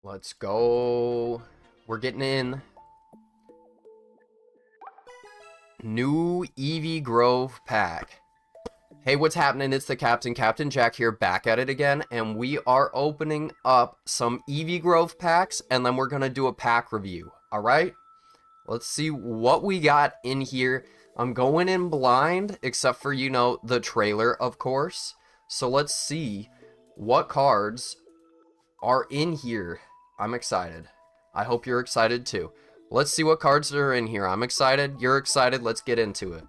Let's go. We're getting in. New Eevee Grove pack. Hey, what's happening? It's the Captain. Captain Jack here, back at it again. And we are opening up some Eevee Grove packs. And then we're going to do a pack review. Alright? Let's see what we got in here. I'm going in blind, except for, you know, the trailer, of course. So let's see what cards are in here. I'm excited. I hope you're excited too. Let's see what cards are in here. I'm excited. You're excited. Let's get into it.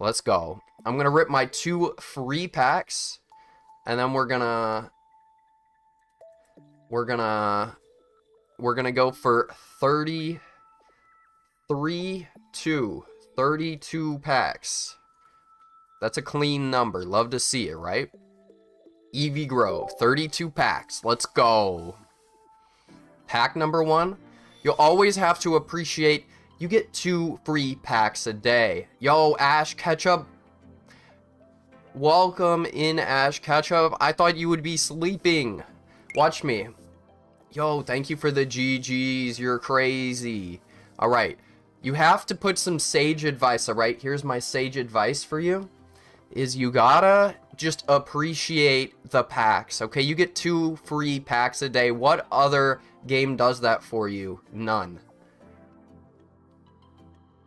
Let's go. I'm going to rip my 2 free packs. And then we're going to go for 32 packs. That's a clean number. Love to see it, right? Eevee Grove, 32 packs. Let's go. Pack number 1. You'll always have to appreciate you get 2 free packs a day. Yo, Ash Ketchup. Welcome in, Ash Ketchup. I thought you would be sleeping. Watch me. Yo, thank you for the GGs. You're crazy. Alright. You have to put some sage advice, alright? Here's my sage advice for you. Is you gotta just appreciate the packs, okay? You get 2 free packs a day. What other game does that for you? None.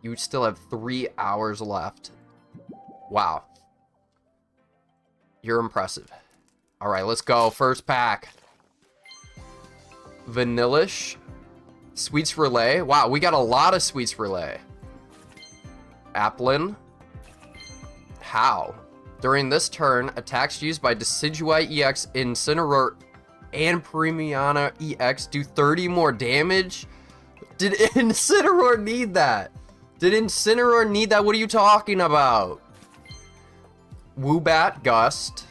You still have 3 hours left. Wow. You're impressive. Alright, let's go. First pack. Vanillish. Sweets Relay. Wow, we got a lot of Sweets Relay. Applin. How? During this turn, attacks used by Decidueye EX, Incineroar, and Premiana EX do 30 more damage? Did Incineroar need that? Did Incineroar need that? What are you talking about? Woobat Gust.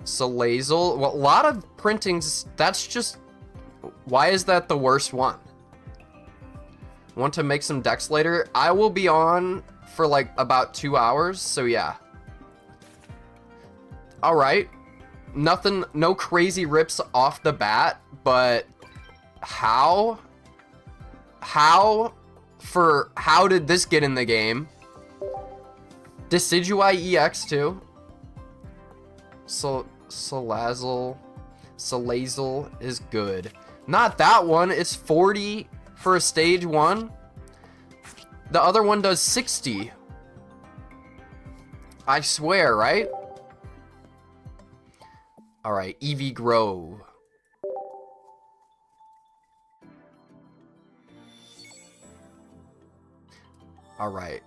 Salazzle. Well, a lot of printings. That's just... Why is that the worst one? Want to make some decks later? I will be on for like about 2 hours, so yeah. Alright. Nothing, no crazy rips off the bat, but how did this get in the game? Decidueye EX too. Salazzle is good. Not that one. It's 40 for a stage 1. The other one does 60. I swear, right? Alright, Eevee Grove. Alright.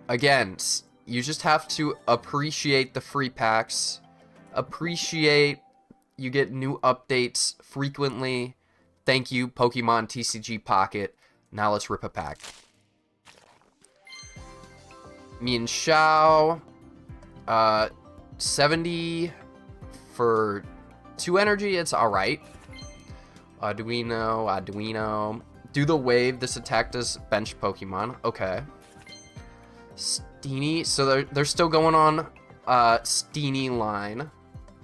Again, you just have to appreciate the free packs. Appreciate you get new updates frequently. Thank you, Pokemon TCGpocket. Now let's rip a pack. Mienshao. 70 for 2 energy. It's alright. Arduino. Do the wave. This attack does bench Pokemon. Okay. Steenie. So they're still going on Steenie line.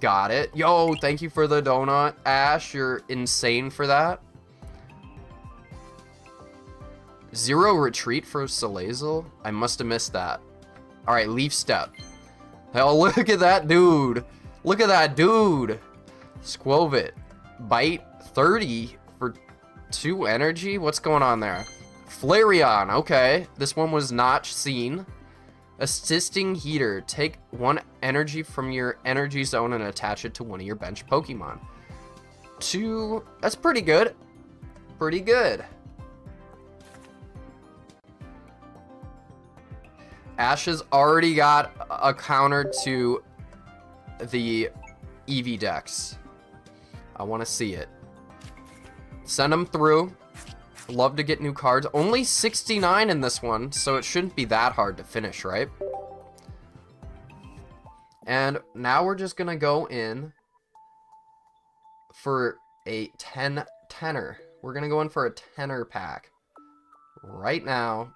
Got it. Yo, thank you for the donut, Ash. You're insane for that. 0 retreat for Salazzle. I must have missed that. Alright, Leaf Step. Hell, look at that dude. Look at that dude. Squovit. Bite 30 for 2 energy. What's going on there? Flareon. Okay. This one was not seen. Assisting Heater. Take 1 energy from your energy zone and attach it to one of your bench Pokemon. 2. That's pretty good. Pretty good. Ash has already got a counter to the Eevee decks. I want to see it. Send them through. Love to get new cards. Only 69 in this one, so it shouldn't be that hard to finish, right? And now we're just gonna go in for a 10-tenner. We're gonna go in for a 10er pack right now.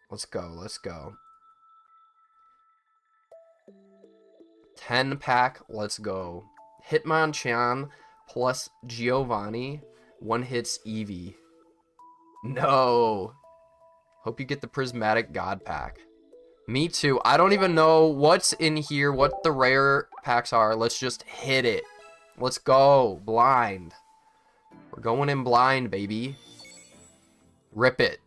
Let's go, let's go. 10 pack, let's go. Hitmonchan plus Giovanni. One hits Eevee. No. Hope you get the Prismatic God pack. Me too. I don't even know what's in here, what the rare packs are. Let's just hit it. Let's go. Blind. We're going in blind, baby. Rip it.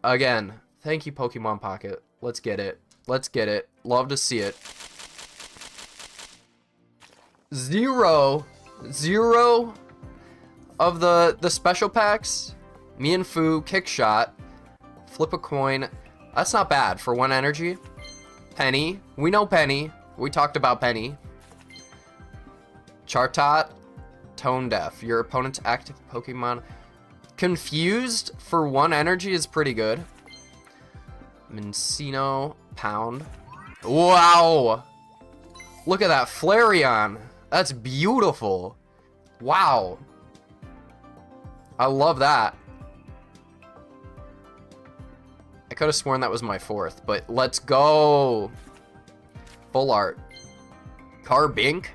Again, thank you, Pokemon Pocket. Let's get it. Let's get it. Love to see it. Zero of the special packs. Me and Fu, kick shot. Flip a coin. That's not bad for 1 energy. Penny. We know Penny. We talked about Penny. Chartot. Tone Deaf. Your opponent's active Pokemon. Confused for 1 energy is pretty good. Mincino. Pound. Wow. Look at that Flareon. That's beautiful. Wow. I love that. I could have sworn that was my 4th, but let's go. Full art. Carbink.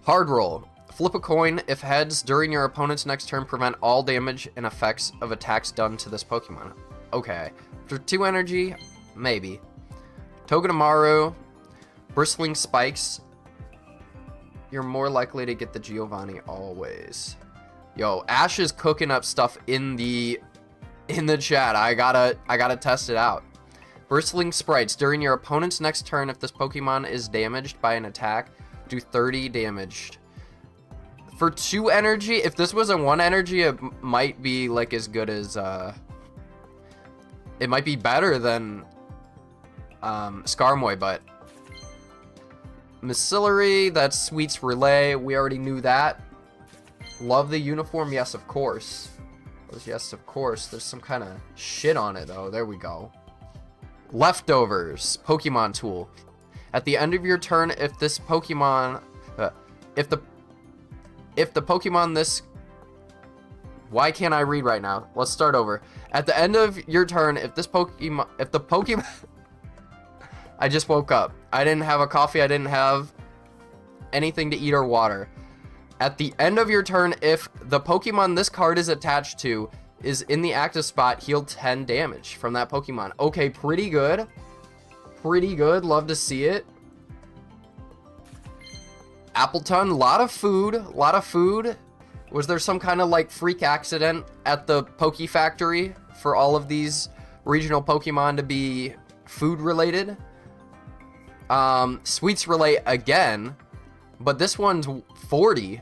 Hard roll. Flip a coin. If heads, during your opponent's next turn, prevent all damage and effects of attacks done to this Pokemon. Okay. For 2 energy, maybe. Togedemaru. Bristling Spikes. You're more likely to get the Giovanni always. Yo, Ash is cooking up stuff in the chat. I gotta test it out. Bristling Sprites. During your opponent's next turn, if this Pokemon is damaged by an attack, do 30 damage. For 2 energy, if this was a 1 energy, it might be like as good as it might be better than Skarmory, but Miscellany, that's Sweets Relay. We already knew that. Love the uniform. Yes, of course. Yes, of course. There's some kind of shit on it, though. There we go. Leftovers. Pokemon tool. At the end of your turn, if this Pokemon... if the Pokemon this... Why can't I read right now? Let's start over. At the end of your turn, if the Pokemon... I just woke up. I didn't have a coffee. I didn't have anything to eat or water. At the end of your turn, if the Pokemon this card is attached to is in the active spot, heal 10 damage from that Pokemon. Okay, pretty good. Pretty good. Love to see it. Appleton, lot of food. Lot of food. Was there some kind of like freak accident at the Poke Factory for all of these regional Pokemon to be food related? Sweets Relay again, but this one's 40.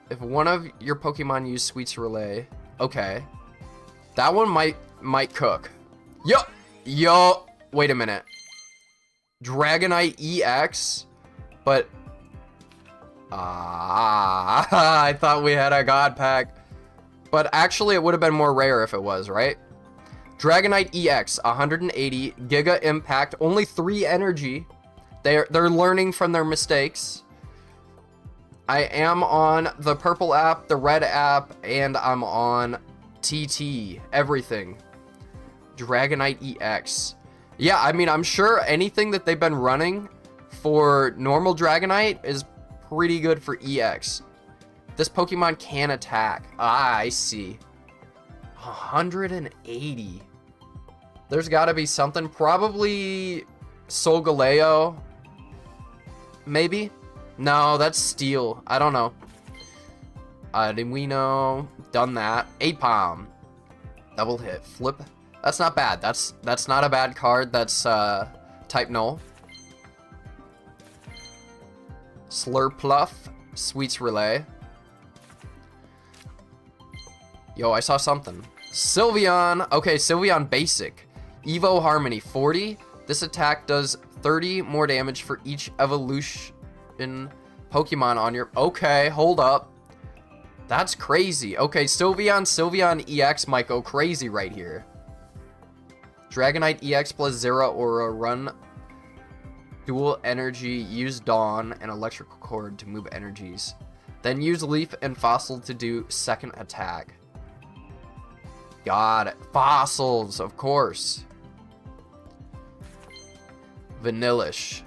If one of your Pokemon use Sweets Relay, okay, that one might cook. Yo, wait a minute. Dragonite EX, but I thought we had a God pack, but actually it would have been more rare if it was, right? Dragonite EX, 180, Giga Impact, only 3 energy. They're learning from their mistakes. I am on the purple app, the red app, and I'm on TT, everything. Dragonite EX. Yeah, I mean, I'm sure anything that they've been running for normal Dragonite is pretty good for EX. This Pokemon can attack. Ah, I see. 180. There's got to be something. Probably Solgaleo. Maybe? No, that's Steel. I don't know. Arduino. Done that. Apom. Double hit. Flip. That's not bad. That's not a bad card. That's type null. Slurpluff. Sweets Relay. Yo, I saw something. Sylveon. Okay, Sylveon Basic. Evo Harmony 40. This attack does 30 more damage for each evolution Pokemon on your... Okay, hold up. That's crazy. Okay, Sylveon EX might go crazy right here. Dragonite EX plus Zera Aura, run dual energy, use Dawn and Electrical Cord to move energies. Then use Leaf and Fossil to do second attack. Got it. Fossils, of course. Vanillish.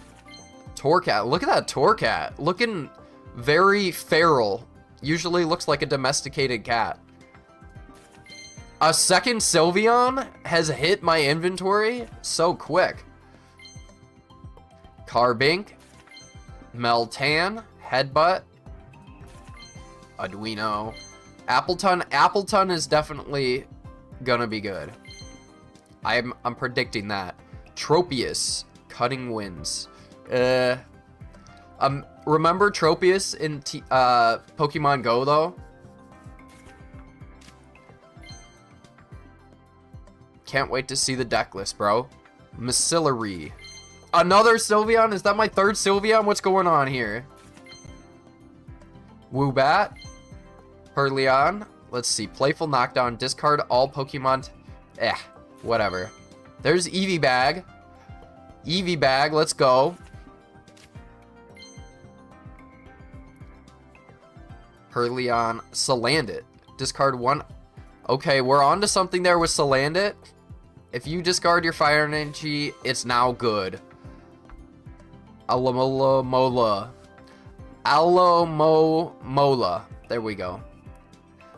Torcat. Look at that Torcat. Looking very feral. Usually looks like a domesticated cat. A second Sylveon has hit my inventory so quick. Carbink. Meltan. Headbutt. Arduino. Appleton. Appleton is definitely gonna be good. I'm predicting that. Tropius. Cutting Winds. Remember Tropius in Pokemon Go though? Can't wait to see the deck list, bro. Macillary. Another Sylveon? Is that my third Sylveon? What's going on here? Woobat. Flareon. Let's see. Playful Knockdown. Discard all Pokemon. Whatever. There's Eevee Bag. Eevee Bag. Let's go. Flareon. Salandit. Discard one. Okay, we're on to something there with Salandit. If you discard your fire energy, it's now good. Alomola. There we go.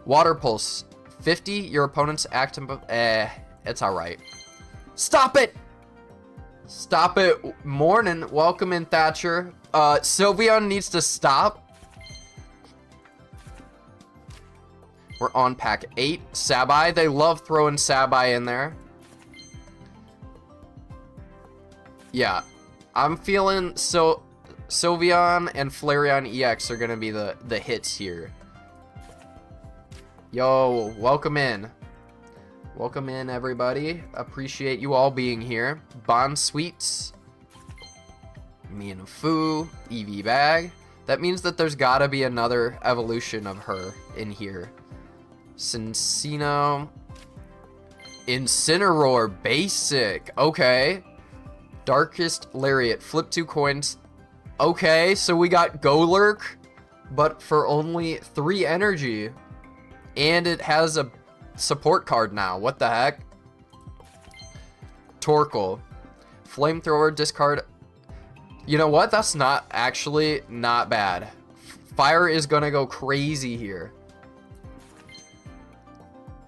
Water Pulse. 50. Your opponent's active... it's alright. Stop it! Stop it. Morning. Welcome in, Thatcher. Sylveon needs to stop. We're on pack 8. Sabai. They love throwing Sabai in there. Yeah. I'm feeling Sylveon and Flareon EX are going to be the hits here. Yo, welcome in. Welcome in, everybody. Appreciate you all being here. Bond Sweets. Mienfoo. Eevee Bag. That means that there's got to be another evolution of her in here. Cincino. Incineroar. Basic. Okay. Darkest Lariat. Flip 2 coins. Okay, so we got Golurk, but for only 3 energy. And it has a support card now. What the heck? Torkoal. Flamethrower, discard. You know what? That's not actually not bad. Fire is gonna go crazy here.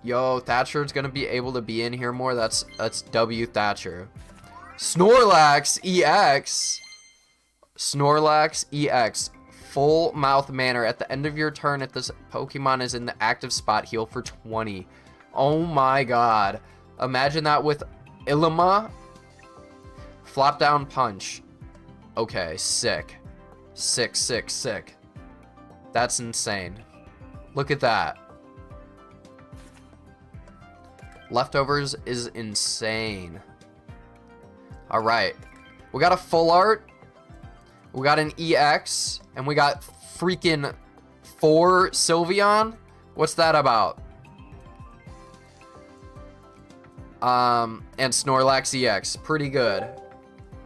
Yo, Thatcher's gonna be able to be in here more. That's W Thatcher. Snorlax EX. Snorlax EX. Full mouth manner. At the end of your turn, if this Pokemon is in the active spot, heal for 20. Oh my god. Imagine that with Ilima. Flop down punch. Okay, sick. Sick. That's insane. Look at that. Leftovers is insane. Alright. We got a full art. We got an EX. And we got freaking 4 Sylveon. What's that about? And Snorlax EX. Pretty good.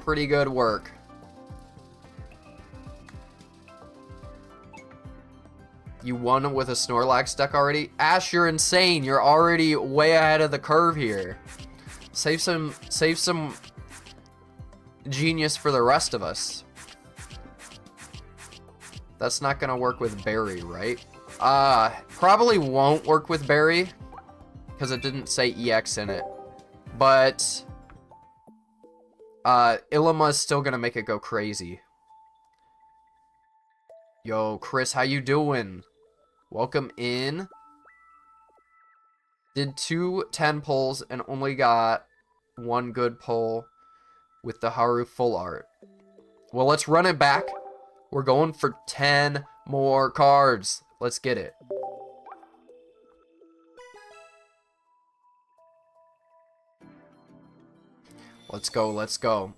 Pretty good work. You won with a Snorlax deck already? Ash, you're insane. You're already way ahead of the curve here. Save some genius for the rest of us. That's not gonna work with Berry, right? Probably won't work with Berry because it didn't say EX in it. But Ilima is still gonna make it go crazy. Yo, Chris, how you doing? Welcome in. Did 2 10 pulls and only got 1 good pull with the Haru full art. Well, let's run it back. We're going for 10 more cards. Let's get it. Let's go.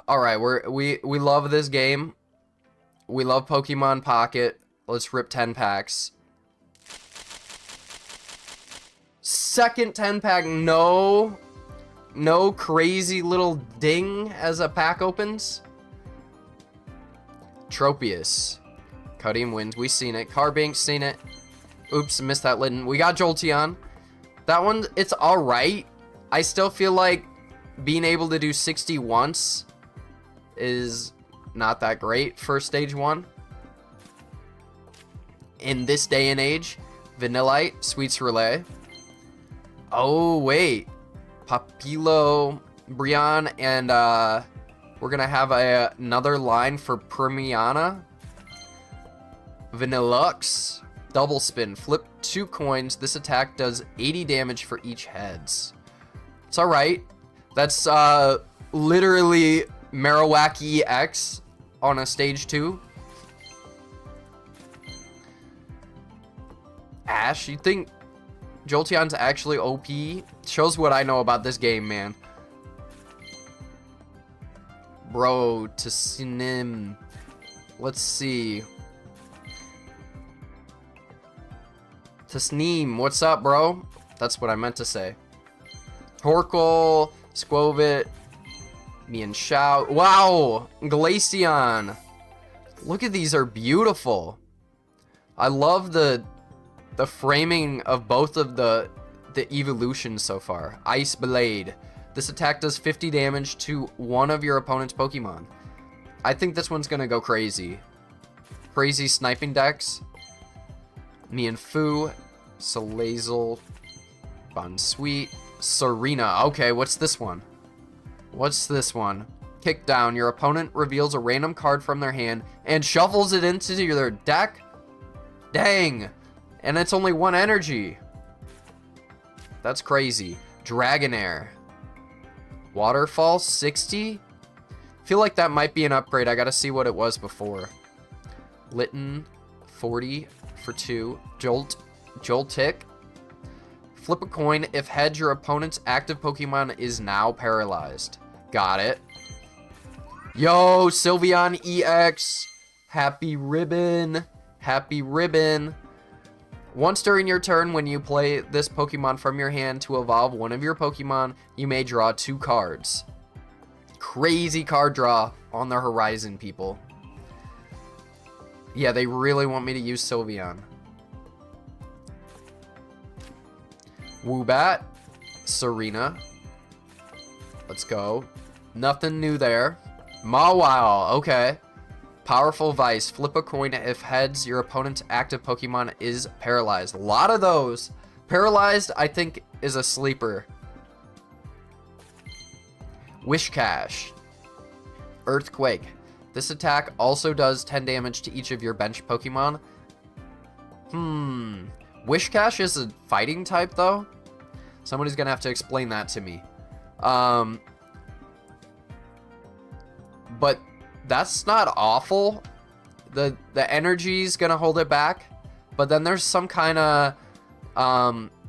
All right, we love this game. We love Pokemon Pocket. Let's rip 10 packs. Second 10 pack, no crazy little ding as a pack opens. Tropius. Cuddium wins, we seen it. Carbink, seen it. Oops, missed that Litten. We got Jolteon. That one, it's alright. I still feel like being able to do 60 once is not that great for stage 1. In this day and age, Vanillite, Sweets Relay. Oh, wait. Papilo, Umbreon, and we're going to have another line for Premiana. Vanillux, Double Spin, flip 2 coins. This attack does 80 damage for each heads. It's alright. That's literally Marowak EX on a stage 2. Ash, you think Jolteon's actually OP? Shows what I know about this game, man. Bro, to Sinim. Let's see. Tasneem, what's up, bro? That's what I meant to say. Torkoal, Squovit, Mienshao. Wow! Glaceon. Look at these, are beautiful. I love the framing of both of the Eevee-loutions so far. Ice Blade. This attack does 50 damage to one of your opponent's Pokemon. I think this one's gonna go crazy. Crazy sniping decks. Mienfoo, Salazzle, Bonsweet, Serena. Okay, what's this one? What's this one? Kick down. Your opponent reveals a random card from their hand and shuffles it into their deck? Dang! And it's only 1 energy. That's crazy. Dragonair. Waterfall, 60? Feel like that might be an upgrade. I gotta see what it was before. Litten, 40 for 2. Joltik. Flip a coin. If heads, your opponent's active Pokemon is now paralyzed. Got it. Yo, Sylveon EX. Happy ribbon. Happy ribbon. Once during your turn, when you play this Pokemon from your hand to evolve one of your Pokemon, you may draw 2 cards. Crazy card draw on the horizon, people. Yeah, they really want me to use Sylveon. Woobat. Serena. Let's go. Nothing new there. Mawile. Okay. Powerful Vice. Flip a coin. If heads, your opponent's active Pokemon is paralyzed. A lot of those. Paralyzed, I think, is a sleeper. Wishcash. Earthquake. This attack also does 10 damage to each of your bench Pokemon. Wishcash is a fighting type, though. Somebody's gonna have to explain that to me. But that's not awful. The energy's gonna hold it back. But then there's some kind of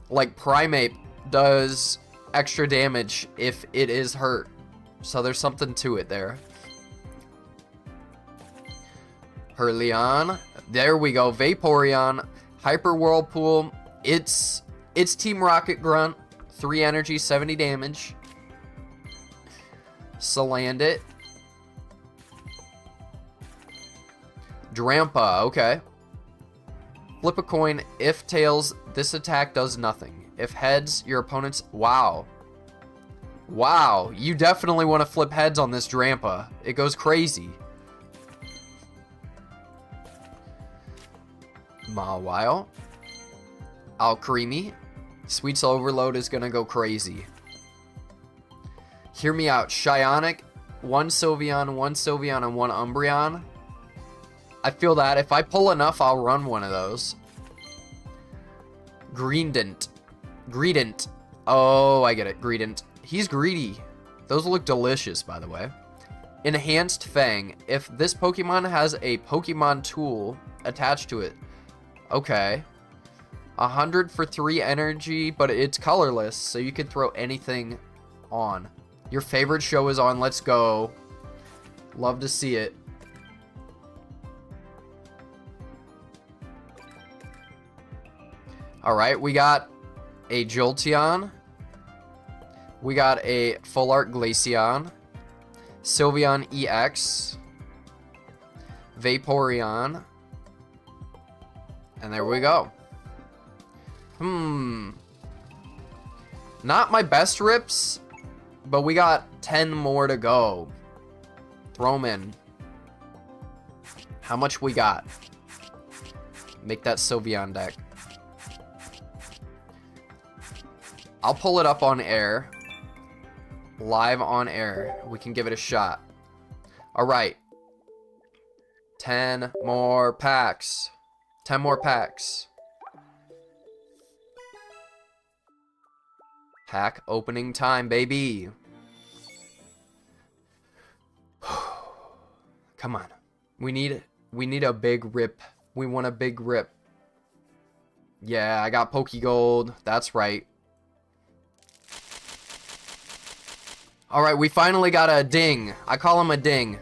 like Primeape does extra damage if it is hurt. So there's something to it there. Herleon. There we go. Vaporeon. Hyper Whirlpool. It's Team Rocket Grunt. 3 energy, 70 damage. Salandit. Drampa, okay. Flip a coin. If tails, this attack does nothing. If heads, your opponent's... Wow. Wow, you definitely want to flip heads on this Drampa. It goes crazy. Mawile. Alcremie. Sweets Overload is going to go crazy. Hear me out. Shionic. 1 Sylveon, and 1 Umbreon. I feel that. If I pull enough, I'll run one of those. Greedent. Oh, I get it. Greedent. He's greedy. Those look delicious, by the way. Enhanced Fang. If this Pokemon has a Pokemon tool attached to it. Okay. 100 for 3 energy, but it's colorless, so you can throw anything on. Your favorite show is on. Let's go. Love to see it. Alright, we got a Jolteon. We got a Full Art Glaceon. Sylveon EX. Vaporeon. And there we go. Not my best rips, but we got 10 more to go. Throw 'em in. How much we got? Make that Sylveon deck. I'll pull it up on air. Live on air. We can give it a shot. Alright. 10 more packs. 10 more packs. Pack opening time, baby. Come on. We need a big rip. We want a big rip. Yeah, I got Pokegold. That's right. Alright, we finally got a ding. I call him a ding.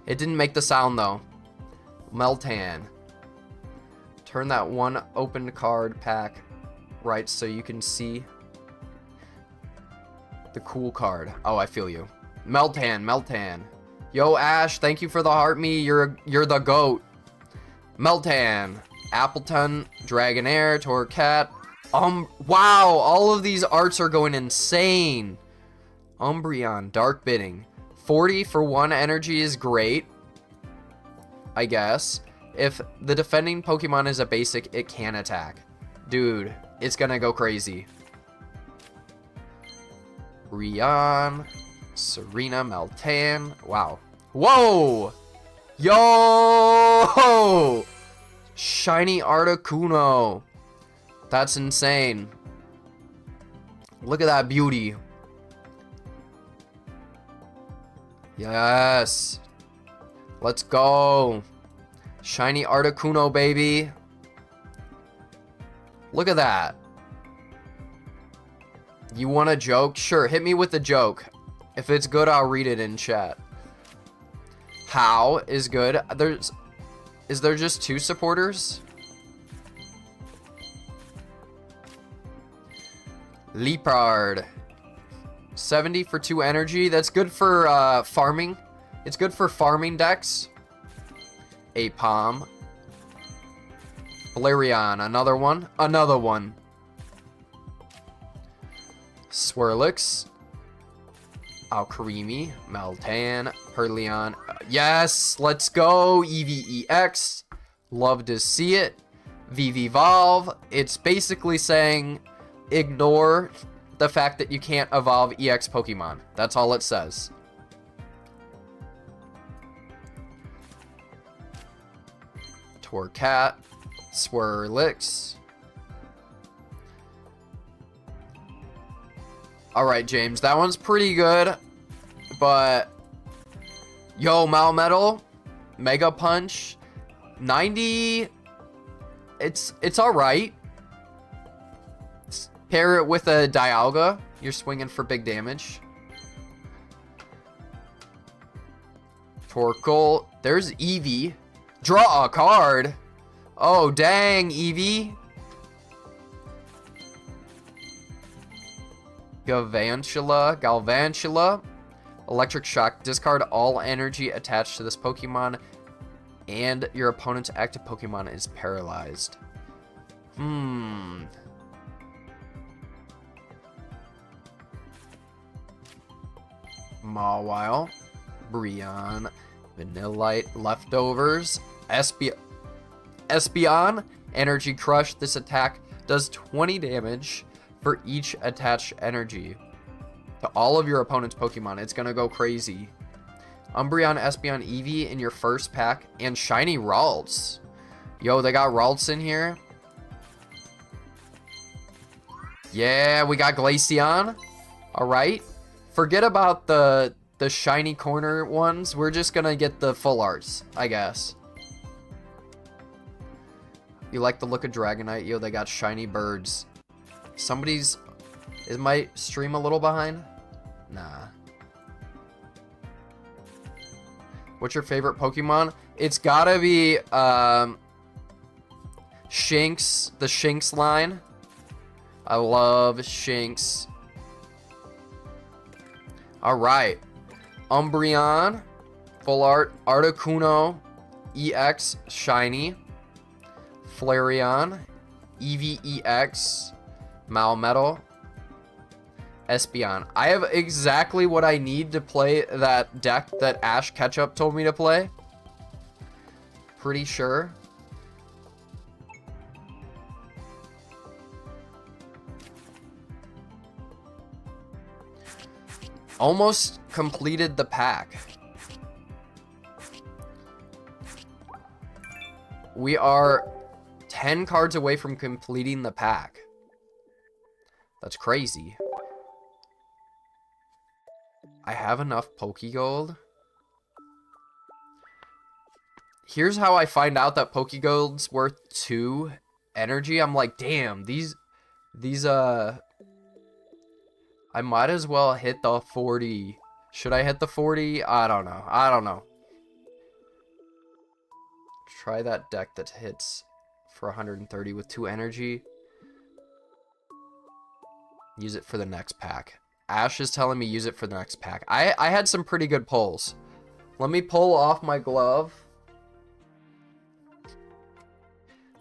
It didn't make the sound, though. Meltan. Turn that one open card pack right so you can see the cool card. Oh, I feel you. Meltan, Meltan. Yo, Ash, thank you for the heart me. You're the GOAT. Meltan. Appleton. Dragonair. Torcat. Wow, all of these arts are going insane. Umbreon, Dark Bidding. 40 for 1 energy is great, I guess. If the defending Pokemon is a basic, it can attack. Dude, it's gonna go crazy. Rion, Serena, Meltan. Wow. Whoa! Yo! Shiny Articuno. That's insane. Look at that beauty. Yes. Let's go. Shiny Articuno, baby. Look at that. You want a joke? Sure, hit me with a joke. If it's good, I'll read it in chat. How is good? Is there just 2 supporters? Leopard. 70 for 2 energy. That's good for farming. It's good for farming decks. A Palm. Flareon. Another one. Another one. Swirlix. Alcremie. Meltan. Perleon. Yes! Let's go! Eevee EX. Love to see it. Evolve. It's basically saying ignore the fact that you can't evolve EX Pokemon. That's all it says. Torcat. Swirlix. Alright, James. That one's pretty good. But yo, Malmetal. Mega Punch. 90. It's alright. Pair it with a Dialga. You're swinging for big damage. Torkoal. There's Eevee. Draw a card. Oh, dang, Eevee. Galvantula. Electric Shock. Discard all energy attached to this Pokemon, and your opponent's active Pokemon is paralyzed. Mawile. Breon. Vanillite. Leftovers. Espeon. Energy Crush. This attack does 20 damage for each attached energy to all of your opponent's Pokemon. It's gonna go crazy. Umbreon, Espeon, Eevee in your first pack, and shiny Ralts. Yo, they got Ralts in here. Yeah, we got Glaceon. Alright. Forget about the shiny corner ones. We're just gonna get the full arts, I guess. You like the look of Dragonite? Yo, they got shiny birds. Is my stream a little behind? Nah. What's your favorite Pokemon? It's gotta be Shinx, the Shinx line. I love Shinx. Alright. Umbreon, Full Art, Articuno, EX, Shiny. Flareon, Eevee EX, Malmetal, Espeon. I have exactly what I need to play that deck that Ash Ketchup told me to play. Pretty sure. Almost completed the pack. We are 10 cards away from completing the pack. That's crazy. I have enough Pokegold. Here's how I find out that Pokegold's worth 2 energy. I'm like, damn, these I might as well hit the 40. Should I hit the 40? I don't know. Try that deck that hits for 130 with 2 energy. Use it for the next pack. Ash is telling me use it for the next pack. I had some pretty good pulls. Let me pull off my glove.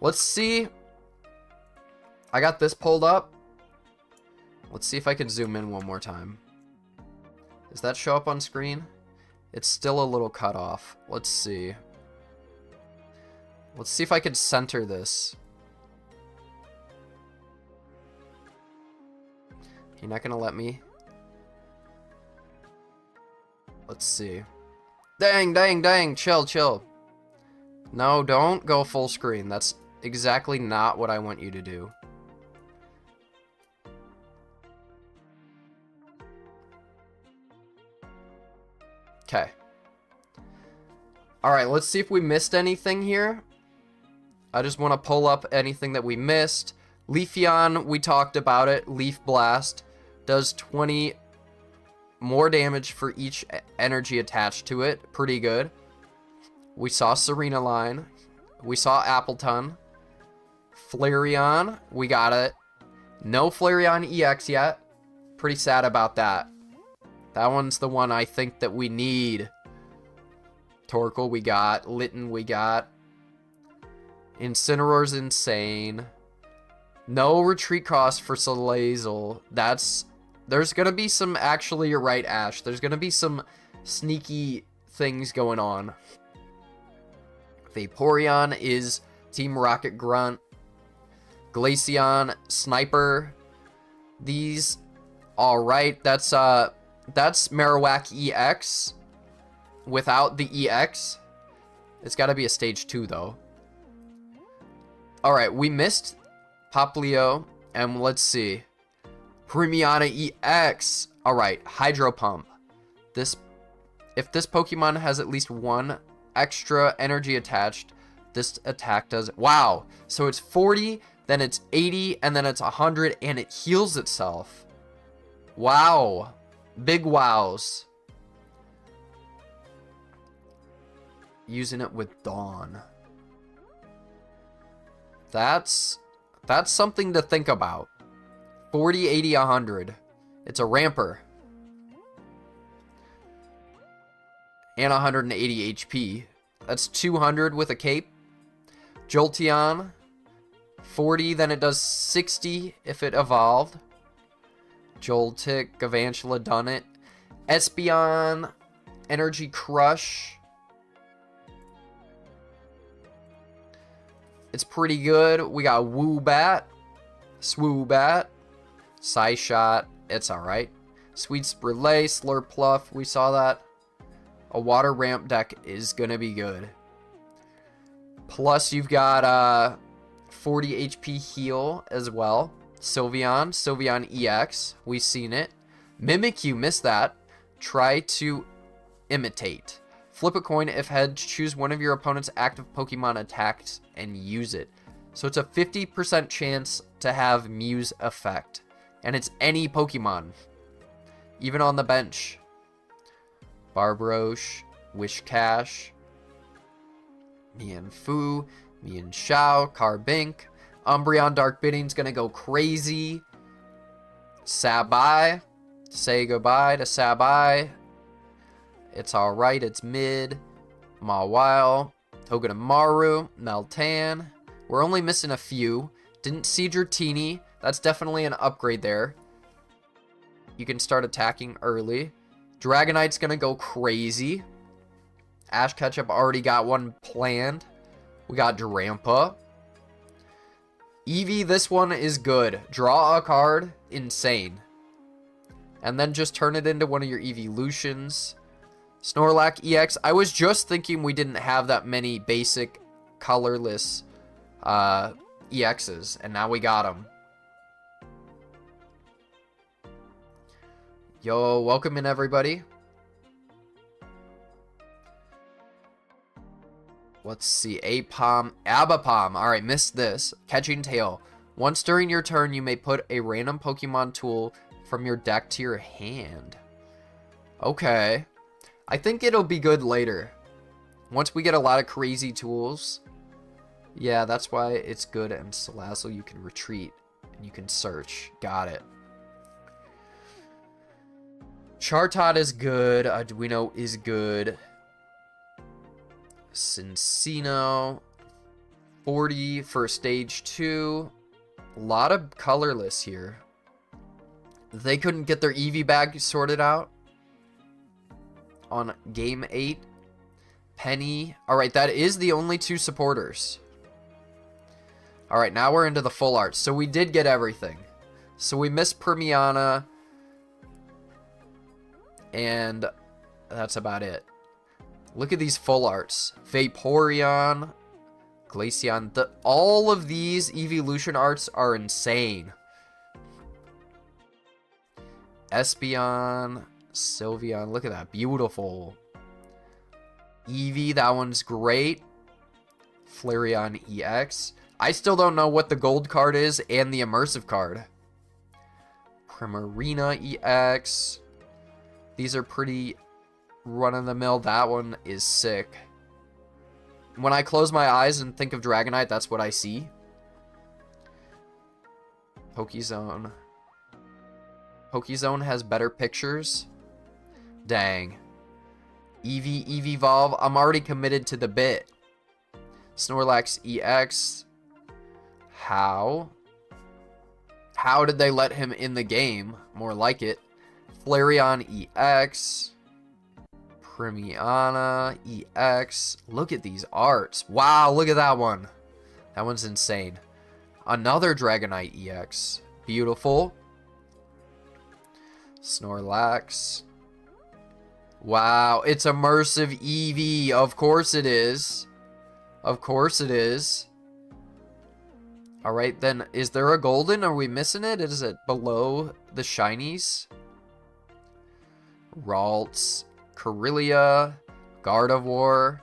Let's see. I got this pulled up. Let's see if I can zoom in one more time. Does that show up on screen? It's still a little cut off. Let's see. Let's see if I can center this. You're not gonna let me? Let's see. Dang. Chill. No, don't go full screen. That's exactly not what I want you to do. Okay. Alright, let's see if we missed anything here. I just want to pull up anything that we missed. Leafeon, we talked about it. Leaf Blast does 20 more damage for each energy attached to it. Pretty good. We saw Serena Line. We saw Appleton. Flareon, we got it. No Flareon EX yet. Pretty sad about that. That one's the one I think that we need. Torkoal we got. Litten we got. Incineroar's insane. No retreat cost for Salazzle. There's gonna be some, actually you're right, Ash. There's gonna be some sneaky things going on. Vaporeon is Team Rocket Grunt. Glaceon, Sniper. These, alright, that's Marowak EX without the EX. It's gotta be a stage 2 though. Alright, we missed Poplio, and let's see. Premiata EX. Alright, Hydro Pump. If this Pokemon has at least 1 extra energy attached, this attack does... Wow! So it's 40, then it's 80, and then it's 100, and it heals itself. Wow. Big wows. Using it with Dawn. That's something to think about. 40, 80, 100. It's a ramper. And 180 HP. That's 200 with a cape. Jolteon. 40, then it does 60 if it evolved. Joltik, Galvantula done it. Espeon. Energy Crush. It's pretty good. We got Woobat, Swoobat, Psyshot. It's alright. Sweet Sprelay, Slurpluff. We saw that. A water ramp deck is going to be good. Plus, you've got 40 HP heal as well. Sylveon EX. We've seen it. Mimikyu, missed that. Try to imitate. Flip a coin. If heads, choose one of your opponent's active Pokemon attacks and use it. So it's a 50% chance to have Muse effect. And it's any Pokemon. Even on the bench. Barbroche. Wishcash, Mienfoo, Mienshao, Carbink, Umbreon Dark Bidding's gonna go crazy. Sabai, say goodbye to Sabai. It's alright, it's mid. Mawile, Togedemaru, Meltan. We're only missing a few. Didn't see Dratini. That's definitely an upgrade there. You can start attacking early. Dragonite's gonna go crazy. Ash Ketchup already got one planned. We got Drampa. Eevee, this one is good. Draw a card, insane. And then just turn it into one of your Eevee-loutions. Snorlax EX. I was just thinking we didn't have that many basic colorless EXs, and now we got them. Yo, welcome in everybody. Let's see, Apom, Abapom. Alright, missed this. Catching Tail. Once during your turn, you may put a random Pokemon tool from your deck to your hand. Okay. I think it'll be good later. Once we get a lot of crazy tools. Yeah, that's why it's good. And Salazzle, you can retreat. And you can search. Got it. Chartot is good. Arduino is good. Cincino. 40 for stage 2. A lot of colorless here. They couldn't get their Eevee bag sorted out on game 8. Penny. Alright, that is the only 2 supporters. Alright, now we're into the full art. So we did get everything. So we missed Permiana. And that's about it. Look at these full arts. Vaporeon. Glaceon. All of these Eevee-loution arts are insane. Espeon. Sylveon, look at that, beautiful. Eevee, that one's great. Flareon EX. I still don't know what the gold card is and the immersive card. Primarina EX. These are pretty run-of-the-mill. That one is sick. When I close my eyes and think of Dragonite, that's what I see. Pokezone. Pokezone has better pictures. Dang. Eevee Evolve. I'm already committed to the bit. Snorlax EX. How? How did they let him in the game? More like it. Flareon EX. Premiana EX. Look at these arts. Wow, look at that one. That one's insane. Another Dragonite EX. Beautiful. Snorlax. Wow, it's immersive Eevee. Of course it is. Of course it is. Alright, then, is there a golden? Are we missing it? Is it below the shinies? Ralts, Corellia, Gardevoir.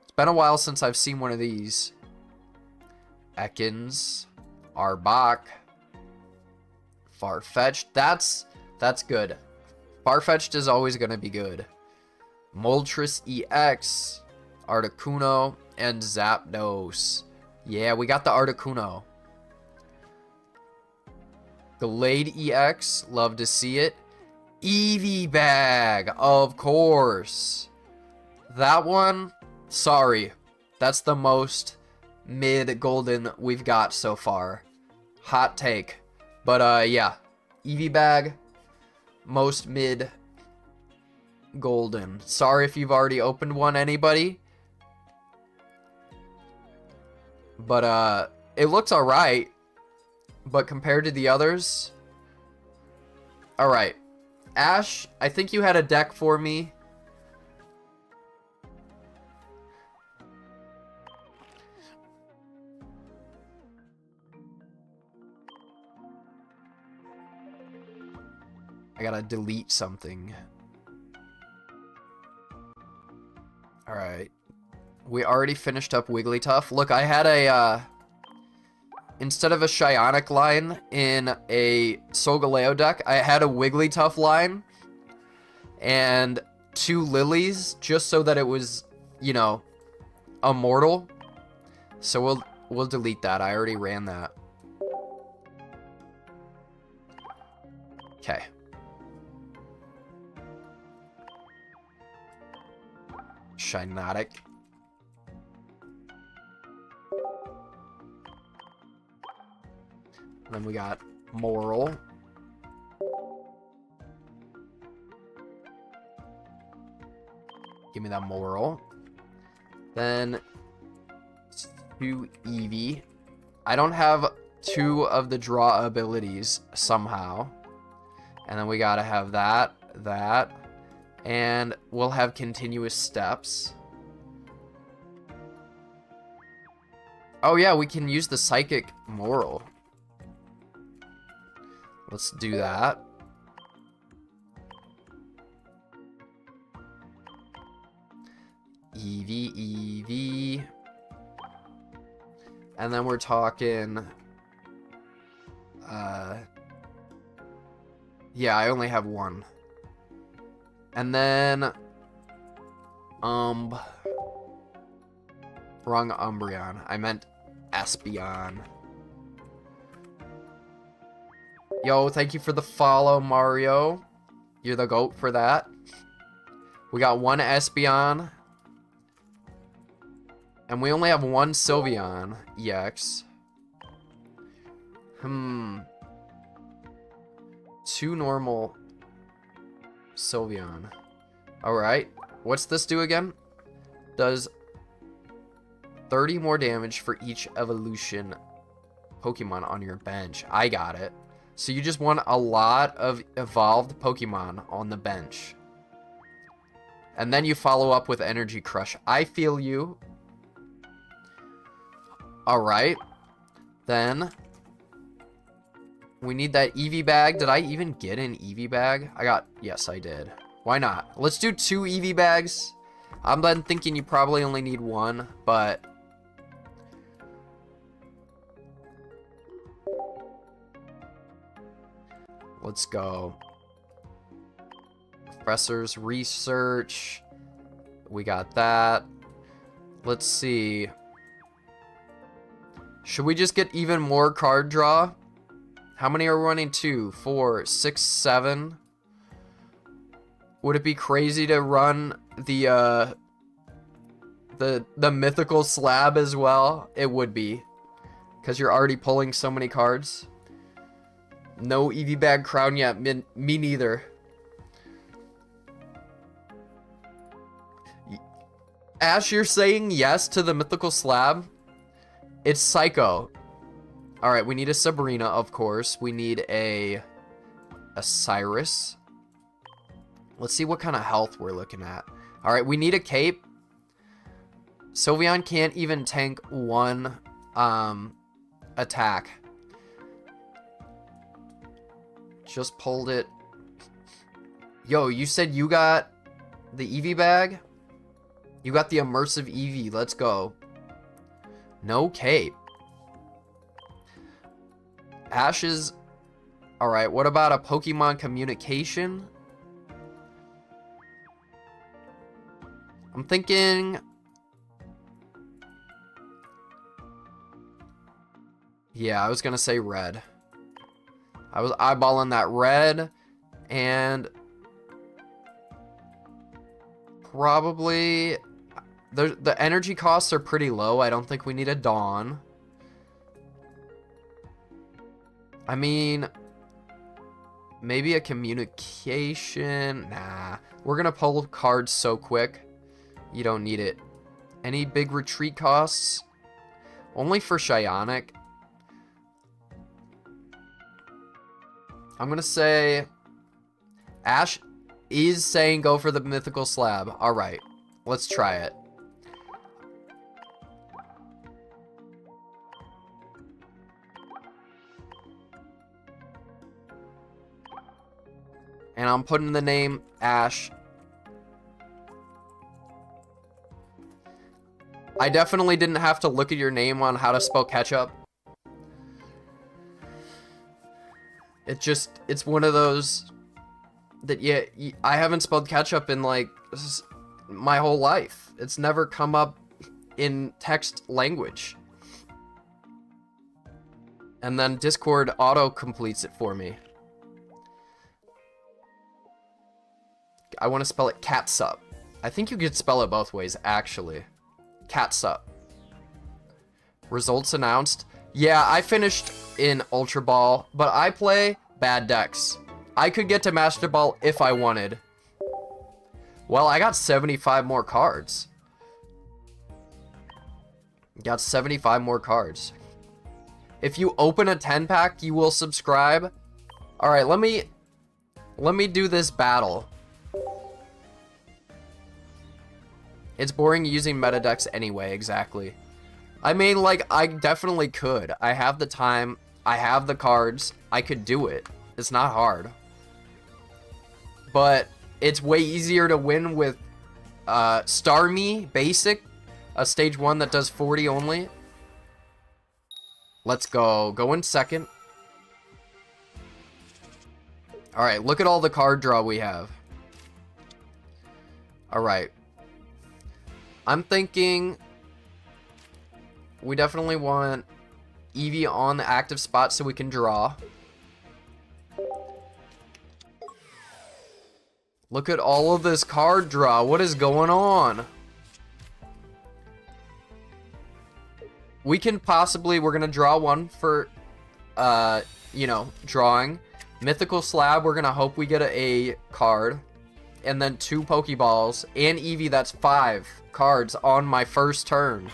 It's been a while since I've seen one of these. Ekans, Arbok, Farfetch'd. That's good. Farfetch'd is always going to be good. Moltres EX, Articuno, and Zapdos. Yeah, we got the Articuno. Glade EX, love to see it. Eevee bag, of course. That one, sorry. That's the most mid-golden we've got so far. Hot take. But, yeah. Eevee bag, most mid-golden. Sorry if you've already opened one, anybody. But, it looks alright. But compared to the others... Alright. Ash, I think you had a deck for me. I gotta delete something. Alright. We already finished up Wigglytuff. Look, I had a, instead of a Shionic line in a Solgaleo deck, I had a Wigglytuff line. And 2 lilies just so that it was, you know, immortal. So we'll delete that. I already ran that. Okay. Shinotic. Then we got Moral. Give me that Moral. Then 2 Eevee. I don't have 2 of the draw abilities somehow. And then we gotta have that, and we'll have continuous steps. Oh yeah, we can use the Psychic Moral. Let's do that. Eevee. And then we're talking... yeah, I only have 1. And then... Wrong Umbreon. I meant Espeon. Yo, thank you for the follow, Mario. You're the GOAT for that. We got 1 Espeon. And we only have 1 Sylveon EX. 2 normal Sylveon. Alright. What's this do again? Does 30 more damage for each evolution Pokemon on your bench. I got it. So you just want a lot of evolved Pokemon on the bench. And then you follow up with Energy Crush. I feel you. Alright. Then we need that Eevee bag. Did I even get an Eevee bag? Yes, I did. Why not? Let's do 2 Eevee bags. I'm then thinking you probably only need 1, but... let's go. Professor's Research. We got that. Let's see. Should we just get even more card draw? How many are we running? 2, 4, 6, 7. Would it be crazy to run the mythical slab as well? It would be, because you're already pulling so many cards. No Eevee bag crown yet. Me neither. Ash, you're saying yes to the mythical slab? It's Psycho. Alright, we need a Sabrina, of course. We need a Cyrus. Let's see what kind of health we're looking at. Alright, we need a cape. Sylveon can't even tank 1 attack. Just pulled it. Yo, you said you got the Eevee bag? You got the immersive Eevee. Let's go. No cape. Ash is... alright, what about a Pokemon communication? I'm thinking... yeah, I was gonna say red. I was eyeballing that red, and... probably... the energy costs are pretty low. I don't think we need a Dawn. I mean... maybe a communication? Nah. We're gonna pull cards so quick. You don't need it. Any big retreat costs? Only for Shionic. I'm gonna say... Ash is saying go for the mythical slab. Alright. Let's try it. And I'm putting the name Ash. I definitely didn't have to look at your name on how to spell ketchup. It's one of those that I haven't spelled ketchup in like my whole life. It's never come up in text language. And then Discord auto completes it for me. I want to spell it catsup. I think you could spell it both ways, actually. Catsup. Results announced. Yeah, I finished in Ultra Ball, but I play bad decks. I could get to Master Ball if I wanted. Well, I got 75 more cards. Got 75 more cards. If you open a 10-pack, you will subscribe. Alright, let me do this battle. It's boring using meta decks anyway, exactly. I mean, like, I definitely could. I have the time. I have the cards. I could do it. It's not hard. But it's way easier to win with Starmie Basic, a stage 1 that does 40 only. Let's go. Go in second. Alright, look at all the card draw we have. Alright. I'm thinking we definitely want Eevee on the active spot so we can draw. Look at all of this card draw. What is going on? We can possibly, we're going to draw one for, you know, drawing. Mythical Slab, we're going to hope we get a card. And then 2 Pokeballs. And Eevee, that's 5 cards on my first turn.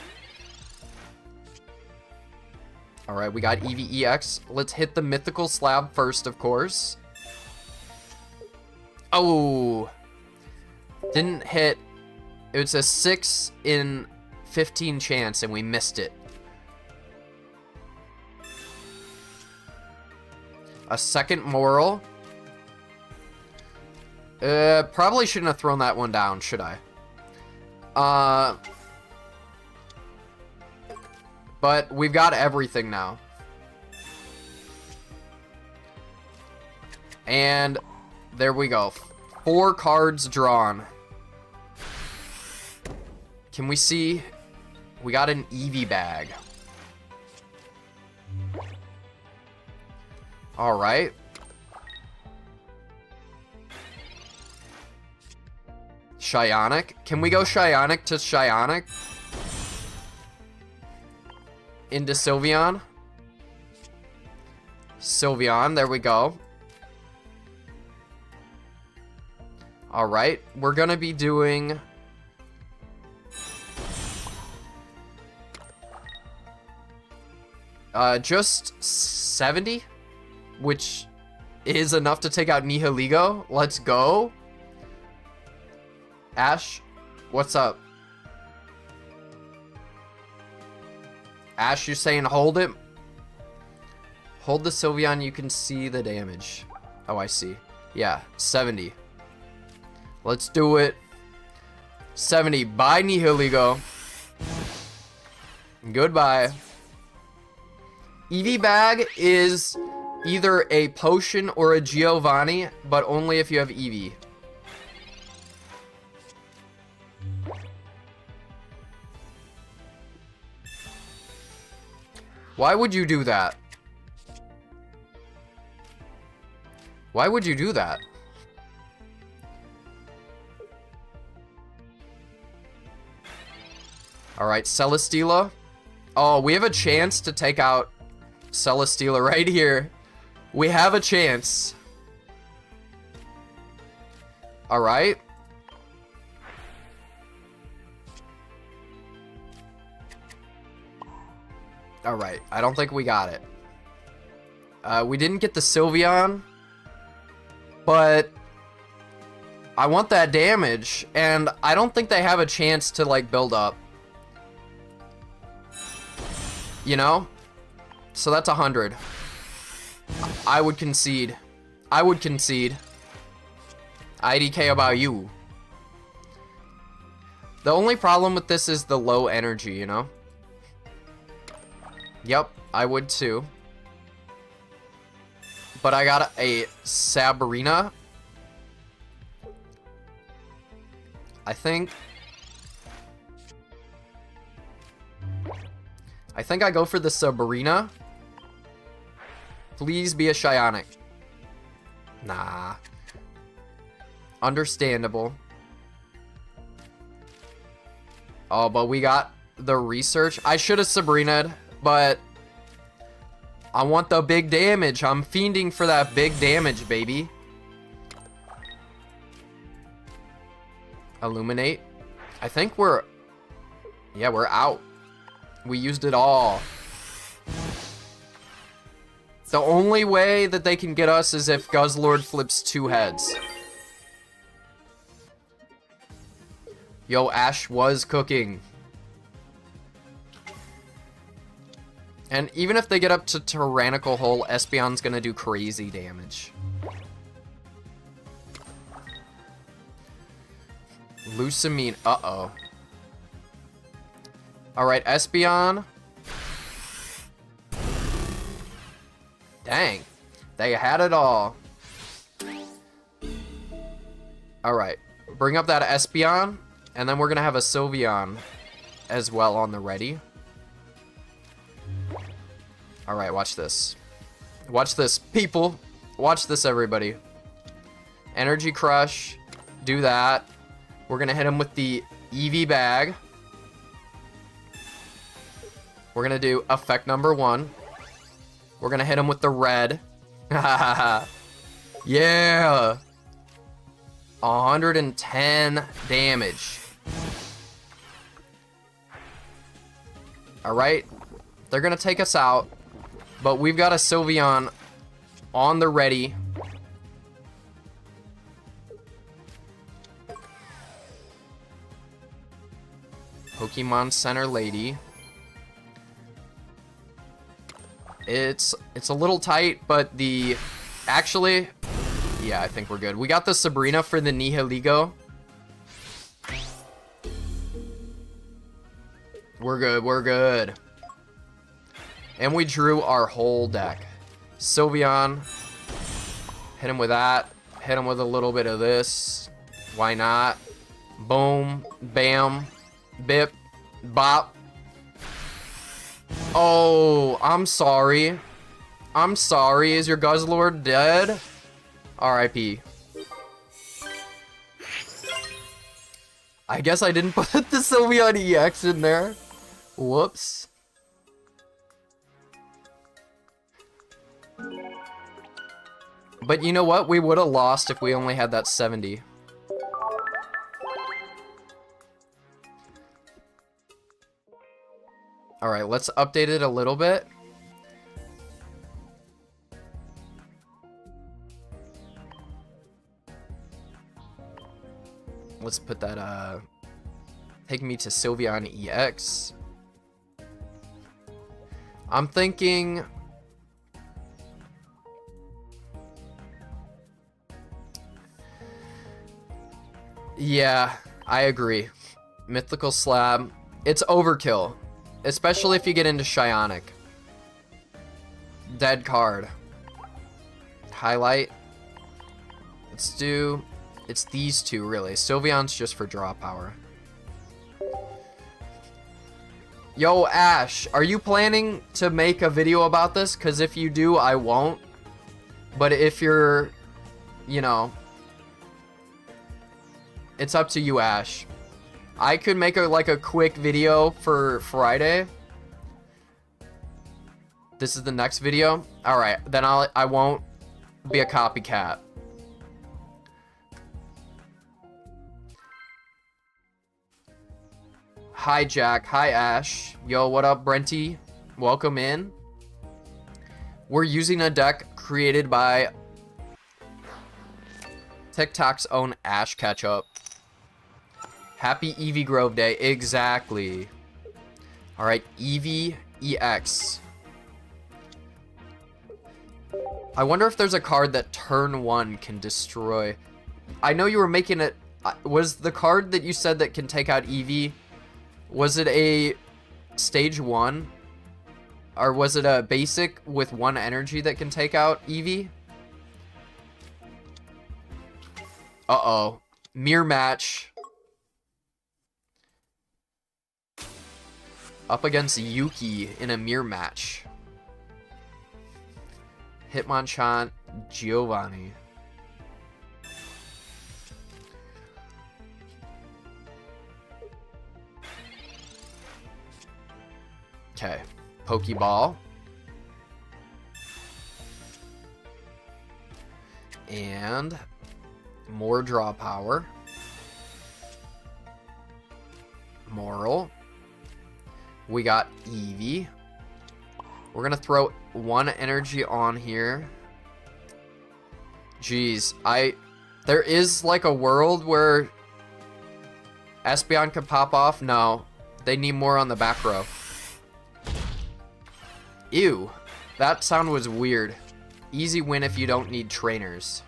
Alright, we got Eevee EX. Let's hit the Mythical Slab first, of course. Oh! Didn't hit. It's a 6 in 15 chance, and we missed it. A second Moral. Probably shouldn't have thrown that one down, should I? But we've got everything now. And there we go. 4 cards drawn. Can we see? We got an Eevee bag. Alright. Shionic. Can we go Shionic to Shionic? Into Sylveon. Sylveon, there we go. Alright, we're gonna be doing... just 70, which is enough to take out Nihiligo. Let's go. Ash, what's up? Ash, you're saying hold it? Hold the Sylveon, you can see the damage. Oh, I see. Yeah, 70. Let's do it. 70. Bye, Nihiligo. Goodbye. Eevee bag is either a potion or a Giovanni, but only if you have Eevee. Why would you do that? Why would you do that? Alright, Celesteela. Oh, we have a chance to take out Celesteela right here. We have a chance. Alright. Alright, I don't think we got it. We didn't get the Sylveon, but I want that damage, and I don't think they have a chance to, like, build up. You know? So that's 100. I would concede. I would concede. IDK about you. The only problem with this is the low energy, you know? Yep, I would too. But I got a Sabrina. I think I go for the Sabrina. Please be a Shionic. Nah. Understandable. Oh, but we got the research. I should have Sabrina'd, but I want the big damage. I'm fiending for that big damage, baby. Illuminate. I think we're... Yeah, we're out. We used it all. The only way that they can get us is if Guzzlord flips 2 heads. Yo, Ash was cooking. And even if they get up to Tyrannical Hole, Espeon's gonna do crazy damage. Lucamine. Uh-oh. Alright, Espeon. Dang. They had it all. Alright. Bring up that Espeon. And then we're going to have a Sylveon as well on the ready. Alright, watch this. Watch this, people. Watch this, everybody. Energy Crush. Do that. We're going to hit him with the Eevee bag. We're going to do effect number 1. We're going to hit him with the red. Yeah. 110 damage. Alright. They're going to take us out. But we've got a Sylveon on the ready. Pokemon Center Lady. It's a little tight, but the... Actually, yeah, I think we're good. We got the Sabrina for the Nihiligo. We're good, we're good. And we drew our whole deck. Sylveon. Hit him with that. Hit him with a little bit of this. Why not? Boom. Bam. Bip. Bop. Oh, I'm sorry. I'm sorry. Is your Guzzlord dead? R.I.P. I guess I didn't put the Sylveon EX in there. Whoops. But you know what? We would have lost if we only had that 70. Alright, let's update it a little bit. Let's put that, take me to Sylveon EX. I'm thinking... Yeah, I agree. Mythical Slab. It's overkill. Especially if you get into Shionic. Dead card. Highlight. Let's do... It's these two, really. Sylveon's just for draw power. Yo, Ash, are you planning to make a video about this? Because if you do, I won't. But if you're, you know... It's up to you, Ash. I could make a quick video for Friday. This is the next video. All right, then I won't be a copycat. Hi, Jack. Hi, Ash. Yo, what up, Brenty? Welcome in. We're using a deck created by TikTok's own Ash Ketchup. Happy Eevee Grove Day. Exactly. Alright, Eevee EX. I wonder if there's a card that turn 1 can destroy. I know you were making it... Was the card that you said that can take out Eevee, was it a stage 1? Or was it a basic with 1 energy that can take out Eevee? Uh-oh. Mirror match. up against Yuki in a mirror match. Hitmonchan, Giovanni. Okay, Pokeball. And more draw power. Moral. We got Eevee. We're gonna throw one energy on here. Jeez, there is like a world where Espeon could pop off. No, they need more on the back row. Ew, that sound was weird. Easy win if you don't need trainers.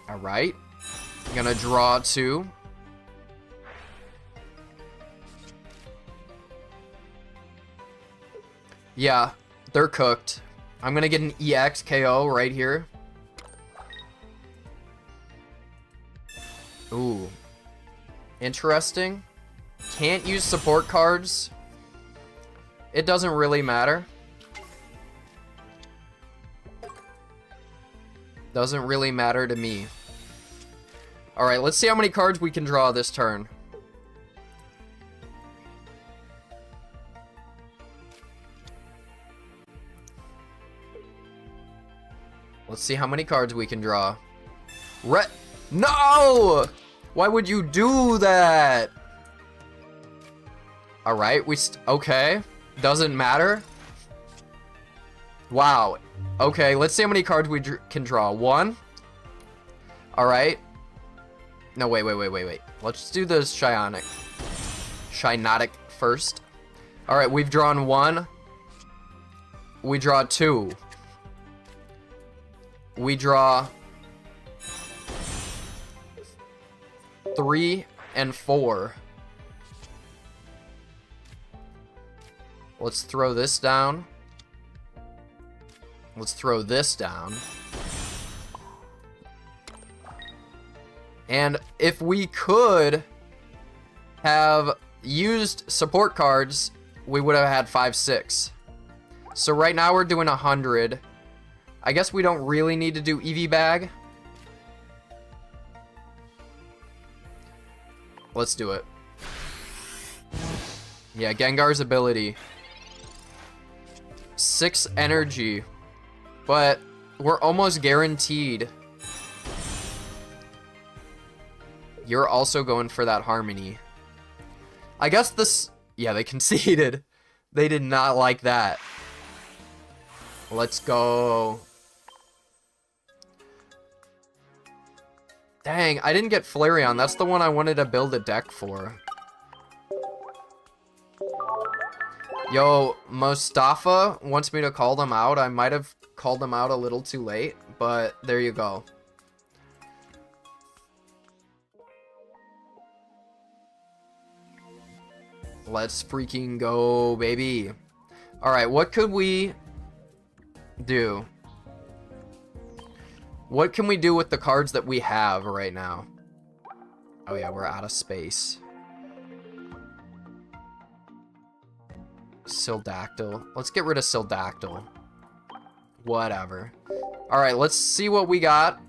Alright. I'm gonna draw 2. Yeah, they're cooked. I'm gonna get an EX KO right here. Ooh. Interesting. Can't use support cards. It doesn't really matter. Doesn't really matter to me. Alright, let's see how many cards we can draw this turn. Let's see how many cards we can draw. No! Why would you do that? Alright, okay. Doesn't matter. Wow. Okay, let's see how many cards we can draw. 1. Alright. No, wait. Let's do the Shinotic first. Alright, we've drawn 1. We draw 2. We draw 3 and 4. Let's throw this down. Let's throw this down. And if we could have used support cards, we would have had 5, 6. So right now we're doing 100. I guess we don't really need to do Eevee bag. Let's do it. Yeah, Gengar's ability. 6 energy. But we're almost guaranteed. You're also going for that Harmony. I guess this... Yeah, they conceded. They did not like that. Let's go. Dang, I didn't get Flareon. That's the one I wanted to build a deck for. Yo, Mustafa wants me to call them out. I might have called them out a little too late, but there you go. Let's freaking go, baby. Alright, what could we do? What can we do with the cards that we have right now? Oh yeah, we're out of space. Sylveon. Let's get rid of Sylveon. Whatever. Alright, let's see what we got.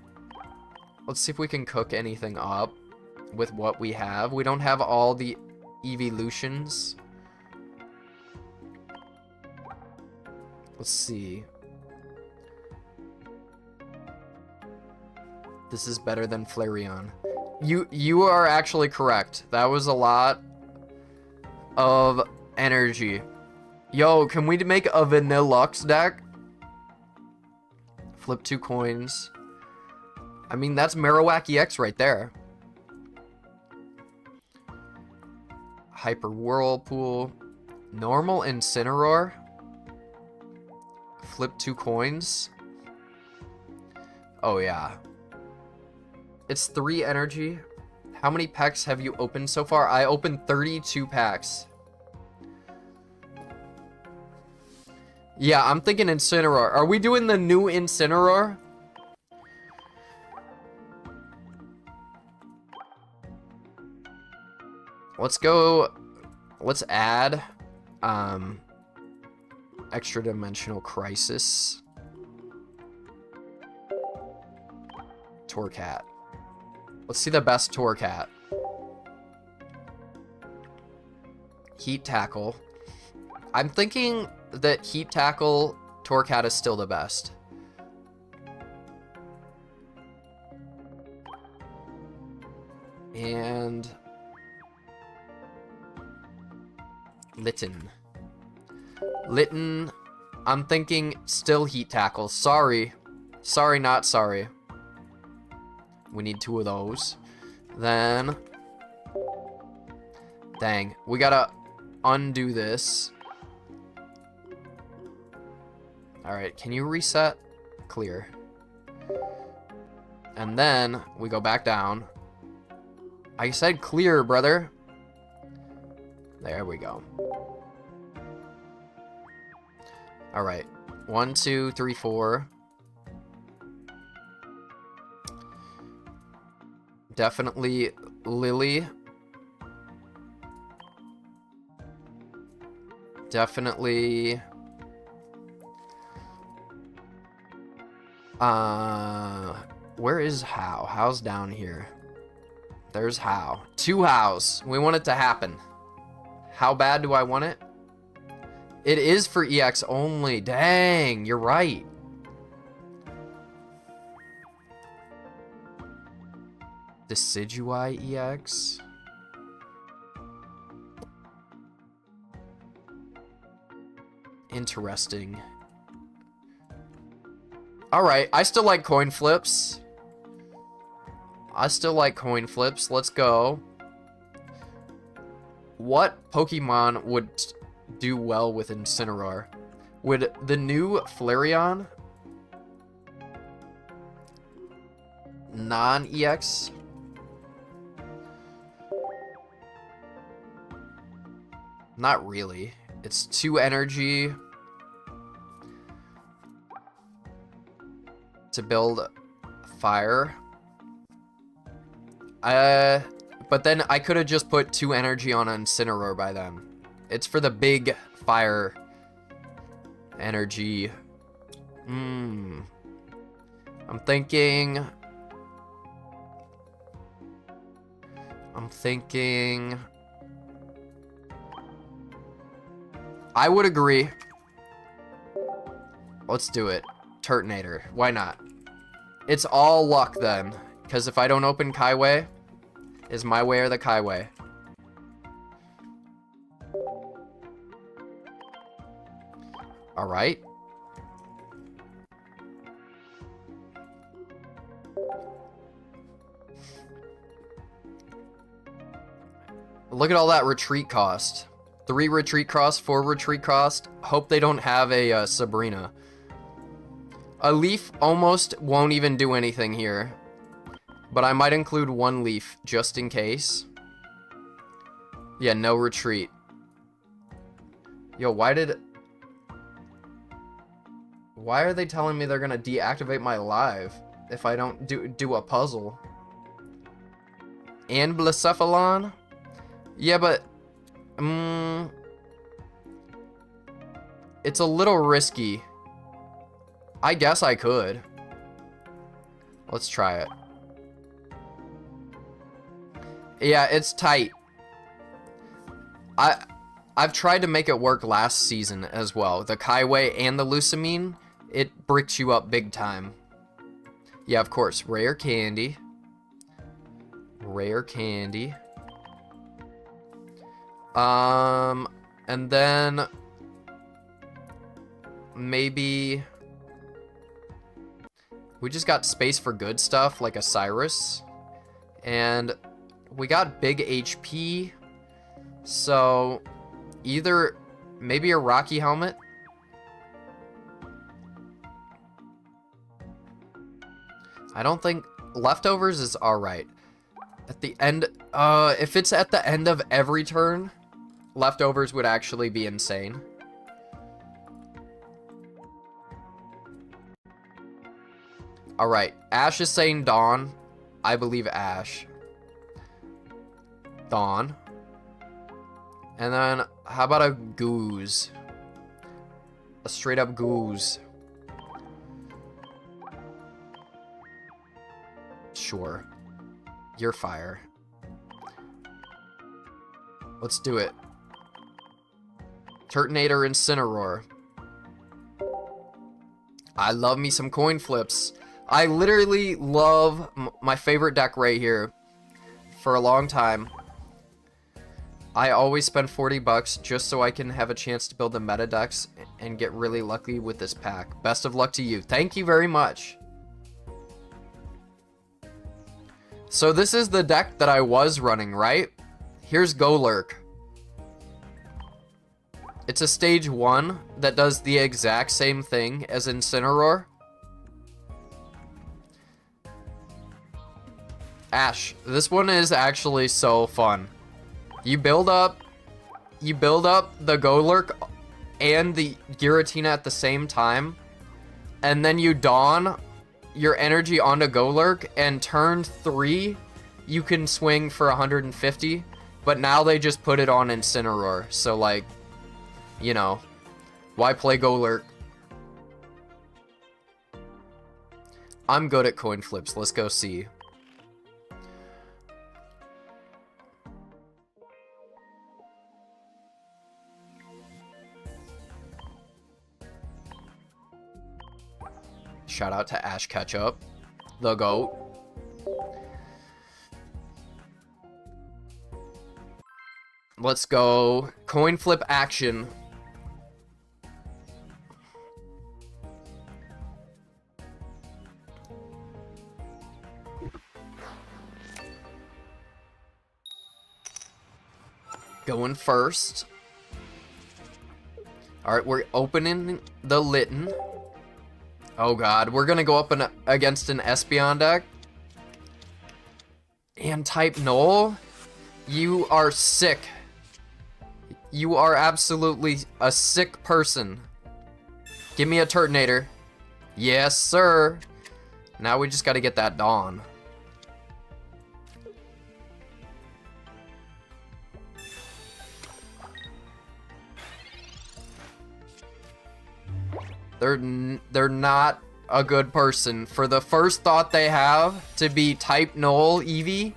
Let's see if we can cook anything up with what we have. We don't have all the Eevee-loutions. Let's see. This is better than Flareon. You are actually correct. That was a lot of energy. Yo, can we make a Vanillux deck? Flip 2 coins. I mean, that's Marowak EX right there. Hyper Whirlpool. Normal Incineroar. Flip 2 coins. Oh, yeah. It's 3 energy. How many packs have you opened so far? I opened 32 packs. Yeah, I'm thinking Incineroar. Are we doing the new Incineroar? Let's go. Let's add extra-dimensional crisis. Torcat. Let's see the best Torcat. Heat Tackle. I'm thinking that Heat Tackle Torcat is still the best. And Litten. Litten, I'm thinking still Heat Tackle. Sorry. Sorry, not sorry. We need 2 of those. Then, dang, we gotta undo this. Alright, can you reset? Clear. And then we go back down. I said clear, brother. There we go. Alright. 1, 2, 3, 4. Definitely Lily. Definitely where is How? How's down here? There's How. 2 Hows. We want it to happen. How bad do I want it? It is for EX only. Dang, you're right. Decidueye EX. Interesting. Alright, I still like coin flips. Let's go. What Pokemon would do well with Incineroar? Would the new Flareon non-EX? Not really. It's 2 energy to build fire. But then I could have just put 2 energy on Incineroar by then. It's for the big fire energy. I'm thinking I would agree. Let's do it. Turtonator. Why not? It's all luck then. Because if I don't open Kaiway, is my way or the Kaiway? Alright. Look at all that retreat cost. 3 retreat cost, 4 retreat cost. Hope they don't have a Sabrina. A leaf almost won't even do anything here. But I might include 1 leaf just in case. Yeah, no retreat. Yo, why are they telling me they're gonna deactivate my live if I don't do a puzzle? And Blacephalon? Yeah, but it's a little risky. I guess I could. Let's try it. Yeah, it's tight. I've tried to make it work last season as well. The Kaiway and the Lucamine, it bricks you up big time. Yeah, of course. Rare candy. Rare candy. And then maybe we just got space for good stuff like a Cyrus, and we got big HP, so either maybe a Rocky Helmet. I don't think leftovers is alright. At the end, if it's at the end of every turn, leftovers would actually be insane. Alright, Ash is saying Dawn. I believe Ash. Dawn. And then, how about a Goose? A straight up Goose. Sure. You're fire. Let's do it. Turtonator Incineroar. I love me some coin flips. I literally love my favorite deck right here. For a long time. I always spend 40 bucks just so I can have a chance to build the meta decks and get really lucky with this pack. Best of luck to you. Thank you very much. So this is the deck that I was running, right? Here's Golurk. It's a stage 1 that does the exact same thing as Incineroar. Ash, this one is actually so fun. You build up the Golurk and the Giratina at the same time, and then you dawn your energy onto Golurk, and turn 3 you can swing for 150, but now they just put it on Incineroar, so like, you know, why play Golurk? I'm good at coin flips, let's go see. Shout out to Ash Ketchup, the GOAT. Let's go. Coin flip action. Going first. Alright, we're opening the Litten. Oh god, we're gonna go up against an Espeon deck. And type Null? You are sick. You are absolutely a sick person. Give me a Turtonator. Yes, sir. Now we just gotta get that Dawn. They're not a good person. For the first thought they have to be type Null Eevee,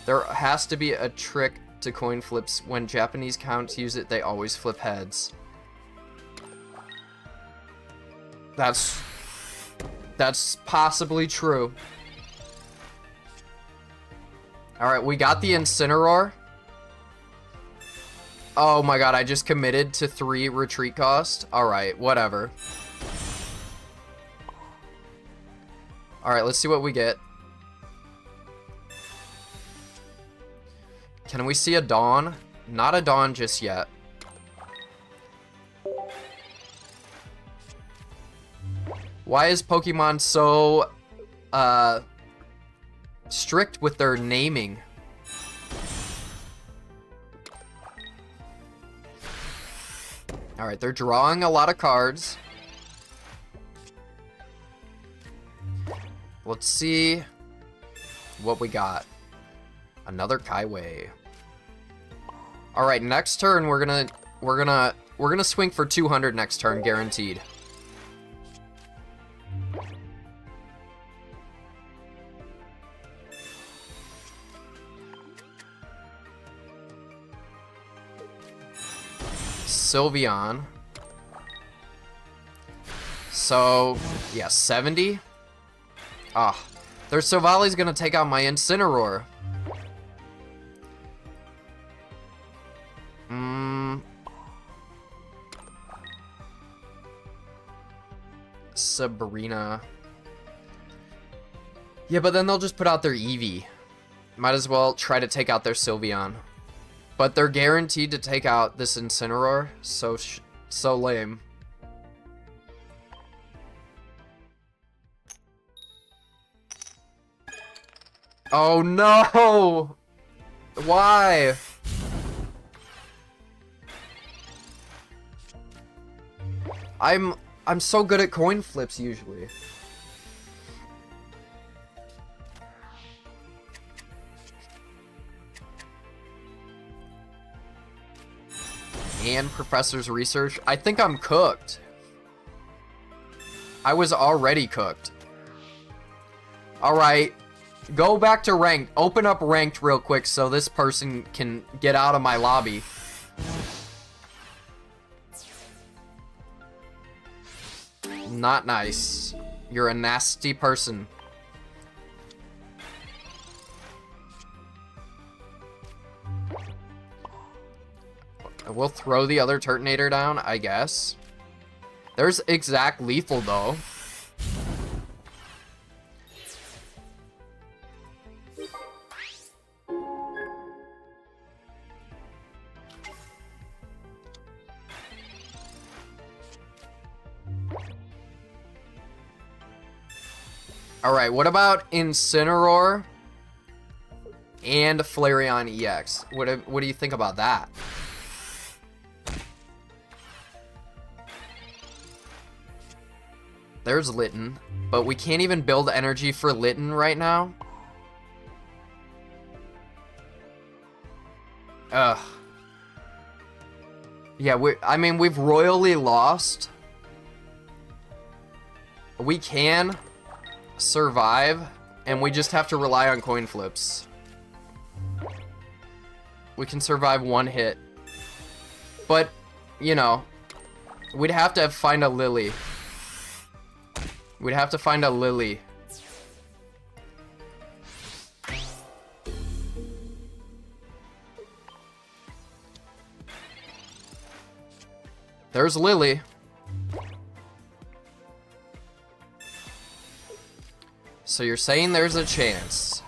there has to be a trick to coin flips. When Japanese counts use it, they always flip heads. That's possibly true. Alright, we got the Incineroar. Oh my god, I just committed to 3 retreat cost. Alright, whatever. Alright, let's see what we get. Can we see a Dawn? Not a Dawn just yet. Why is Pokemon so strict with their naming? Alright, they're drawing a lot of cards. Let's see what we got. Another Kaiway. Alright, next turn we're gonna swing for 200 next turn, guaranteed. Sylveon. So, yeah, 70. Ah, their Silvali's gonna take out my Incineroar. Sabrina. Yeah, but then they'll just put out their Eevee. Might as well try to take out their Sylveon. But they're guaranteed to take out this Incineroar, so lame. Oh no! Why? I'm so good at coin flips usually. and Professor's Research. I think I'm cooked. I was already cooked. Alright. Go back to ranked. Open up ranked real quick so this person can get out of my lobby. Not nice. You're a nasty person. We'll throw the other Turtonator down, I guess. There's exact lethal, though. Alright, what about Incineroar and Flareon EX? What do you think about that? There's Litten, but we can't even build energy for Litten right now. Ugh. Yeah, I mean, we've royally lost. We can survive, and we just have to rely on coin flips. We can survive one hit. But, you know, we'd have to find a Lily. We'd have to find a Lily. There's Lily. So you're saying there's a chance.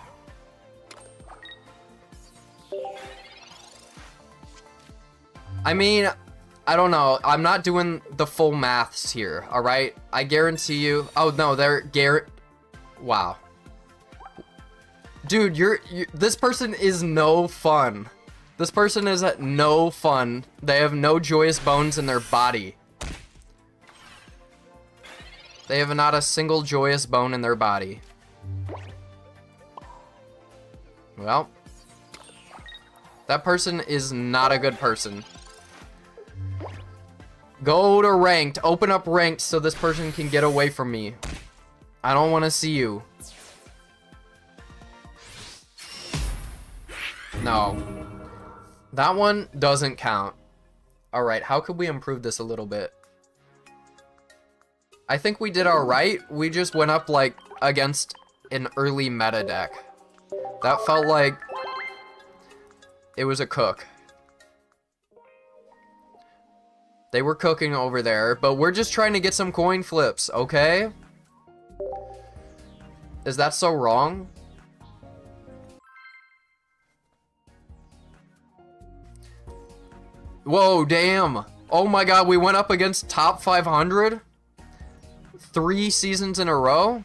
I mean, I don't know. I'm not doing the full maths here, alright? I guarantee you... Oh, no, wow. Dude, this person is no fun. This person is no fun. They have no joyous bones in their body. They have not a single joyous bone in their body. Well, that person is not a good person. Go to ranked. Open up ranked so this person can get away from me. I don't want to see you. No. That one doesn't count. Alright, how could we improve this a little bit? I think we did alright. We just went up, like, against an early meta deck. That felt like it was a cook. They were cooking over there, but we're just trying to get some coin flips, okay? Is that so wrong? Whoa, damn. Oh my god, we went up against top 500? 3 seasons in a row?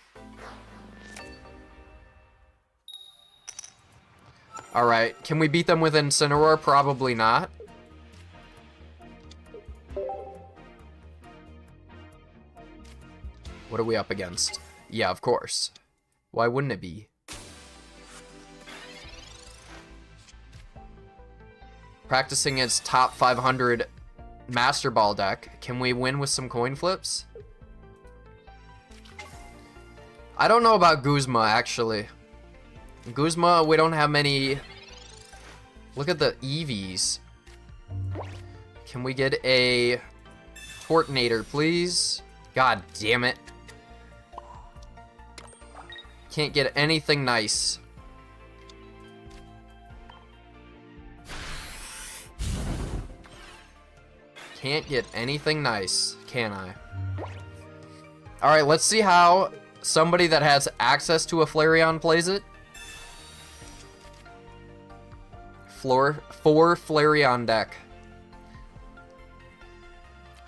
Alright, can we beat them with Incineroar? Probably not. What are we up against? Yeah, of course. Why wouldn't it be? Practicing its top 500 Master Ball deck. Can we win with some coin flips? I don't know about Guzma, actually. Guzma, we don't have many... Look at the Eevees. Can we get a Tortonator, please? God damn it. Can't get anything nice. Can't get anything nice, can I? Alright, let's see how somebody that has access to a Flareon plays it. 4 Flareon deck.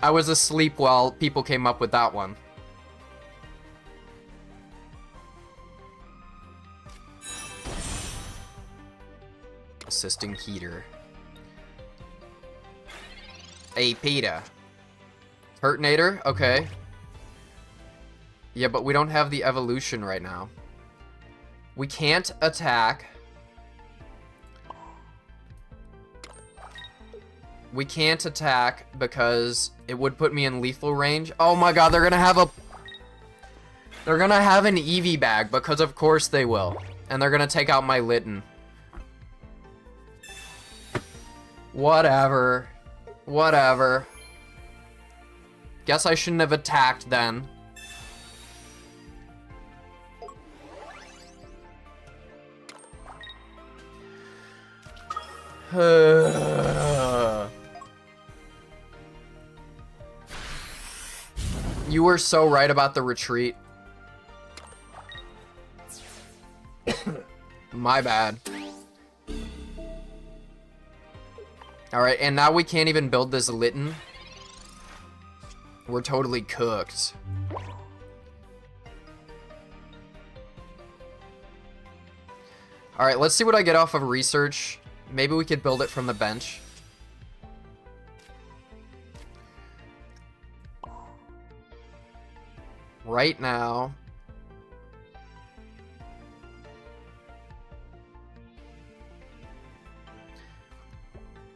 I was asleep while people came up with that one. Assisting Heater. A PETA. Turtonator, okay. Yeah, but we don't have the evolution right now. We can't attack. We can't attack because it would put me in lethal range. Oh my god, they're gonna have an Eevee bag, because of course they will. And they're gonna take out my Litten. Whatever. Whatever. Guess I shouldn't have attacked then. You were so right about the retreat. My bad. Alright, and now we can't even build this Litten. We're totally cooked. Alright, let's see what I get off of research. Maybe we could build it from the bench. Right now.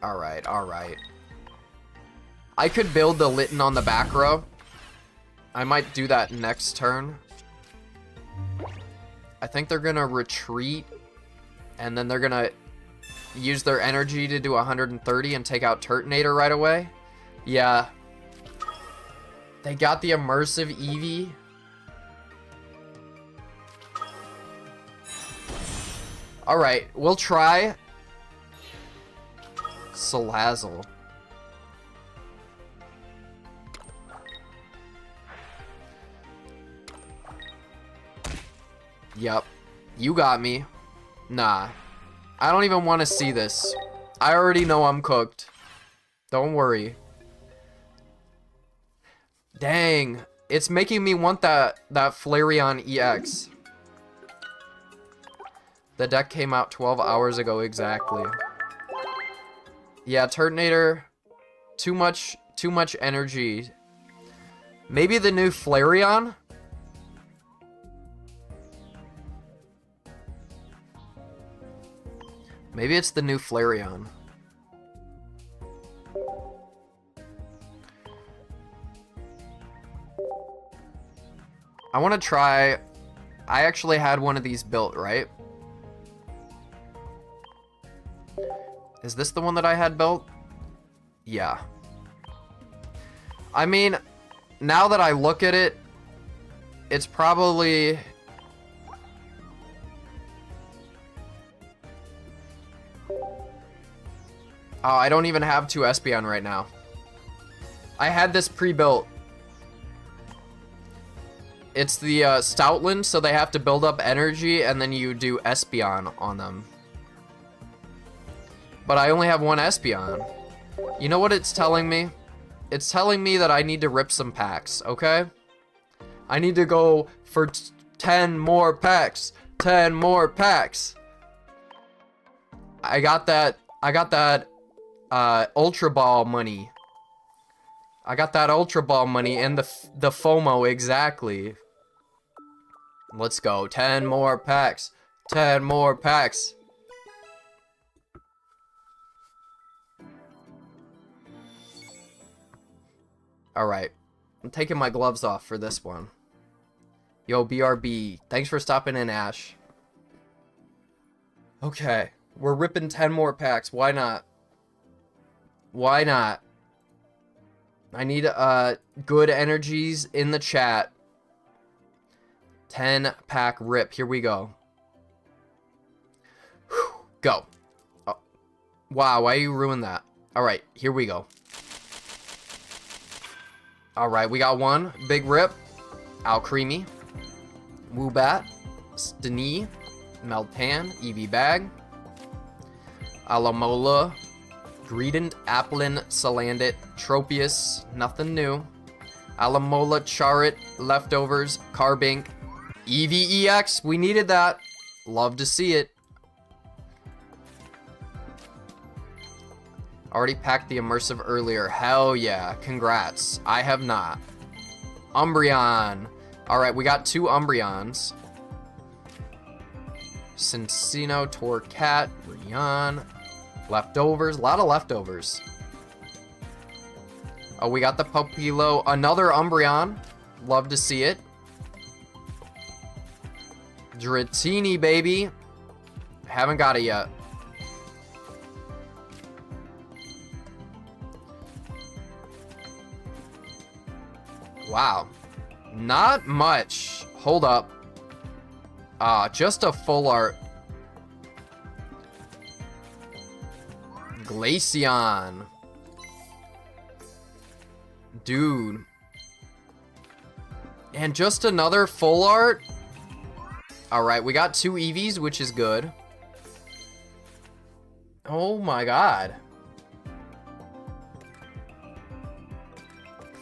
Alright, alright. I could build the Litten on the back row. I might do that next turn. I think they're gonna retreat. And then they're gonna use their energy to do 130 and take out Turtonator right away. Yeah. They got the immersive Eevee. Alright, we'll try Salazzle. Yep. You got me. Nah. I don't even want to see this. I already know I'm cooked. Don't worry. Dang. It's making me want that Flareon EX. The deck came out 12 hours ago exactly. Yeah, Turtonator. Too much energy. Maybe the new Flareon? Maybe it's the new Flareon. I want to try... I actually had one of these built, right? Is this the one that I had built? Yeah. I mean, now that I look at it, it's probably... Oh, I don't even have 2 Espeon right now. I had this pre-built. It's the Stoutland, so they have to build up energy, and then you do Espeon on them. But I only have 1 Espeon. You know what it's telling me? It's telling me that I need to rip some packs, okay? I need to go for 10 more packs. 10 more packs. I got that Ultra Ball money. I got that Ultra Ball money and the FOMO exactly. Let's go. 10 more packs. 10 more packs. Alright. I'm taking my gloves off for this one. Yo, BRB. Thanks for stopping in, Ash. Okay. We're ripping 10 more packs. Why not? Why not? I need good energies in the chat. 10 pack rip. Here we go. Whew. Go. Oh. Wow, why you ruin that? Alright, here we go. Alright, we got one. Big rip. Alcremie. Woobat. Stani. Meltan. Eevee bag. Alamola. Greedent, Applin, Salandit, Tropius, nothing new. Alamola, Charit, Leftovers, Carbink, Eevee EX, we needed that. Love to see it. Already packed the immersive earlier. Hell yeah, congrats. I have not. Umbreon. Alright, we got 2 Umbreons. Cincino, Torcat, Rion. Leftovers, a lot of leftovers. Oh, we got the Pupilo. Another Umbreon. Love to see it. Dratini, baby. Haven't got it yet. Wow. Not much. Hold up. Just a full art. Glaceon. Dude. And just another full art. Alright, we got 2 Eevees, which is good. Oh my god.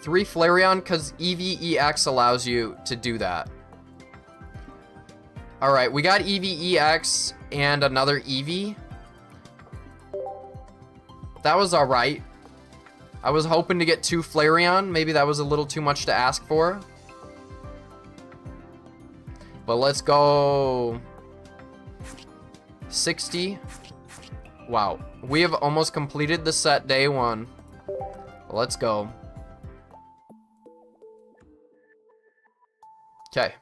3 Flareon, because Eevee EX allows you to do that. Alright, we got Eevee EX and another Eevee. That was alright. I was hoping to get 2 Flareon. Maybe that was a little too much to ask for. But let's go 60. Wow. We have almost completed the set day 1. Let's go. Okay.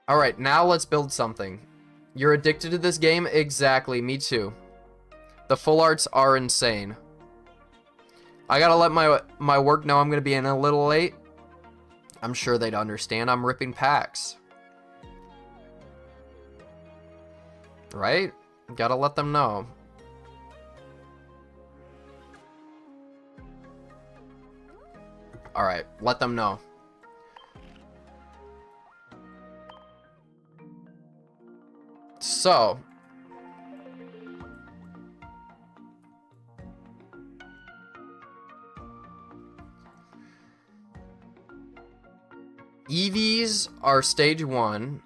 Alright, now let's build something. You're addicted to this game? Exactly, me too. The full arts are insane. I gotta let my work know I'm gonna be in a little late. I'm sure they'd understand. I'm ripping packs. Right? Gotta let them know. Alright, let them know. So. Eevees are stage 1.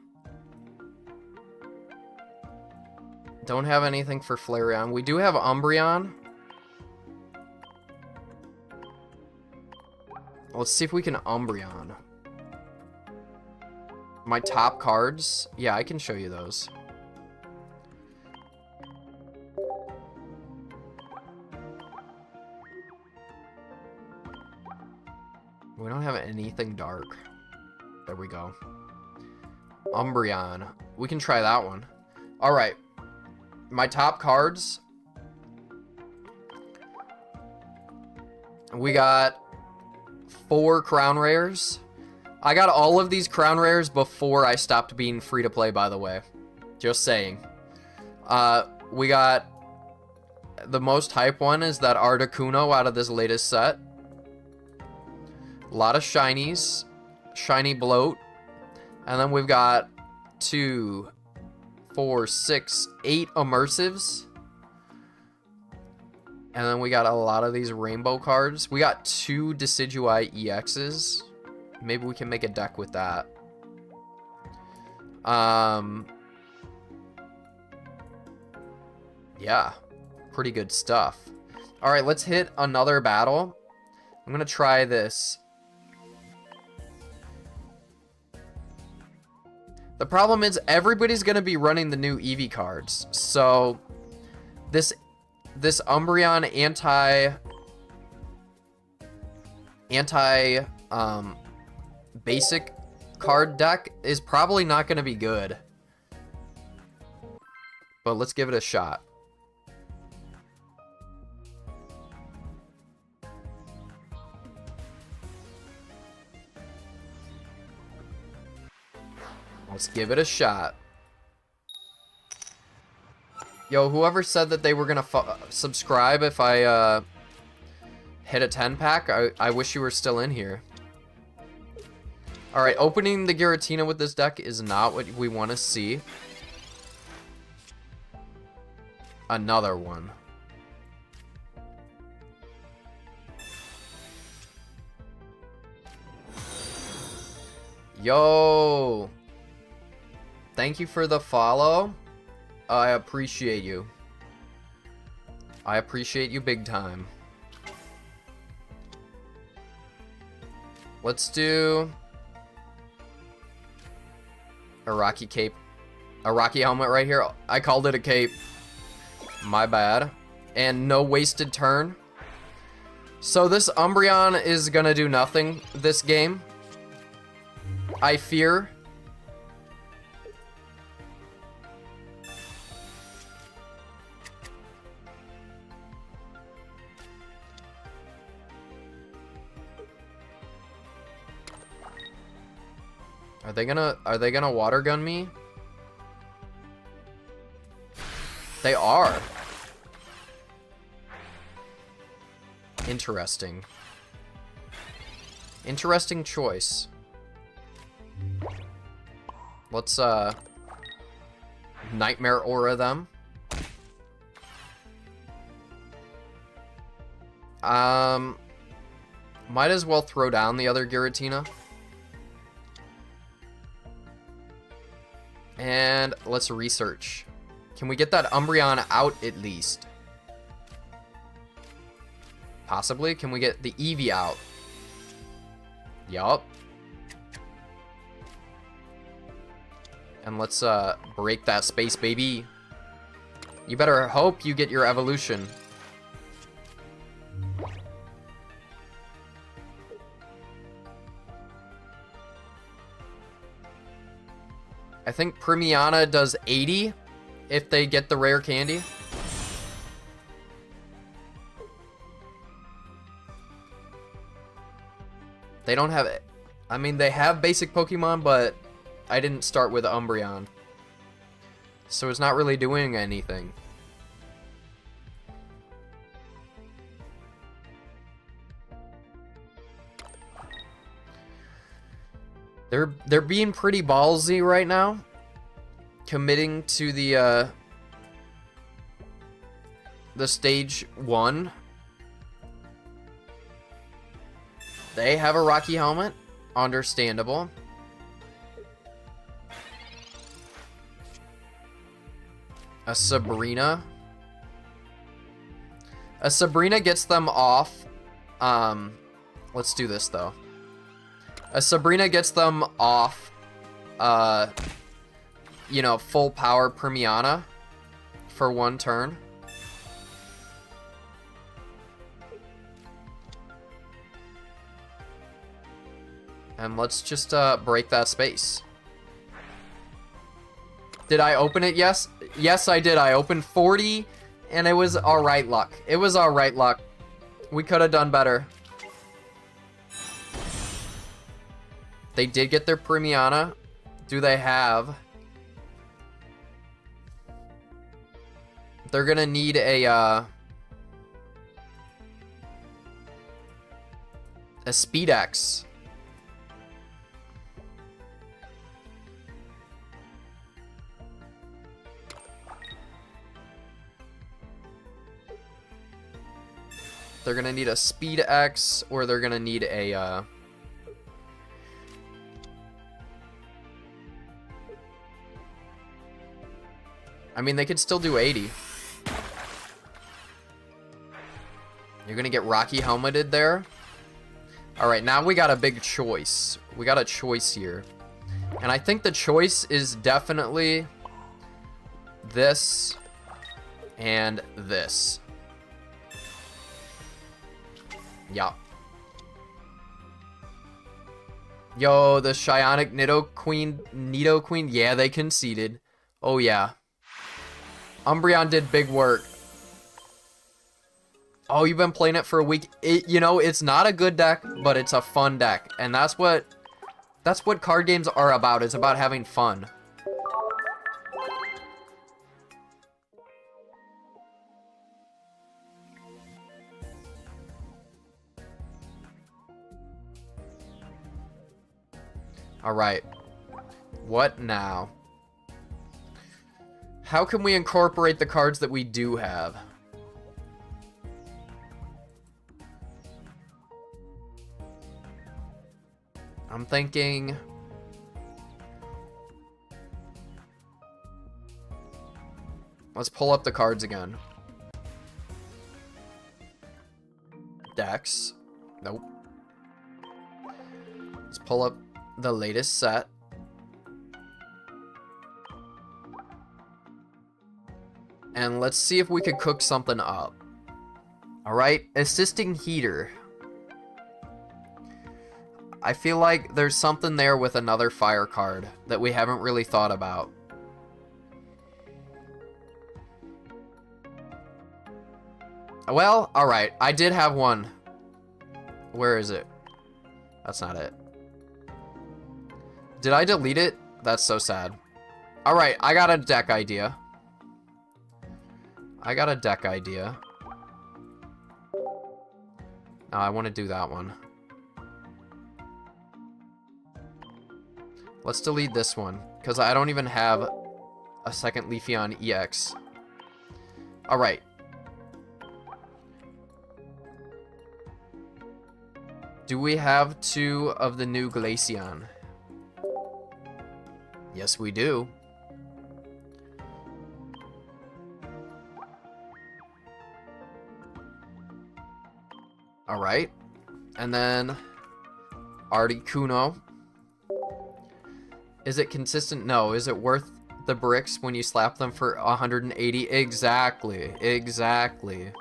Don't have anything for Flareon. We do have Umbreon. Let's see if we can Umbreon. My top cards? Yeah, I can show you those. We don't have anything dark. There we go. Umbreon. We can try that one. Alright. My top cards. We got 4 crown rares. I got all of these crown rares before I stopped being free to play, by the way. Just saying. We got the most hype one is that Articuno out of this latest set. A lot of shinies. Shiny bloat. And then we've got 2, 4, 6, 8 immersives. And then we got a lot of these rainbow cards. We got 2 Decidueye EXs. Maybe we can make a deck with that. Yeah. Pretty good stuff. Alright, let's hit another battle. I'm gonna try this. The problem is everybody's going to be running the new Eevee cards. So this Umbreon anti basic card deck is probably not going to be good. But let's give it a shot. Let's give it a shot. Yo, whoever said that they were gonna subscribe if I hit a 10-pack, I wish you were still in here. Alright, opening the Giratina with this deck is not what we want to see. Another one. Yo! Thank you for the follow. I appreciate you. I appreciate you big time. Let's do a Rocky cape. A Rocky helmet right here. I called it a cape. My bad. And no wasted turn. So this Umbreon is gonna do nothing this game, I fear. Are they gonna water gun me? They are. Interesting. Interesting choice. Let's Nightmare Aura them. Might as well throw down the other Giratina. And let's research. Can we get that Umbreon out at least? Possibly. Can we get the Eevee out? Yup. And let's break that space, baby. You better hope you get your evolution. I think Premiana does 80 if they get the rare candy. They don't have it. I mean, they have basic Pokemon, but I didn't start with Umbreon. So it's not really doing anything. They're being pretty ballsy right now, committing to the stage 1. They have a Rocky Helmet, understandable. A Sabrina. A Sabrina gets them off. Let's do this though. A Sabrina gets them off, you know, full power Premiana for 1 turn. And let's just break that space. Did I open it? Yes. Yes, I did. I opened 40, and it was alright luck. It was alright luck. We could have done better. They did get their Premiana. Do they have? They're gonna need a Speed X. They're gonna need a Speed X, or they're gonna need a I mean, they could still do 80. You're gonna get Rocky Helmeted there. Alright, now we got a big choice. We got a choice here. And I think the choice is definitely this and this. Yeah. Yo, the Shionic Nido Queen. Yeah, they conceded. Oh, yeah. Umbreon did big work. Oh, you've been playing it for a week. You know, it's not a good deck, but it's a fun deck. And that's what card games are about. It's about having fun. All right. What now? How can we incorporate the cards that we do have? I'm thinking... Let's pull up the cards again. Dex. Nope. Let's pull up the latest set. And let's see if we could cook something up. Alright, assisting heater. I feel like there's something there with another fire card that we haven't really thought about. Well, alright, I did have one. Where is it? That's not it. Did I delete it? That's so sad. Alright, I got a deck idea. No, I want to do that one. Let's delete this one, because I don't even have a second Sylveon EX. Alright. Do we have 2 of the new Glaceon? Yes, we do. Alright. And then Articuno. Is it consistent? No. Is it worth the bricks when you slap them for 180? Exactly. Exactly.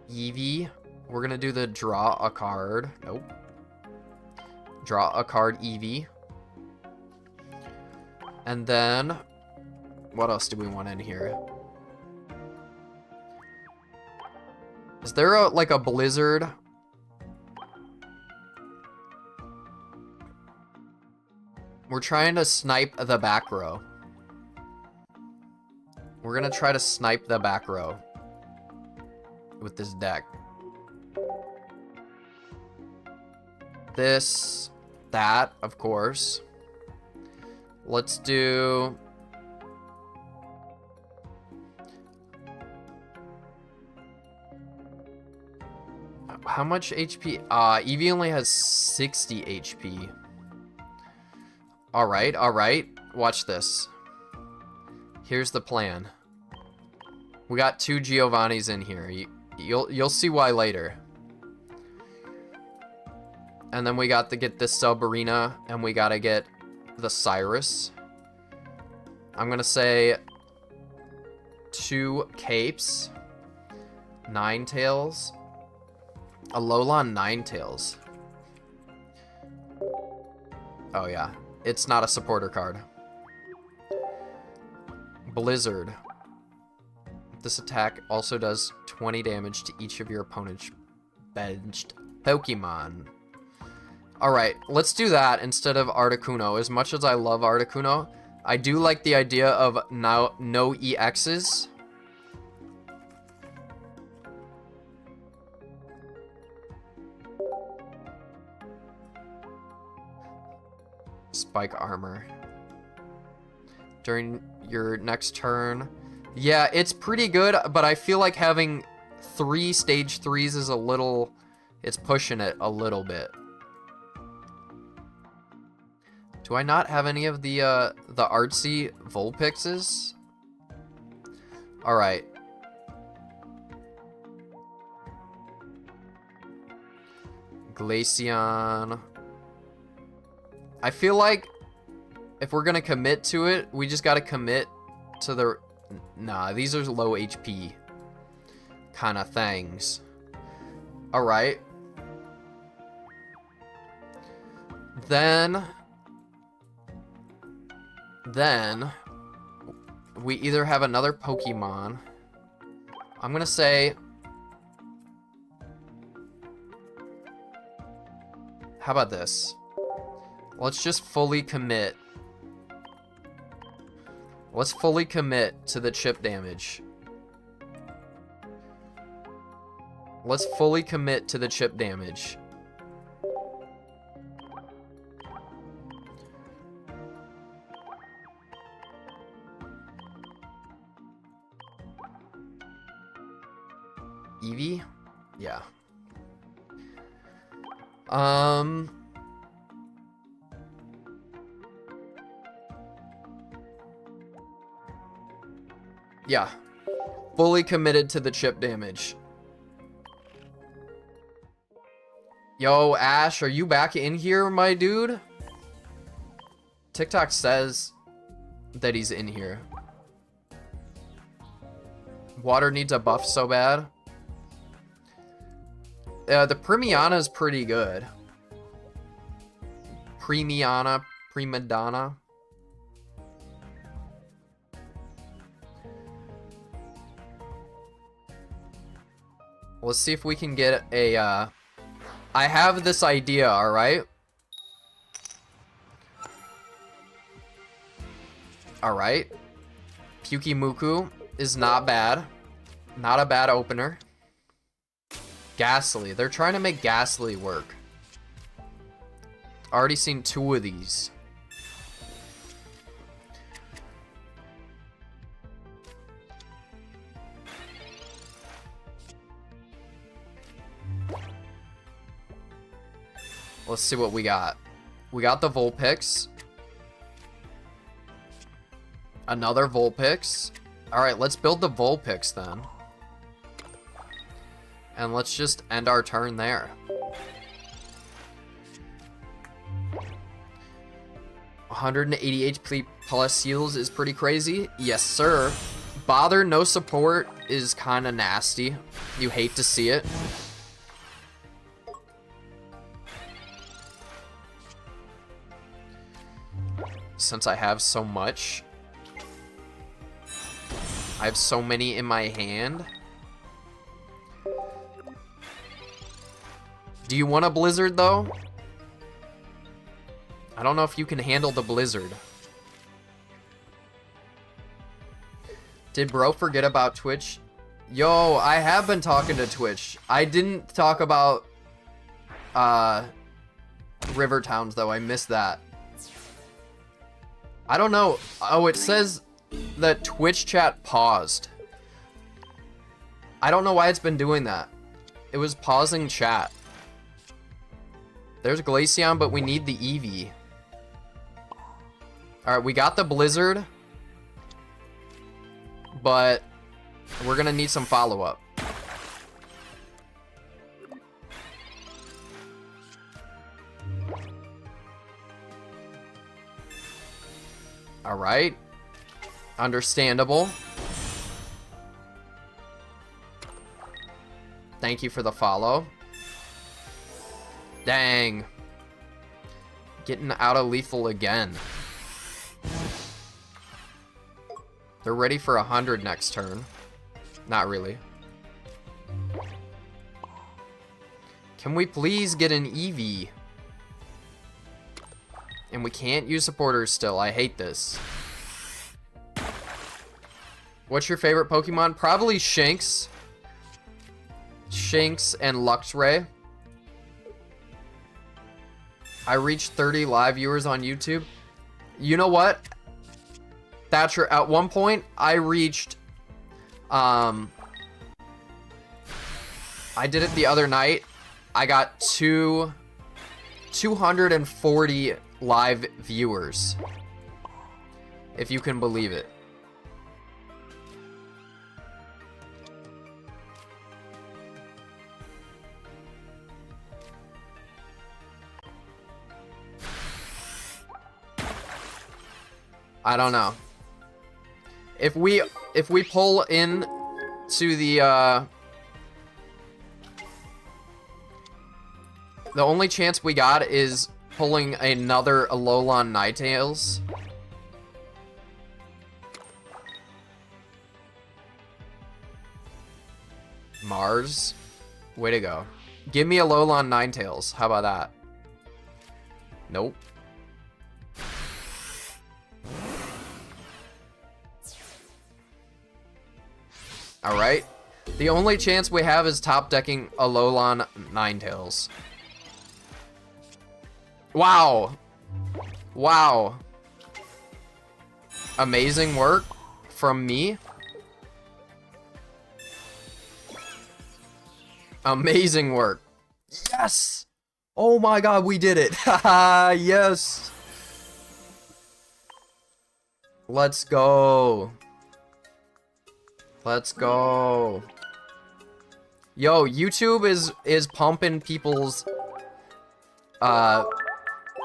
Eevee. We're gonna do the draw a card. Nope. Draw a card Eevee. And then what else do we want in here? Is there a like a blizzard? We're trying to snipe the back row. We're gonna try to snipe the back row with this deck. This, that, of course. Let's do... How much HP? Eevee only has 60 HP. Alright, alright. Watch this. Here's the plan. We got 2 Giovannis in here. You'll see why later. And then we got to get this Subarena, and we gotta get the Cyrus. I'm gonna say 2 Capes, Ninetales, a Alolan Ninetales. Oh yeah, it's not a supporter card. Blizzard. This attack also does 20 damage to each of your opponent's benched Pokemon. Alright, let's do that instead of Articuno. As much as I love Articuno, I do like the idea of no EXs. Spike armor. During your next turn. Yeah, it's pretty good, but I feel like having 3 stage 3s is a little... It's pushing it a little bit. Do I not have any of the artsy Vulpixes? Alright. Glaceon. I feel like if we're gonna commit to it, we just gotta commit to the... Nah, these are low HP kind of things. Alright. Then we either have another Pokemon. I'm gonna say... How about this? Let's just fully commit. Let's fully commit to the chip damage. Let's fully commit to the chip damage. Eevee? Yeah. Yeah. Fully committed to the chip damage. Yo, Ash, are you back in here, my dude? TikTok says that he's in here. Water needs a buff so bad. The Premiana is pretty good. Premiana, Prima Donna. Let's see if we can get a, I have this idea, alright? Alright. Pukimuku is not bad. Not a bad opener. Ghastly. They're trying to make Ghastly work. Already seen 2 of these. Let's see what we got. We got the Vulpix. Another Vulpix. Alright, let's build the Vulpix then. And let's just end our turn there. 180 HP plus seals is pretty crazy. Yes, sir. Bother, no support is kind of nasty. You hate to see it. Since I have so much. I have so many in my hand. Do you want a blizzard, though? I don't know if you can handle the blizzard. Did bro forget about Twitch? Yo, I have been talking to Twitch. I didn't talk about River Towns, though. I missed that. I don't know. Oh, it says that Twitch chat paused. I don't know why it's been doing that. It was pausing chat. There's Glaceon, but we need the Eevee. Alright, we got the Blizzard. But we're gonna need some follow-up. Alright. Understandable. Thank you for the follow. Dang. Getting out of lethal again. They're ready for 100 next turn. Not really. Can we please get an Eevee? And we can't use supporters still. I hate this. What's your favorite Pokemon? Probably Shinx. Shinx and Luxray. I reached 30 live viewers on YouTube. You know what? Thatcher, at one point, I reached... I did it the other night. I got 240 live viewers. If you can believe it. I don't know. If we pull in to the only chance we got is pulling another Alolan Ninetales. Mars. Way to go. Give me Alolan Ninetales. How about that? Nope. Alright. The only chance we have is top decking Alolan Ninetales. Wow. Wow. Amazing work from me. Amazing work. Yes! Oh my god, we did it. Haha, yes. Let's go. Let's go. Yo, YouTube is pumping people's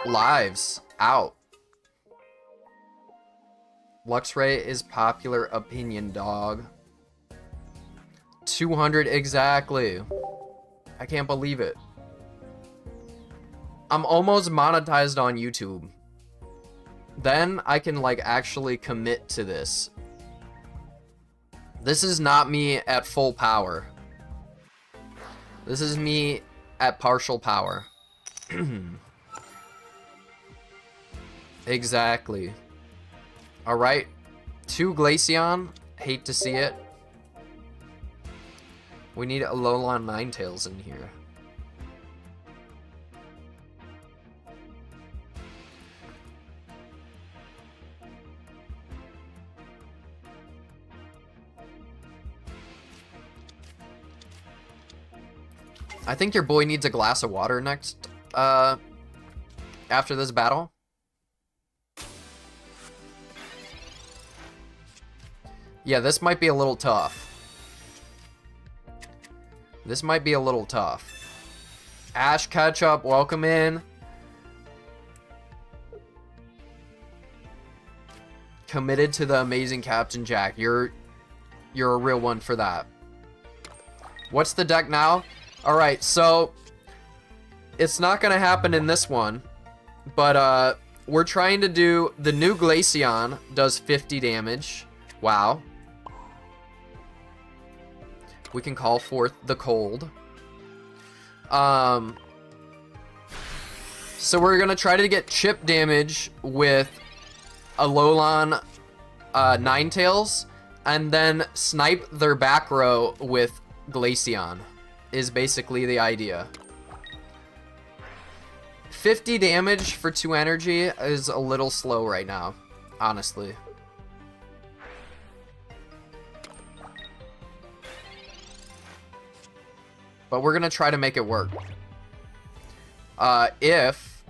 lives out. Luxray is popular opinion, dog. 200 exactly. I can't believe it. I'm almost monetized on YouTube. Then I can like actually commit to this. This is not me at full power. This is me at partial power. Exactly. Alright. 2 Glaceon. Hate to see it. We need a Alolan Ninetales in here. I think your boy needs a glass of water next, after this battle. Yeah, this might be a little tough. This might be a little tough. Ash Ketchup, welcome in. Committed to the amazing Captain Jack. You're a real one for that. What's the deck now? Alright, so it's not gonna happen in this one, but we're trying to do the new Glaceon does 50 damage. Wow. We can call forth the cold. So we're gonna try to get chip damage with Alolan Ninetales, and then snipe their back row with Glaceon, is basically the idea. 50 damage for 2 energy is a little slow right now, honestly. But we're gonna try to make it work. If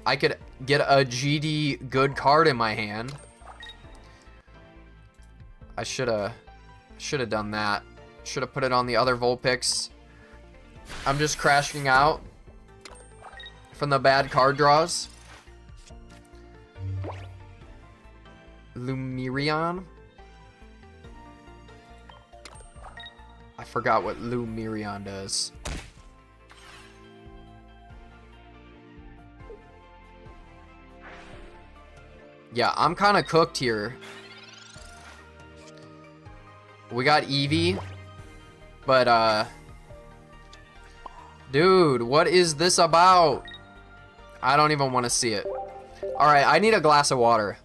I could get a GD good card in my hand, I should have done that. Should have put it on the other Vulpix. I'm just crashing out from the bad card draws. Umbreon. I forgot what Umbreon does. Yeah, I'm kind of cooked here. We got Eevee, but dude, what is this about? I don't even want to see it. All right, I need a glass of water.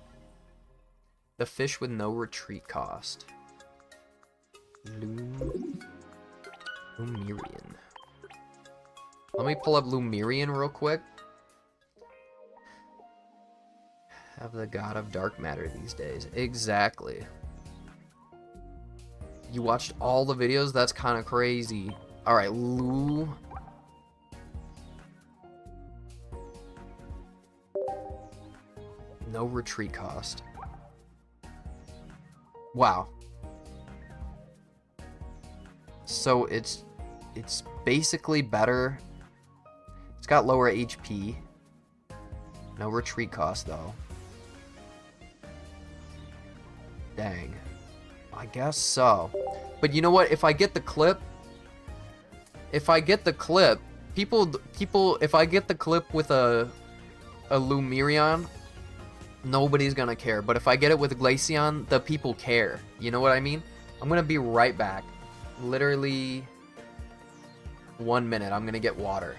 The fish with no retreat cost. Umbreon. Let me pull up Umbreon real quick. Have the god of dark matter these days. Exactly. You watched all the videos? That's kind of crazy. Alright, Lou. No retreat cost. Wow. So it's basically better. It's got lower HP. No retreat cost though. Dang. I guess so. But you know what? If I get the clip, if I get the clip with a Umbreon, nobody's gonna care. But if I get it with Glaceon, the people care. You know what I mean? I'm gonna be right back. Literally 1 minute. I'm gonna get water.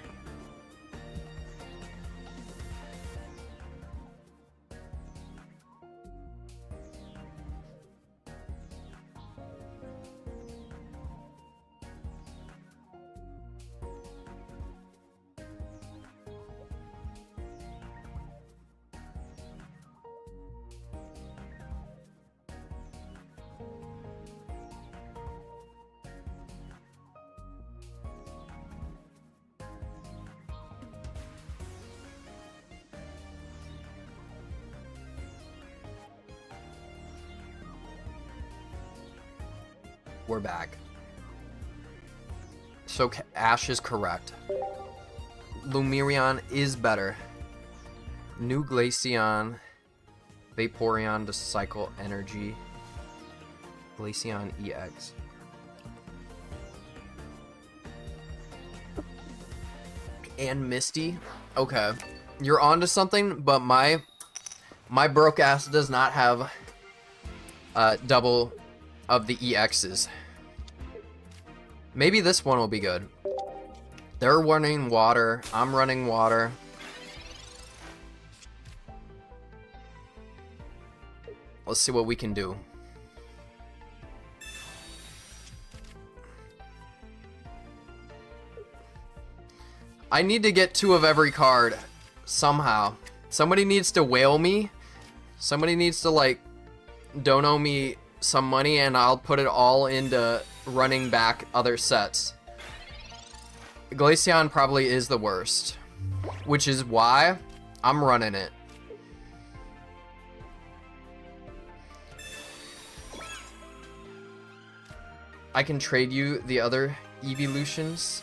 We're back. So Ash is correct. Umbreon is better. New Glaceon. Vaporeon to cycle energy. Glaceon EX. And Misty. Okay. You're onto something, but my broke ass does not have double of the EXs. Maybe this one will be good. They're running water. I'm running water. Let's see what we can do. I need to get 2 of every card somehow. Somebody needs to whale me. Somebody needs to like dono me some money and I'll put it all into running back other sets. Glaceon probably is the worst, which is why I'm running it. I can trade you the other Eevee-loutions.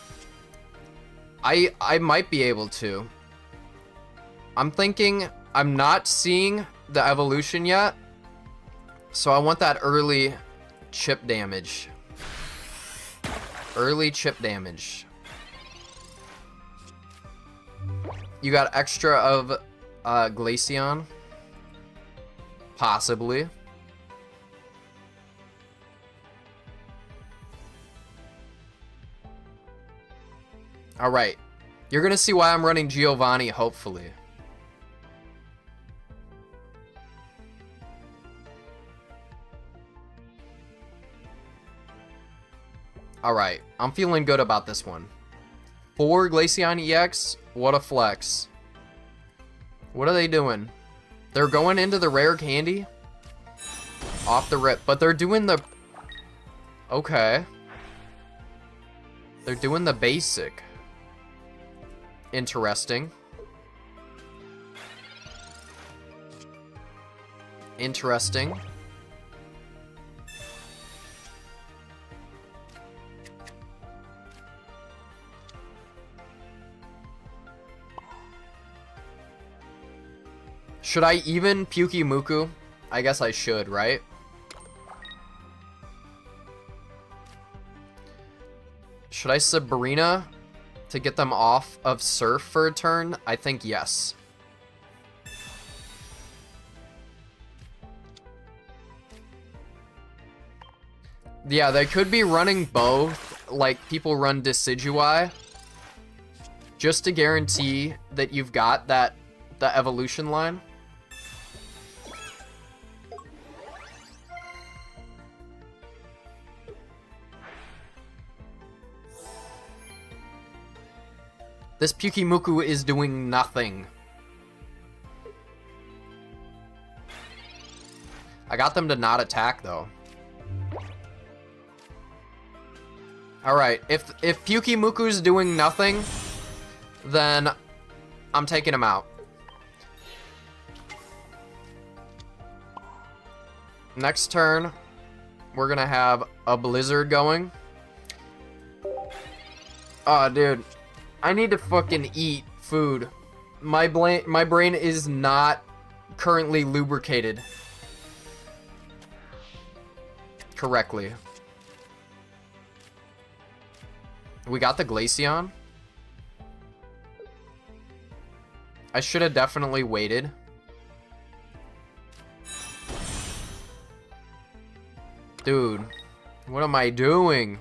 I might be able to. I'm thinking I'm not seeing the evolution yet, so I want that early chip damage. Early chip damage. You got extra of Glaceon? Possibly. Alright. You're gonna see why I'm running Giovanni, hopefully. Alright. I'm feeling good about this one. 4 Glaceon EX? What a flex. What are they doing? They're going into the rare candy? Off the rip. But they're doing the... Okay. They're doing the basic. Interesting. Interesting. Should I even Pukimuku? I guess I should, right? Should I Sabrina to get them off of Surf for a turn? I think yes. Yeah, they could be running both, like people run Decidueye, just to guarantee that you've got the evolution line. This Pukimuku is doing nothing. I got them to not attack, though. Alright, if Pukimuku's doing nothing, then I'm taking him out. Next turn, we're gonna have a Blizzard going. Oh, dude. I need to fucking eat food. My brain is not currently lubricated correctly. We got the Glaceon. I should have definitely waited. Dude, what am I doing?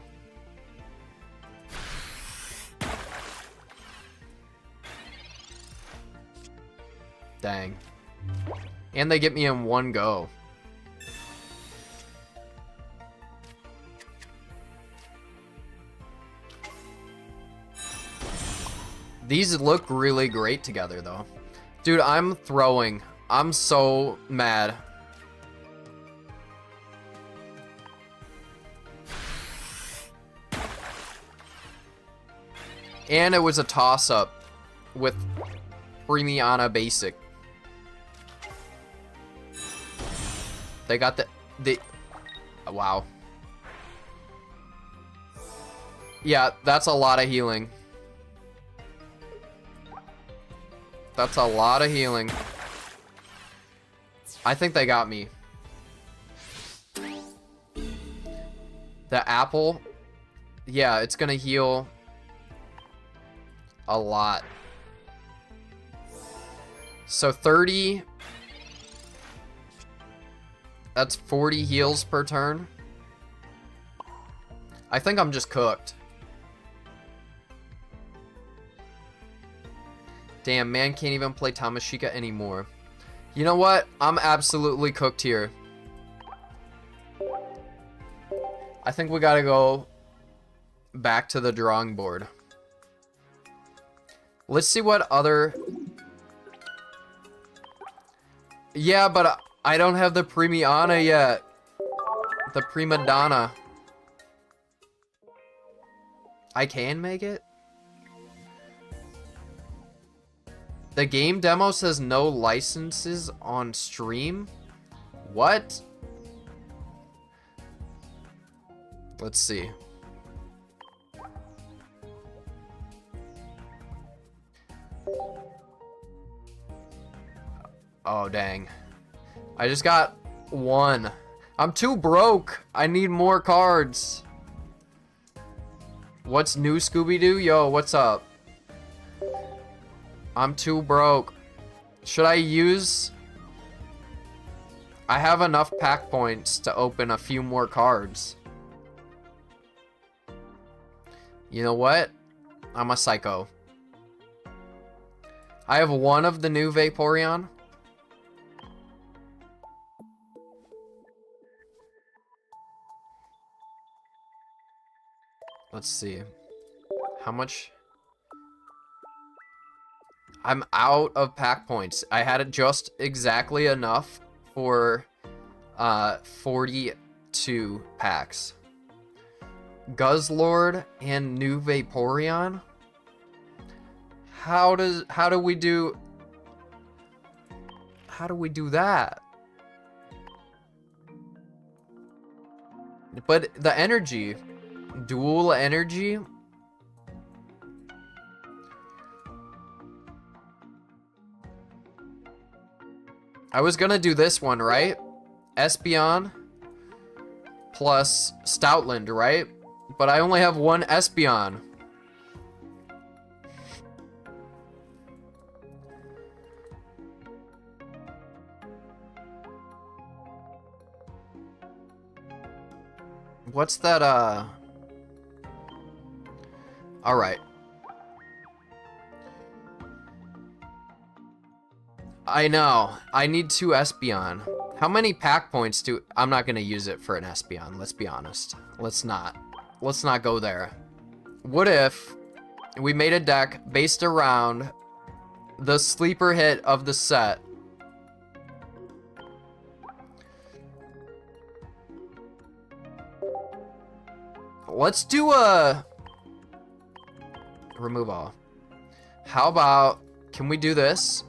Dang. And they get me in one go. These look really great together, though. Dude, I'm throwing. I'm so mad. And it was a toss-up with Premiana Basic. They got the wow. Yeah, that's a lot of healing. That's a lot of healing. I think they got me. The apple, yeah, it's gonna heal a lot. So 30. That's 40 heals per turn. I think I'm just cooked. Damn, man can't even play Tamashika anymore. You know what? I'm absolutely cooked here. I think we gotta go back to the drawing board. Let's see what other... Yeah, but I don't have the Premiana yet. The Prima Donna. I can make it? The game demo says no licenses on stream? What? Let's see. Oh, dang. I just got one. I'm too broke. I need more cards. What's new, Scooby-Doo? Yo, what's up? I'm too broke. Should I use... I have enough pack points to open a few more cards. You know what? I'm a psycho. I have one of the new Vaporeon. Let's see. How much? I'm out of pack points. I had it just exactly enough for 42 packs. Guzzlord and new Vaporeon? How do we do that? But the energy, dual energy. I was gonna do this one, right? Espeon plus Stoutland, right? But I only have one Espeon. What's that, Alright. I know. I need 2 Espeon. How many pack points do... I'm not gonna use it for an Espeon, let's be honest. Let's not go there. What if we made a deck based around the sleeper hit of the set? Let's do a... Remove all. How about... Can we do this?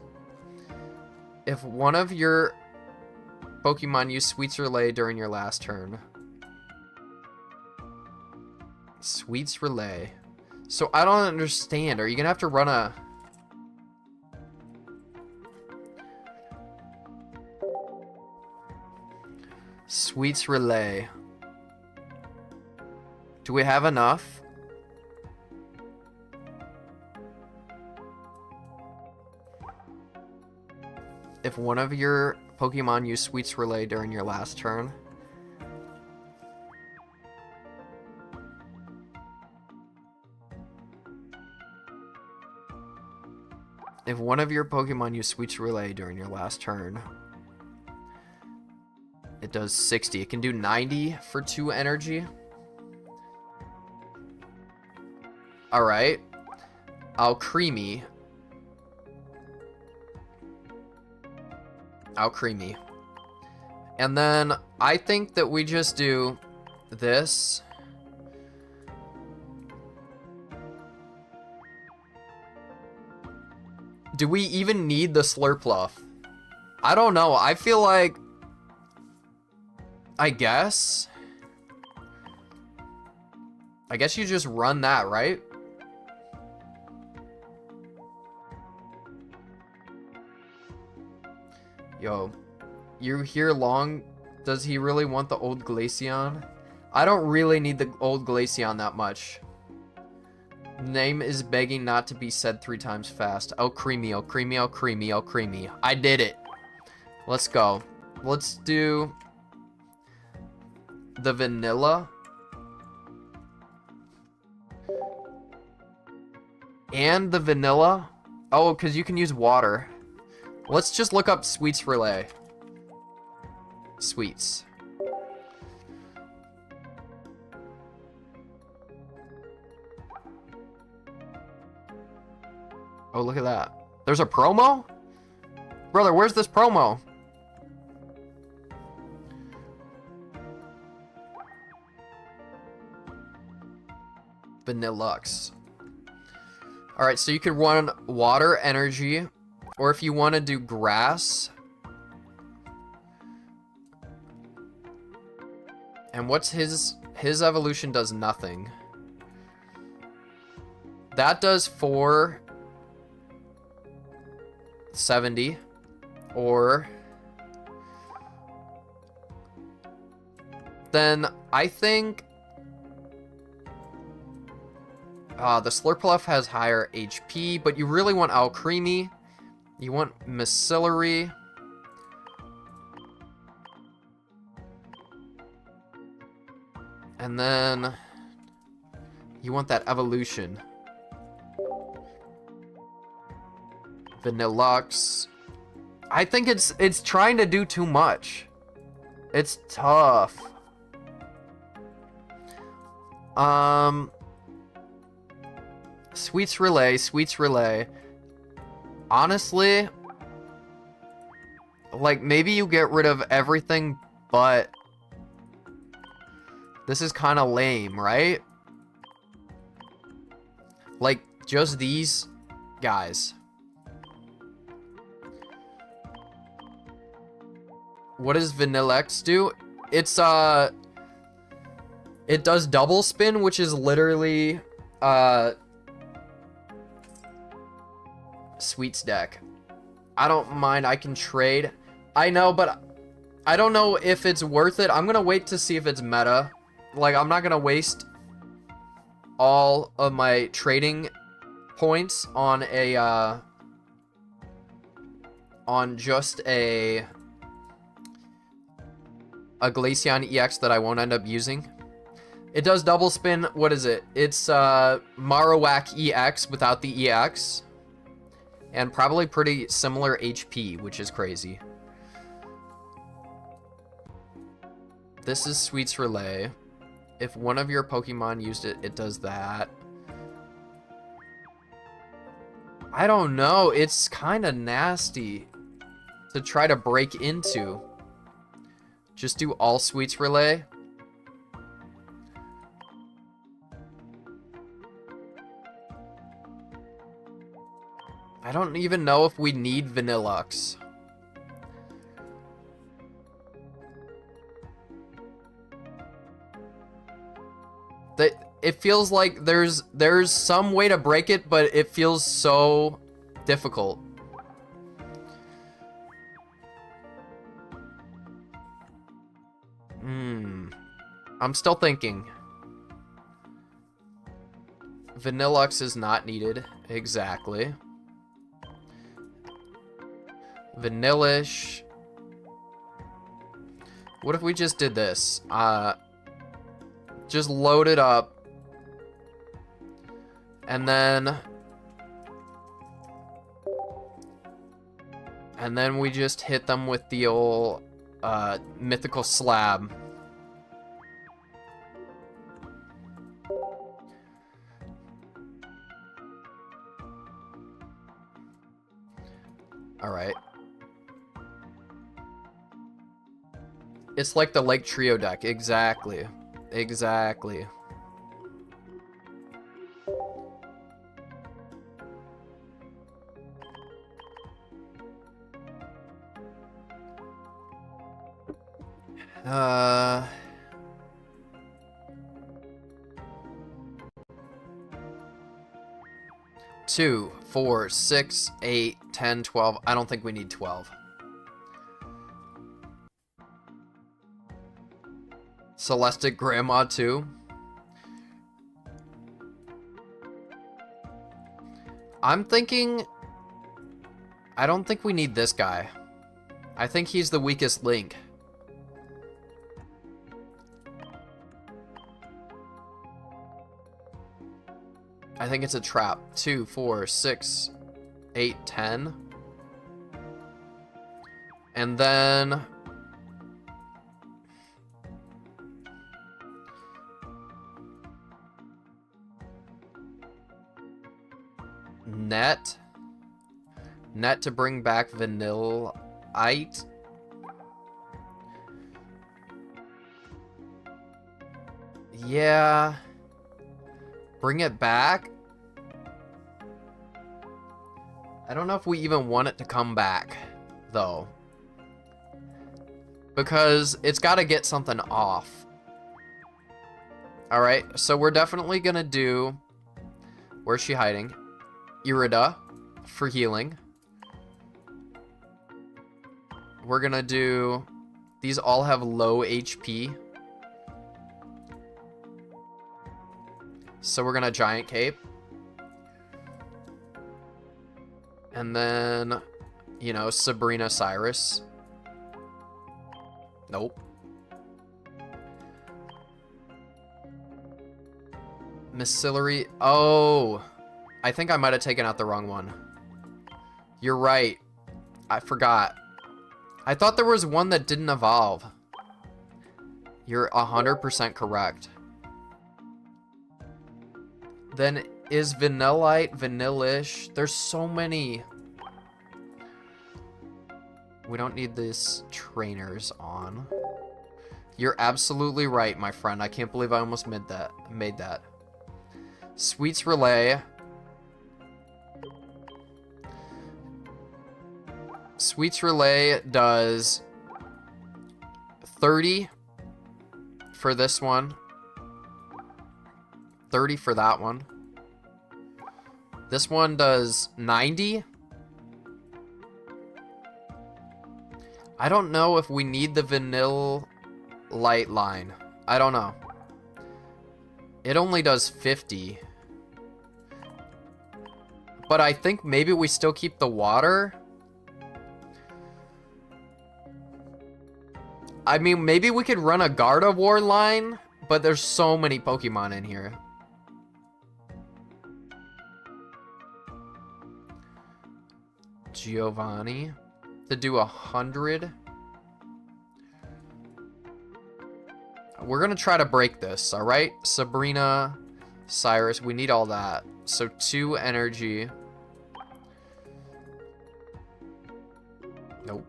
If one of your Pokemon use Sweets Relay during your last turn. Sweets Relay. So I don't understand. Are you gonna have to run a... Sweets Relay. Do we have enough? If one of your Pokemon use Sweets Relay during your last turn. If one of your Pokemon use Sweets Relay during your last turn. It does 60. It can do 90 for 2 energy. Alright. Alcremie. Alcremie. And then I think that we just do this. Do we even need the Slurpluff? I don't know. I feel like... I guess you just run that, right? Yo, you hear long? Does he really want the old Glaceon? I don't really need the old Glaceon that much. Name is begging not to be said 3 times fast. Oh, creamy, oh, creamy, oh, creamy, oh, creamy. I did it. Let's go. Let's do the vanilla. And the vanilla. Oh, because you can use water. Let's just look up Sweets Relay. Sweets. Oh, look at that. There's a promo? Brother, where's this promo? Vanillux. Alright, so you could run water, energy, or if you want to do grass. And what's his evolution does nothing. That does 470, or then I think the Slurpuff has higher HP, but you really want Alcremie. You want Miscellary. And then you want that evolution. Vanillux. I think it's trying to do too much. It's tough. Sweets Relay, Sweets Relay. Honestly, like, maybe you get rid of everything, but this is kind of lame, right? Like, just these guys. What does Vanillux do? It's, it does double spin, which is literally, Sweets deck. I don't mind, I can trade. I know, but I don't know if it's worth it. I'm gonna wait to see if it's meta. Like, I'm not gonna waste all of my trading points on a, on just a Glaceon EX that I won't end up using. It does double spin. What is it? It's Marowak EX without the EX. And probably pretty similar HP, which is crazy. This is Sweets Relay. If one of your Pokemon used it, it does that. I don't know. It's kind of nasty to try to break into. Just do all Sweets Relay. I don't even know if we need Vanillux. It feels like there's some way to break it, but it feels so difficult. I'm still thinking. Vanillux is not needed. Exactly. Vanillish. What if we just did this? Just load it up. And then we just hit them with the old mythical slab. Alright. It's like the Lake Trio deck. Exactly. Exactly. Two, 4, 6, 8, 10, 12. I don't think we need 12. Celestic Grandma too. I'm thinking... I don't think we need this guy. I think he's the weakest link. I think it's a trap. 2, 4, 6, 8, 10. And then... Net. Net to bring back Vanillite. Yeah. Bring it back? I don't know if we even want it to come back, though. Because it's got to get something off. Alright, so we're definitely going to do... Where's she hiding? Irida for healing. We're going to do... These all have low HP. So we're going to Giant Cape. And then, you know, Sabrina Cyrus. Nope. Missillary. Oh, I think I might have taken out the wrong one. You're right. I forgot. I thought there was one that didn't evolve. You're 100% correct. Then is Vanillite, Vanillish? There's so many. We don't need these trainers on. You're absolutely right, my friend. I can't believe I almost made that. Sweets Relay. Sweets Relay does 30 for this one. 30 for that one. This one does 90. I don't know if we need the Vanillite line. I don't know. It only does 50. But I think maybe we still keep the water. I mean, maybe we could run a Gardevoir line, but there's so many Pokemon in here. Giovanni to do 100. We're gonna try to break this, all right? Sabrina, Cyrus, we need all that. So 2 energy. Nope.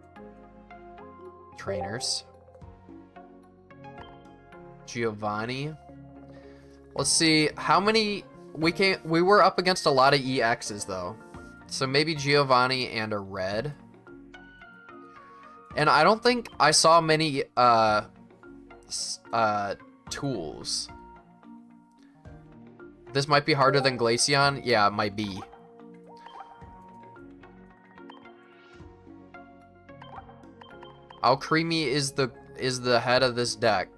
Trainers. Giovanni. Let's see how many we were up against a lot of EXs though. So maybe Giovanni and a red. And I don't think I saw many tools. This might be harder than Glaceon. Yeah, it might be. Alcremie is the head of this deck.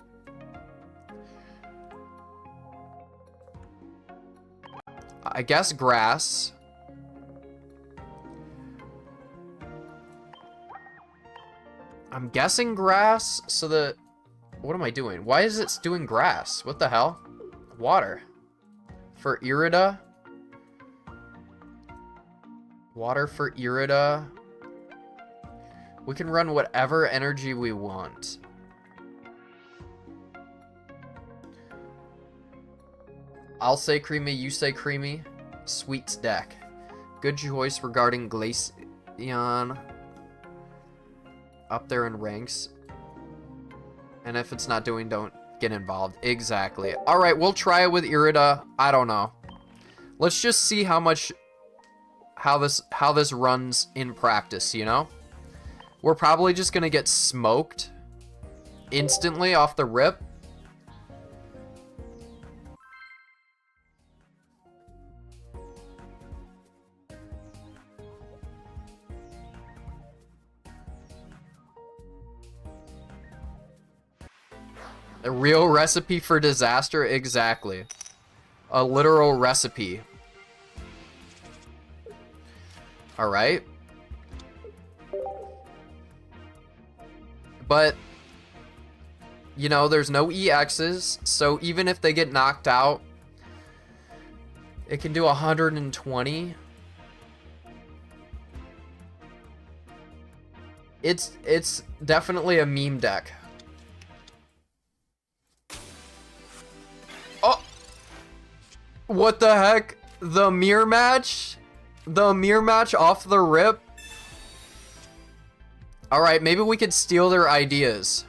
I guess grass. I'm guessing grass, so that... What am I doing? Why is it doing grass? What the hell? Water. For Irida. Water for Irida. We can run whatever energy we want. I'll say creamy, you say creamy. Sweets deck. Good choice regarding Glaceon. Up there in ranks. And if it's not doing, don't get involved. Exactly. Alright, we'll try it with Irida. I don't know. Let's just see how this runs in practice, you know? We're probably just gonna get smoked instantly off the rip. A real recipe for disaster? Exactly. A literal recipe. Alright. But, you know, there's no EXs, so even if they get knocked out, it can do 120. It's definitely a meme deck. Oh! What the heck? The mirror match? The mirror match off the rip? Alright, maybe we could steal their ideas.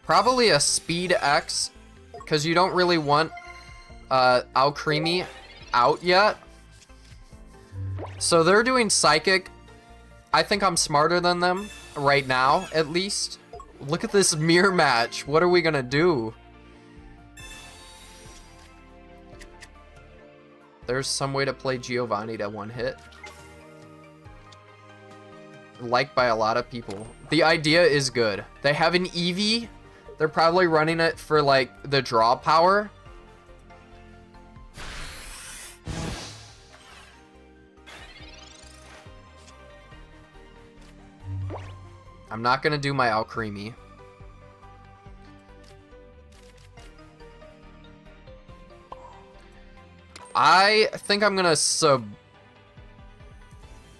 Probably a Speed X, because you don't really want Alcremie out yet. So they're doing Psychic. I think I'm smarter than them, right now, at least. Look at this mirror match. What are we gonna do? There's some way to play Giovanni to one hit. Liked by a lot of people. The idea is good. They have an Eevee. They're probably running it for, like, the draw power. I'm not gonna do my Alcremie. I think I'm gonna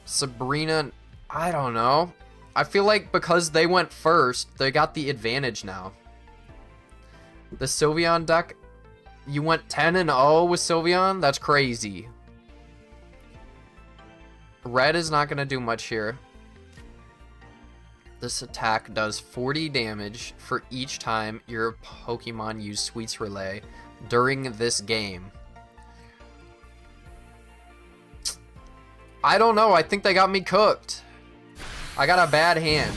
Sabrina. I don't know. I feel like because they went first, they got the advantage now. The Sylveon deck, you went 10-0 with Sylveon? That's crazy. Red is not gonna do much here. This attack does 40 damage for each time your Pokemon use Sweets Relay during this game. I don't know. I think they got me cooked. I got a bad hand.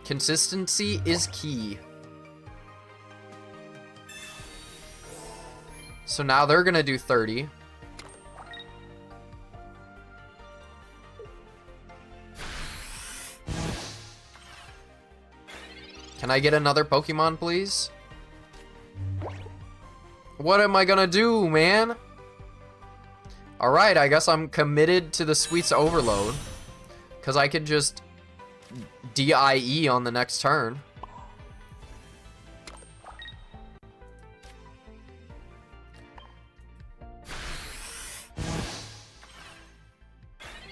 Consistency is key. So now they're gonna do 30. Can I get another Pokemon, please? What am I gonna do, man? Alright, I guess I'm committed to the Sweets Overload. Because I could just DIE on the next turn.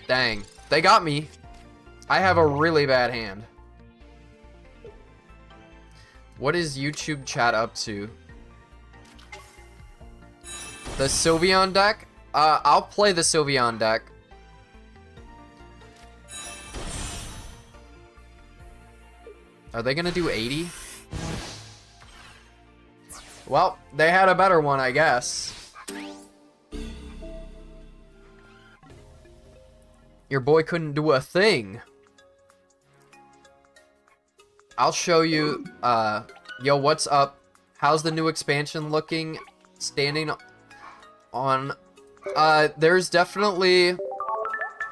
Dang, they got me. I have a really bad hand. What is YouTube chat up to? The Sylveon deck? I'll play the Sylveon deck. Are they gonna do 80? Well, they had a better one, I guess. Your boy couldn't do a thing. I'll show you, yo, what's up? How's the new expansion looking? Standing on, there's definitely,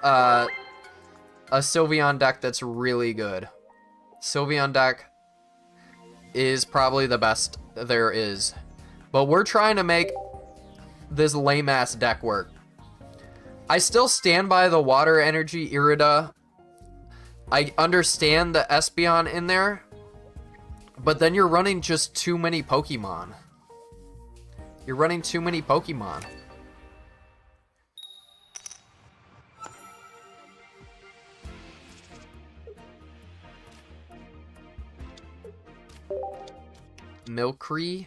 a Sylveon deck that's really good. Sylveon deck is probably the best there is. But we're trying to make this lame-ass deck work. I still stand by the Water Energy Irida. I understand the Espeon in there, but then you're running just too many Pokemon. You're running too many Pokemon. Milcery?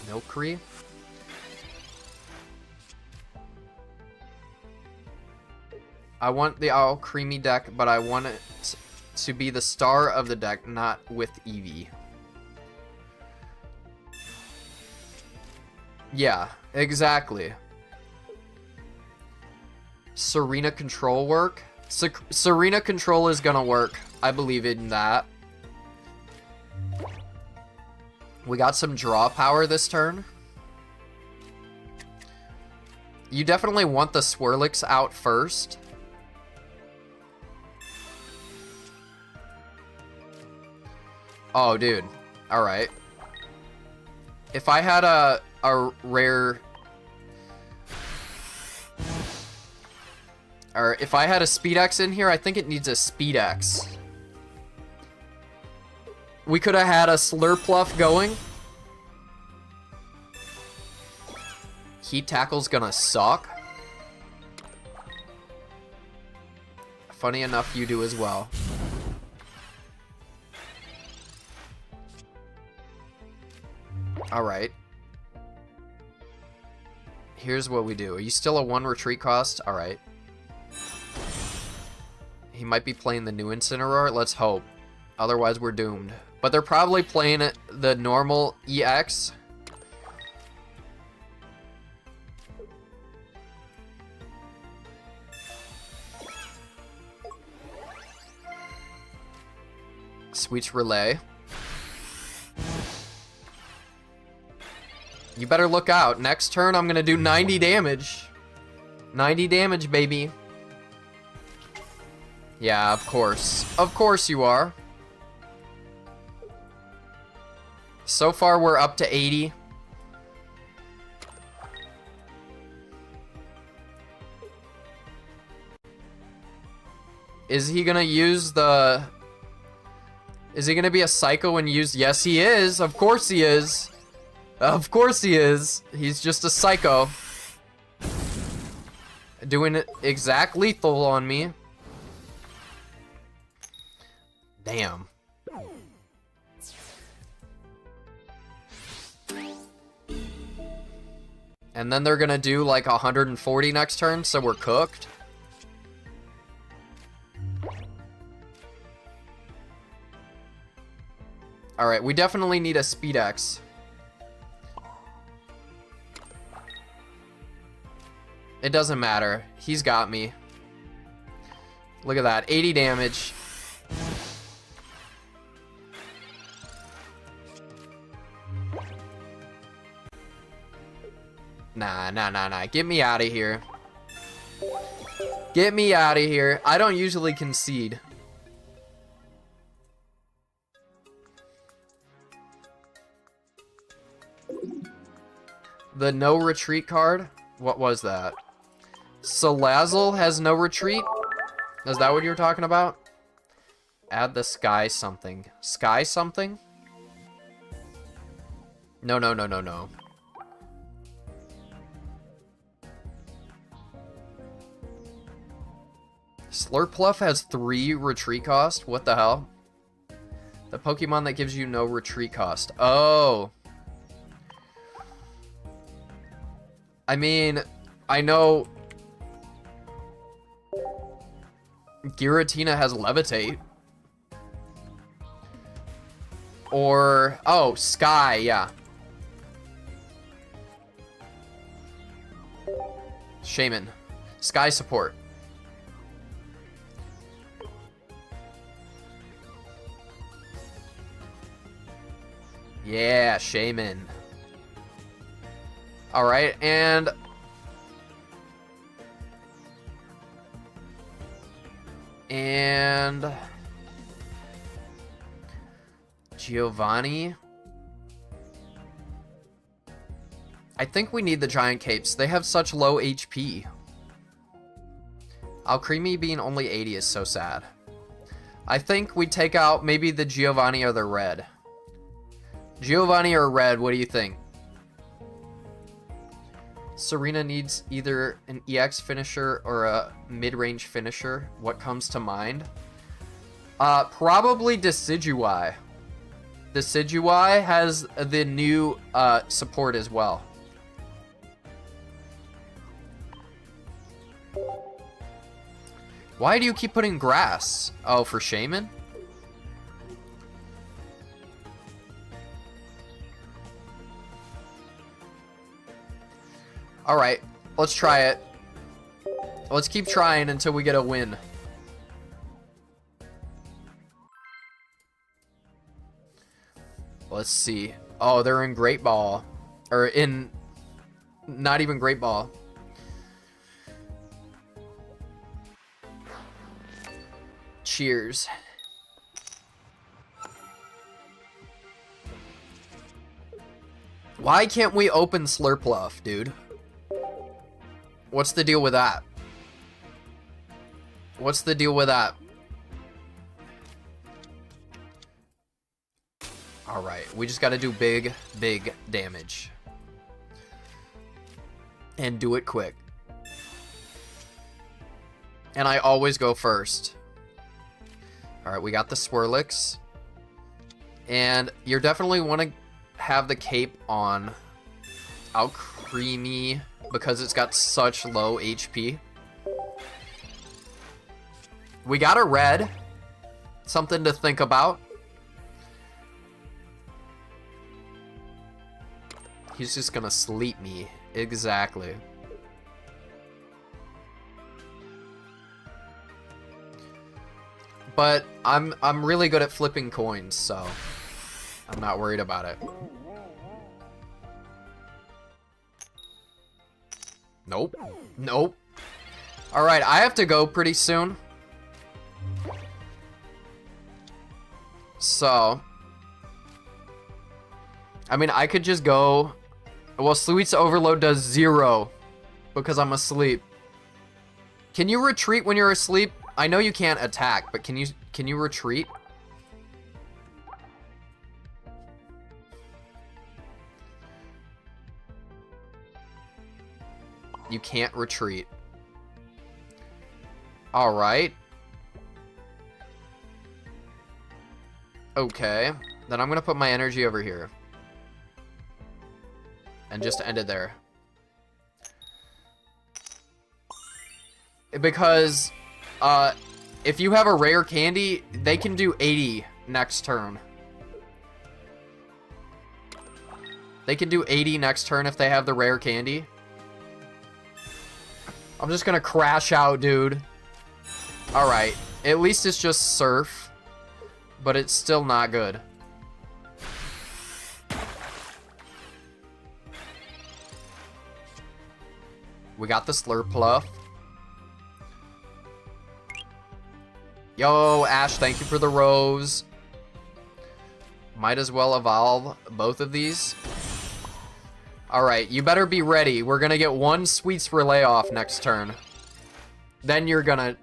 Milcery? I want the Alcremie deck, but I want it to be the star of the deck, not with Eevee. Yeah, exactly. Serena Control work? Serena Control is gonna work. I believe in that. We got some draw power this turn. You definitely want the Swirlix out first. Oh, dude. Alright. If I had a a rare... Or if I had a Speed X in here, I think it needs a Speed X. We could have had a Slurpluff going. Heat Tackle's gonna suck. Funny enough, you do as well. Alright. Here's what we do. Are you still a 1 retreat cost? Alright. He might be playing the new Incineroar. Let's hope. Otherwise, we're doomed. But they're probably playing the normal EX. Switch Relay. You better look out. Next turn, I'm gonna do 90 damage. 90 damage, baby. Yeah, of course. Of course you are. So far, we're up to 80. Is he gonna use the... Is he gonna be a psycho and use... Yes, he is. Of course he is. Of course he is. He's just a psycho. Doing exact lethal on me. Damn. And then they're gonna do like 140 next turn, so we're cooked. Alright, we definitely need a Speed X. It doesn't matter. He's got me. Look at that. 80 damage. Nah. Get me out of here. Get me out of here. I don't usually concede. The no retreat card? What was that? Salazzle has no retreat? Is that what you were talking about? Add the sky something. Sky something? No. Slurpluff has 3 retreat cost? What the hell? The Pokemon that gives you no retreat cost. Oh. I mean, I know Giratina has Levitate. Or, oh, Sky, yeah. Shaman. Sky support. Yeah, Shaman. Alright, and... Giovanni? I think we need the giant capes. They have such low HP. Alcremie being only 80 is so sad. I think we take out maybe the Giovanni or the red. Giovanni or red, what do you think? Serena needs either an EX finisher or a mid-range finisher. What comes to mind? Probably Decidueye. Decidueye has the new support as well. Why do you keep putting grass? Oh, for Shaman? Alright, let's try it. Let's keep trying until we get a win. Let's see. Oh, they're in Great Ball. Or in... Not even Great Ball. Cheers. Why can't we open Slurpluff, dude? What's the deal with that? What's the deal with that? Alright, we just gotta do big, big damage. And do it quick. And I always go first. Alright, we got the Swirlix. And you definitely want to have the cape on Alcremie because it's got such low HP. We got a red. Something to think about. He's just gonna sleep me. Exactly. But I'm really good at flipping coins, so I'm not worried about it. Nope. Nope. Alright, I have to go pretty soon. So I mean, I could just go. Well, Sweet's Overload does 0 because I'm asleep. Can you retreat when you're asleep? I know you can't attack, but can you retreat? You can't retreat. All right. Okay. Then I'm gonna put my energy over here. And just end it there. Because, if you have a rare candy, they can do 80 next turn. They can do 80 next turn if they have the rare candy. I'm just gonna crash out, dude. Alright. At least it's just Surf. But it's still not good. We got the Slurpluff. Yo, Ash, thank you for the rose. Might as well evolve both of these. Alright, you better be ready. We're gonna get one Sweets Relay off next turn. Then you're gonna...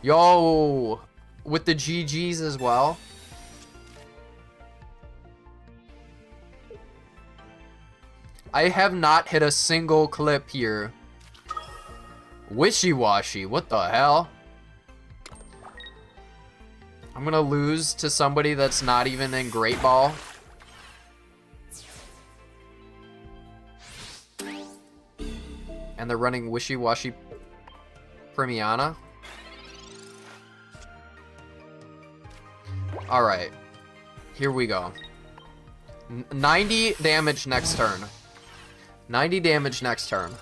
Yo! With the GGs as well. I have not hit a single clip here. Wishy-washy, what the hell? I'm gonna lose to somebody that's not even in Great Ball. And they're running Wishy-washy Premiana. Alright. Here we go. 90 damage next turn. 90 damage next turn.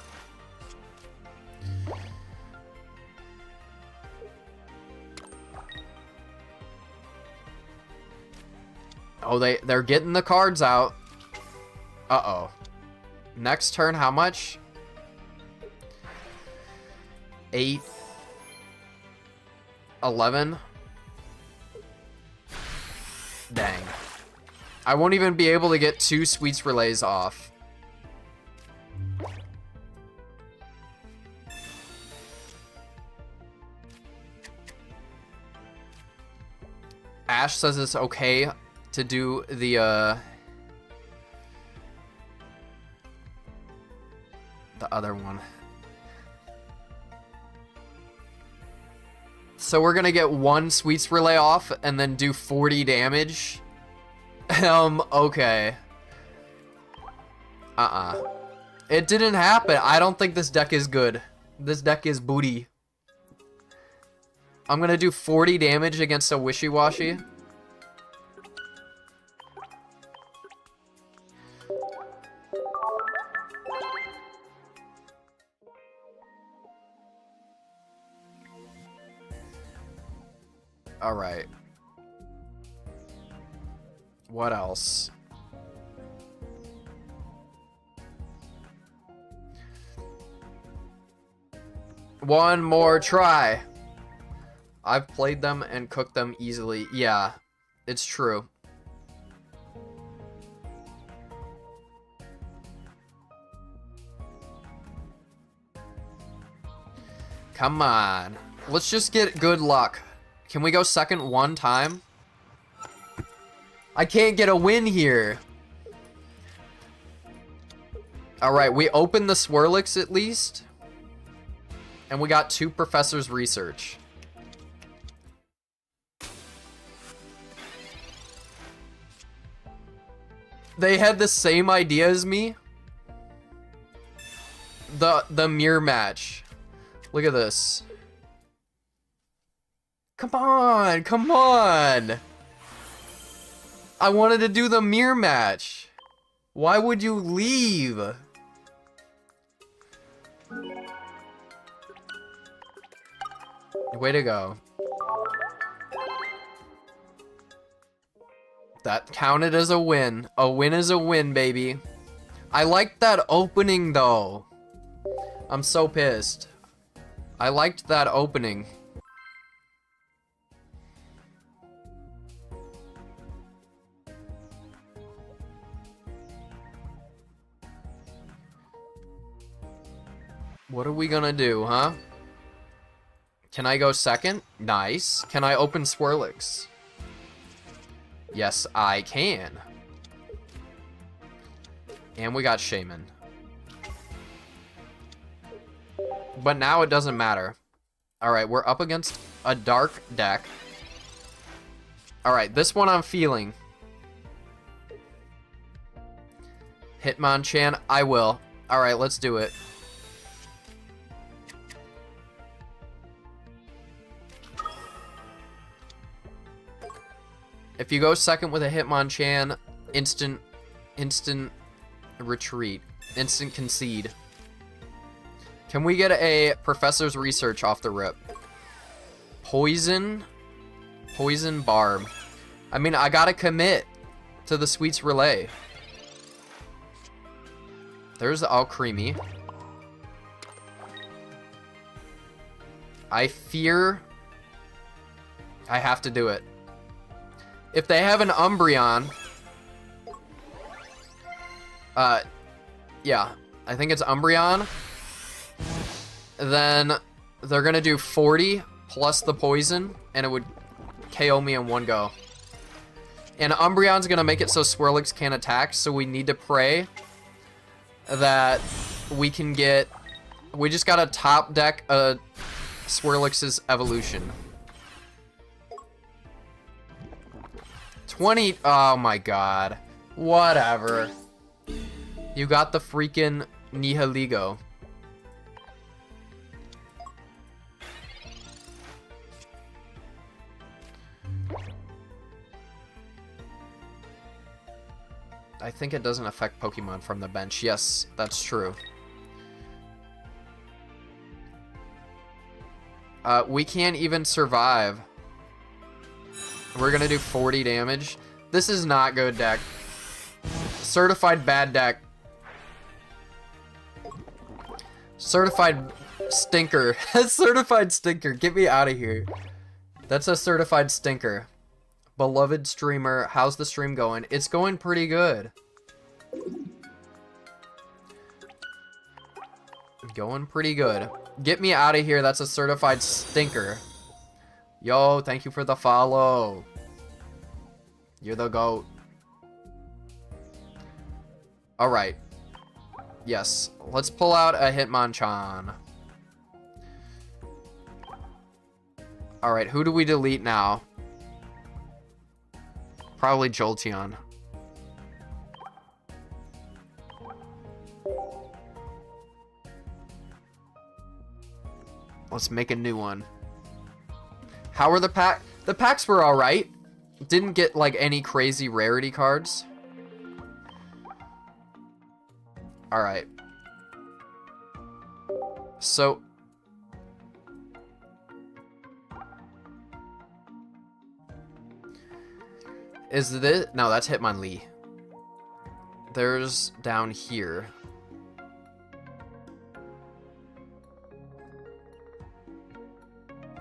Oh, they're getting the cards out. Uh-oh. Next turn, how much? 8. 11. Dang. I won't even be able to get 2 Sweets Relays off. Ash says it's okay to do the other one. So we're gonna get 1 Sweets Relay off and then do 40 damage. Okay. It didn't happen. I don't think this deck is good. This deck is booty. I'm gonna do 40 damage against a Wishy-washy. Alright. What else? One more try. I've played them and cooked them easily. Yeah, it's true. Come on. Let's just get good luck. Can we go second one time? I can't get a win here. Alright, we opened the Swirlix at least. And we got 2 Professor's Research. They had the same idea as me. The mirror match. Look at this. Come on, come on. I wanted to do the mirror match. Why would you leave? Way to go. That counted as a win. A win is a win, baby. I liked that opening, though. I'm so pissed. I liked that opening. What are we gonna do, huh? Can I go second? Nice. Can I open Swirlix? Yes, I can. And we got Shaman. But now it doesn't matter. Alright, we're up against a dark deck. Alright, this one I'm feeling. Hitmonchan, I will. Alright, let's do it. If you go second with a Hitmonchan, instant retreat. Instant concede. Can we get a Professor's Research off the rip? Poison Barb. I mean, I gotta commit to the Sweets Relay. There's the Alcremie. I fear I have to do it. If they have an Umbreon, yeah, I think it's Umbreon, then they're gonna do 40 plus the poison, and it would KO me in one go. And Umbreon's gonna make it so Swirlix can't attack, so we need to pray that we can get... We just gotta top deck Swirlix's evolution. 20... Oh my god. Whatever. You got the freaking Nihiligo. I think it doesn't affect Pokemon from the bench. Yes, that's true. We can't even survive. We're gonna do 40 damage. This is not good deck. Certified bad deck. Certified stinker. Certified stinker. Get me out of here. That's a certified stinker. Beloved streamer. How's the stream going? It's going pretty good. Going pretty good. Get me out of here. That's a certified stinker. Yo, thank you for the follow. You're the GOAT. Alright. Yes. Let's pull out a Hitmonchan. Alright, who do we delete now? Probably Jolteon. Let's make a new one. How are the pack? The packs were alright. Didn't get like any crazy rarity cards. Alright. So is this... No, that's Hitmonlee. There's down here.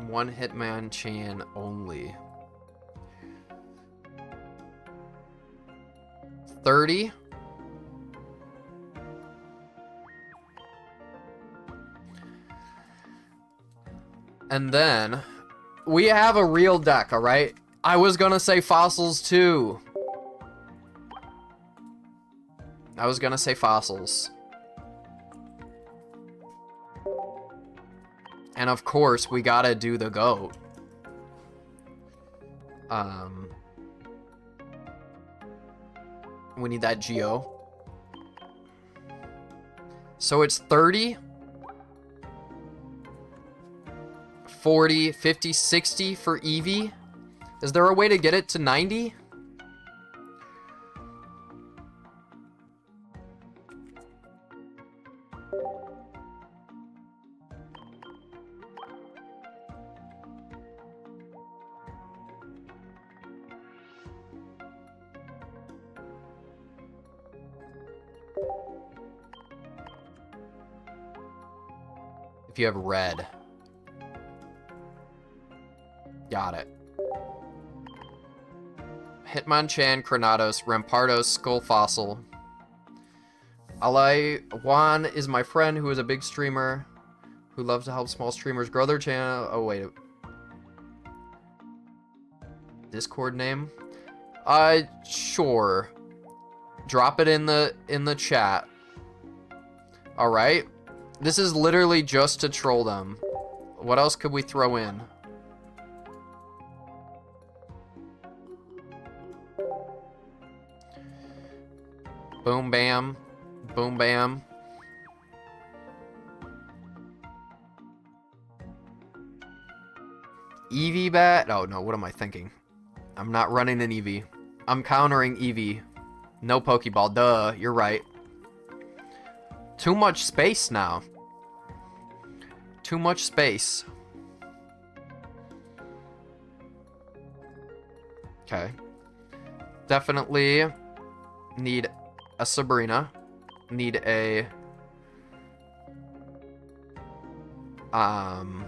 One Hitmonchan only. 30. And then we have a real deck, all right? I was gonna say fossils too. I was gonna say fossils. And of course, we gotta do the GOAT. We need that Geo. So it's 30, 40, 50, 60 for Eevee. Is there a way to get it to 90? If you have red. Got it. Hitmonchan, Chronatos, Rampardos, Skull Fossil. Alai Juan is my friend who is a big streamer who loves to help small streamers grow their channel. Oh, wait. Discord name? Sure. Drop it in the chat. All right. This is literally just to troll them. What else could we throw in? Boom bam. Boom bam. Eevee bat? Oh no, what am I thinking? I'm not running an Eevee. I'm countering Eevee. No Pokeball, duh, you're right. Too much space now. Too much space. Okay. Definitely need a Sabrina. Need a... And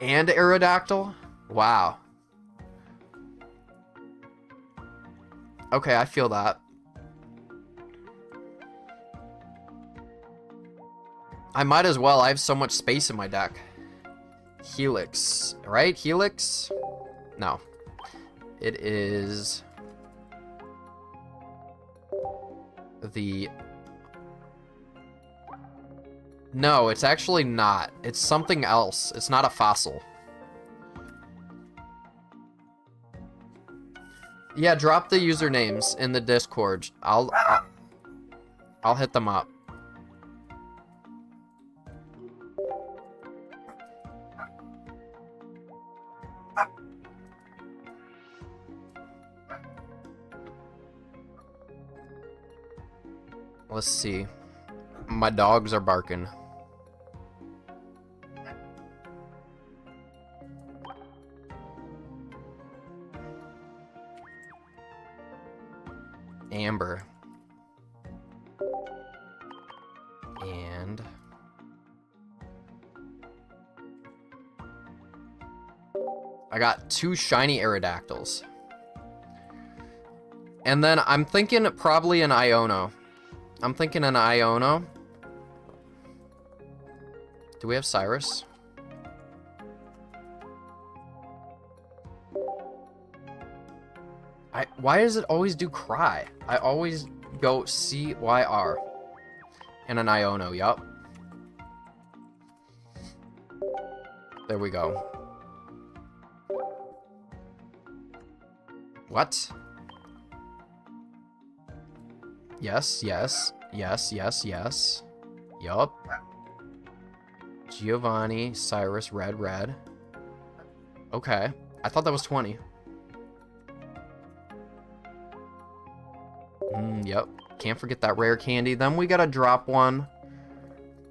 Aerodactyl? Wow. Okay, I feel that. I might as well. I have so much space in my deck. Helix, right? Helix? No. It is the... No, it's actually not. It's something else. It's not a fossil. Yeah, drop the usernames in the Discord. I'll hit them up. Let's see. My dogs are barking. Amber. And... I got 2 shiny Aerodactyls. And then I'm thinking probably an Iono. I'm thinking an Iono. Do we have Cyrus? Why does it always do Cry? I always go CYR. And an Iono, yup. There we go. What? Yes, yes, yes, yes, yes. Yup. Giovanni, Cyrus, red, red. Okay. I thought that was 20. Yep. Can't forget that rare candy. Then we gotta drop one.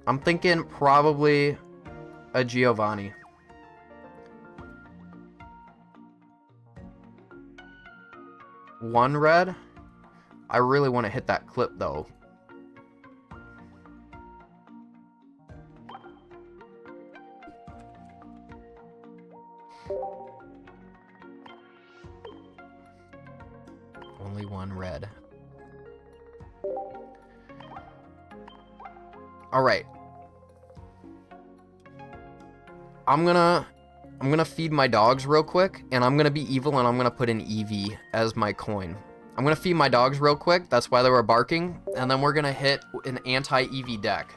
I'm thinking probably a Giovanni. One red. I really want to hit that clip though. Only one red. Alright. I'm gonna feed my dogs real quick, and I'm gonna be evil, and I'm gonna put an Eevee as my coin. I'm gonna feed my dogs real quick, that's why they were barking, and then we're gonna hit an anti-Eevee deck.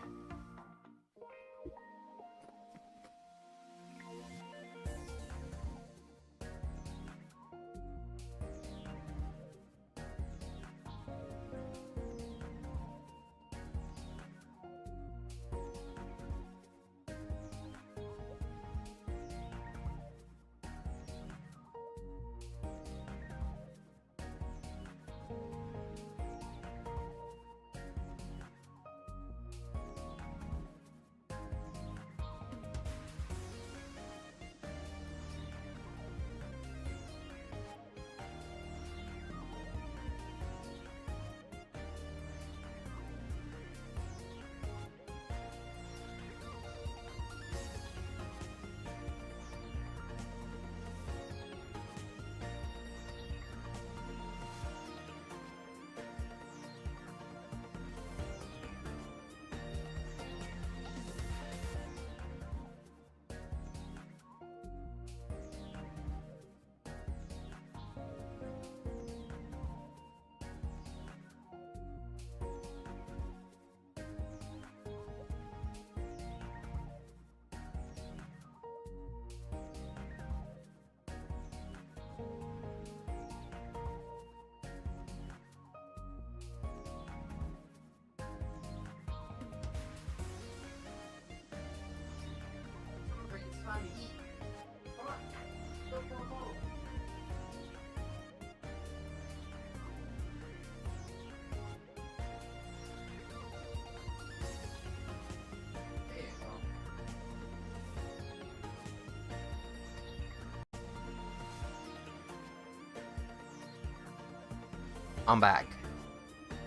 I'm back.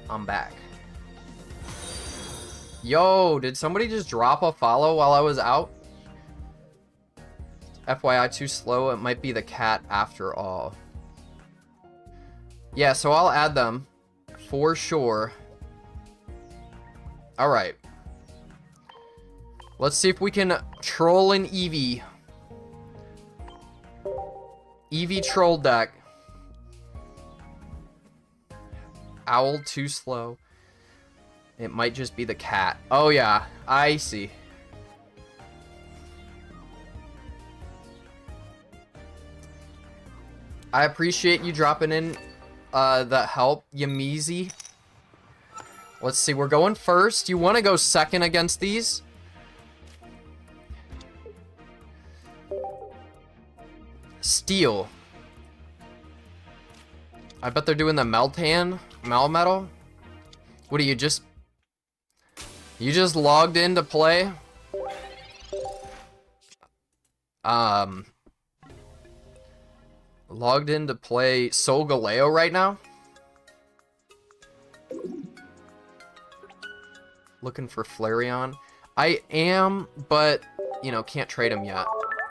I'm back. Yo, did somebody just drop a follow while I was out? FYI, too slow. It might be the cat after all. Yeah, so I'll add them for sure. Alright. Let's see if we can troll an Eevee. Eevee troll deck. Owl too slow. It might just be the cat. Oh yeah, I see. I appreciate you dropping in the help, Yamizi. Let's see, we're going first. You want to go second against these? Steel. I bet they're doing the Melmetal. What are you just logged in to play? Logged in to play Solgaleo right now? Looking for Flareon. I am, but, you know, can't trade him yet.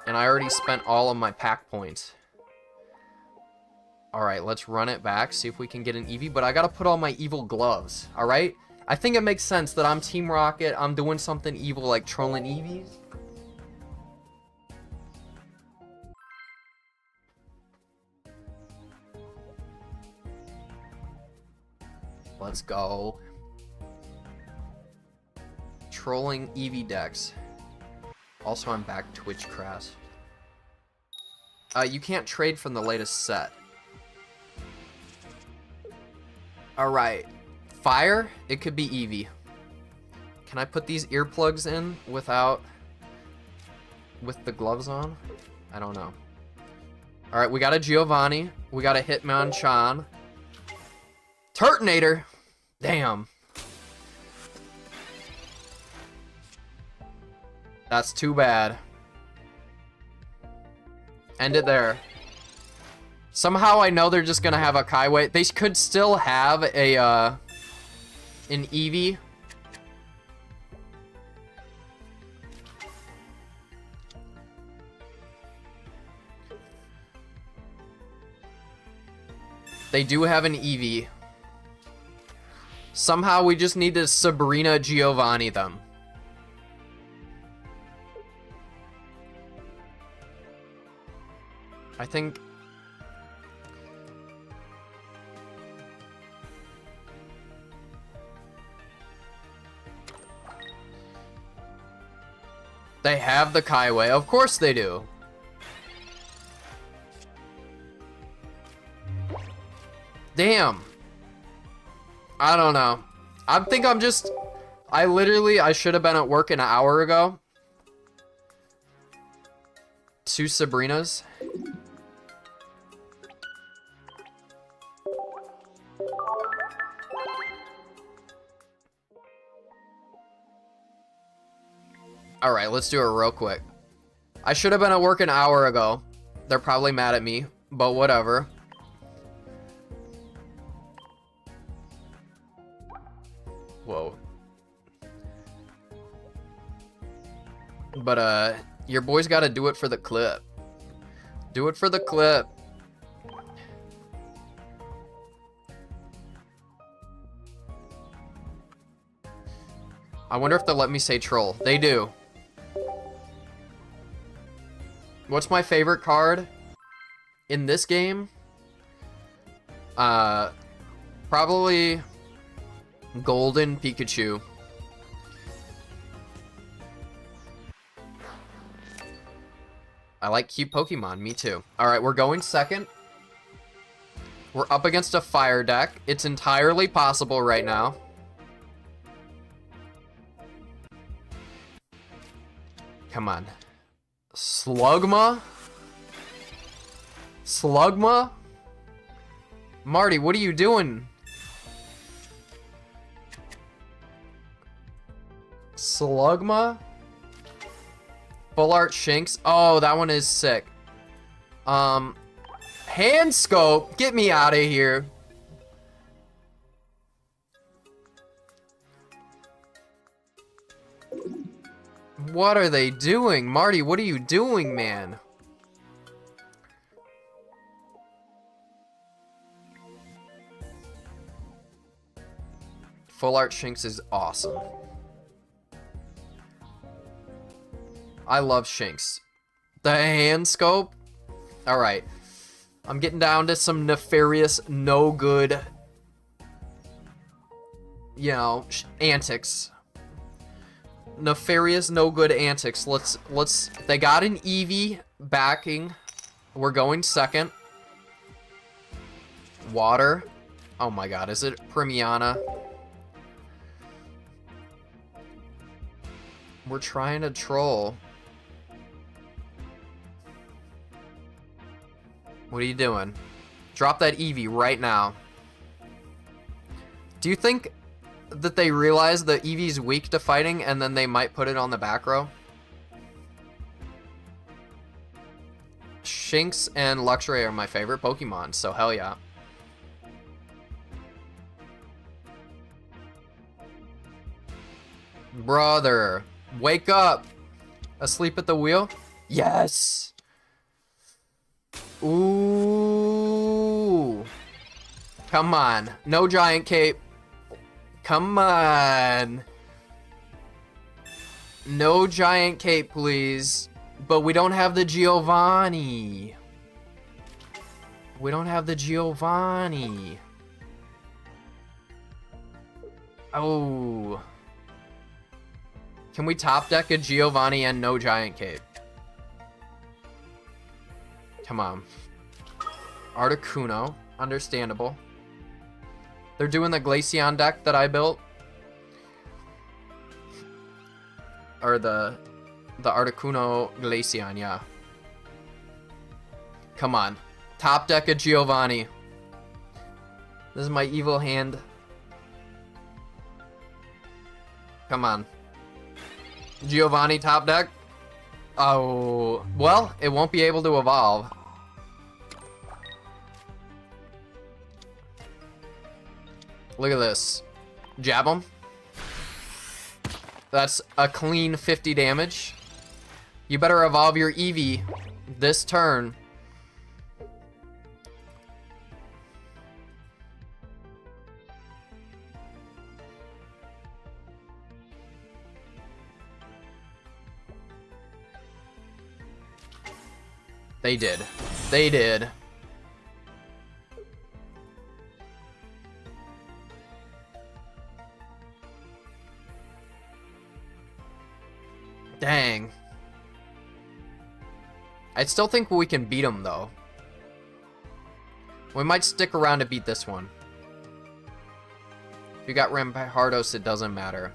And I already spent all of my pack points. Alright, let's run it back, see if we can get an Eevee. But I gotta put on my evil gloves, alright? I think it makes sense that I'm Team Rocket. I'm doing something evil like trolling Eevees. Let's go. Trolling Eevee decks. Also, I'm back Twitch Crash. You can't trade from the latest set. Alright. Fire? It could be Eevee. Can I put these earplugs in with the gloves on? I don't know. Alright, we got a Giovanni. We got a Hitmonchan. Turtonator! Damn. That's too bad. End it there. Somehow I know they're just gonna have a Kaiway. They could still have a, an Eevee. They do have an Eevee. Somehow we just need to Sabrina Giovanni them. I think... They have the Kaiway. Of course they do. Damn. I don't know. I think I'm just... I should have been at work an hour ago. 2 Sabrinas. Alright, let's do it real quick. I should have been at work an hour ago. They're probably mad at me, but whatever. Whoa. But, your boy's gotta do it for the clip. Do it for the clip. I wonder if they'll let me say troll. They do. What's my favorite card in this game? Probably Golden Pikachu. I like cute Pokemon, me too. Alright, we're going second. We're up against a fire deck. It's entirely possible right now. Come on. Slugma? Slugma? Marty, what are you doing? Slugma? Full Art Shinx? Oh, that one is sick. Hand Scope? Get me out of here. What are they doing? Marty, what are you doing, man? Full Art Shinx is awesome. I love Shinx. The hand scope? Alright. I'm getting down to some nefarious, no good, you know, antics. Nefarious, no good antics. Let's, they got an Eevee backing. We're going second. Water. Oh my god, is it Premiana? We're trying to troll. What are you doing? Drop that Eevee right now. Do you think that they realize that Eevee's weak to fighting and then they might put it on the back row? Shinx and Luxray are my favorite Pokemon, so hell yeah. Brother, wake up! Asleep at the wheel? Yes! Ooh! Come on, no giant cape. Come on. No giant cape, please. But we don't have the Giovanni. We don't have the Giovanni. Oh. Can we top deck a Giovanni and no giant cape? Come on. Articuno. Understandable. They're doing the Glaceon deck that I built. Or the Articuno Glaceon, yeah. Come on. Top deck of Giovanni. This is my evil hand. Come on. Giovanni top deck. Oh, well, it won't be able to evolve. Look at this. Jab him. That's a clean 50 damage. You better evolve your Eevee this turn. They did. They did. Dang. I still think we can beat them, though. We might stick around to beat this one. If you got Rampardos, it doesn't matter.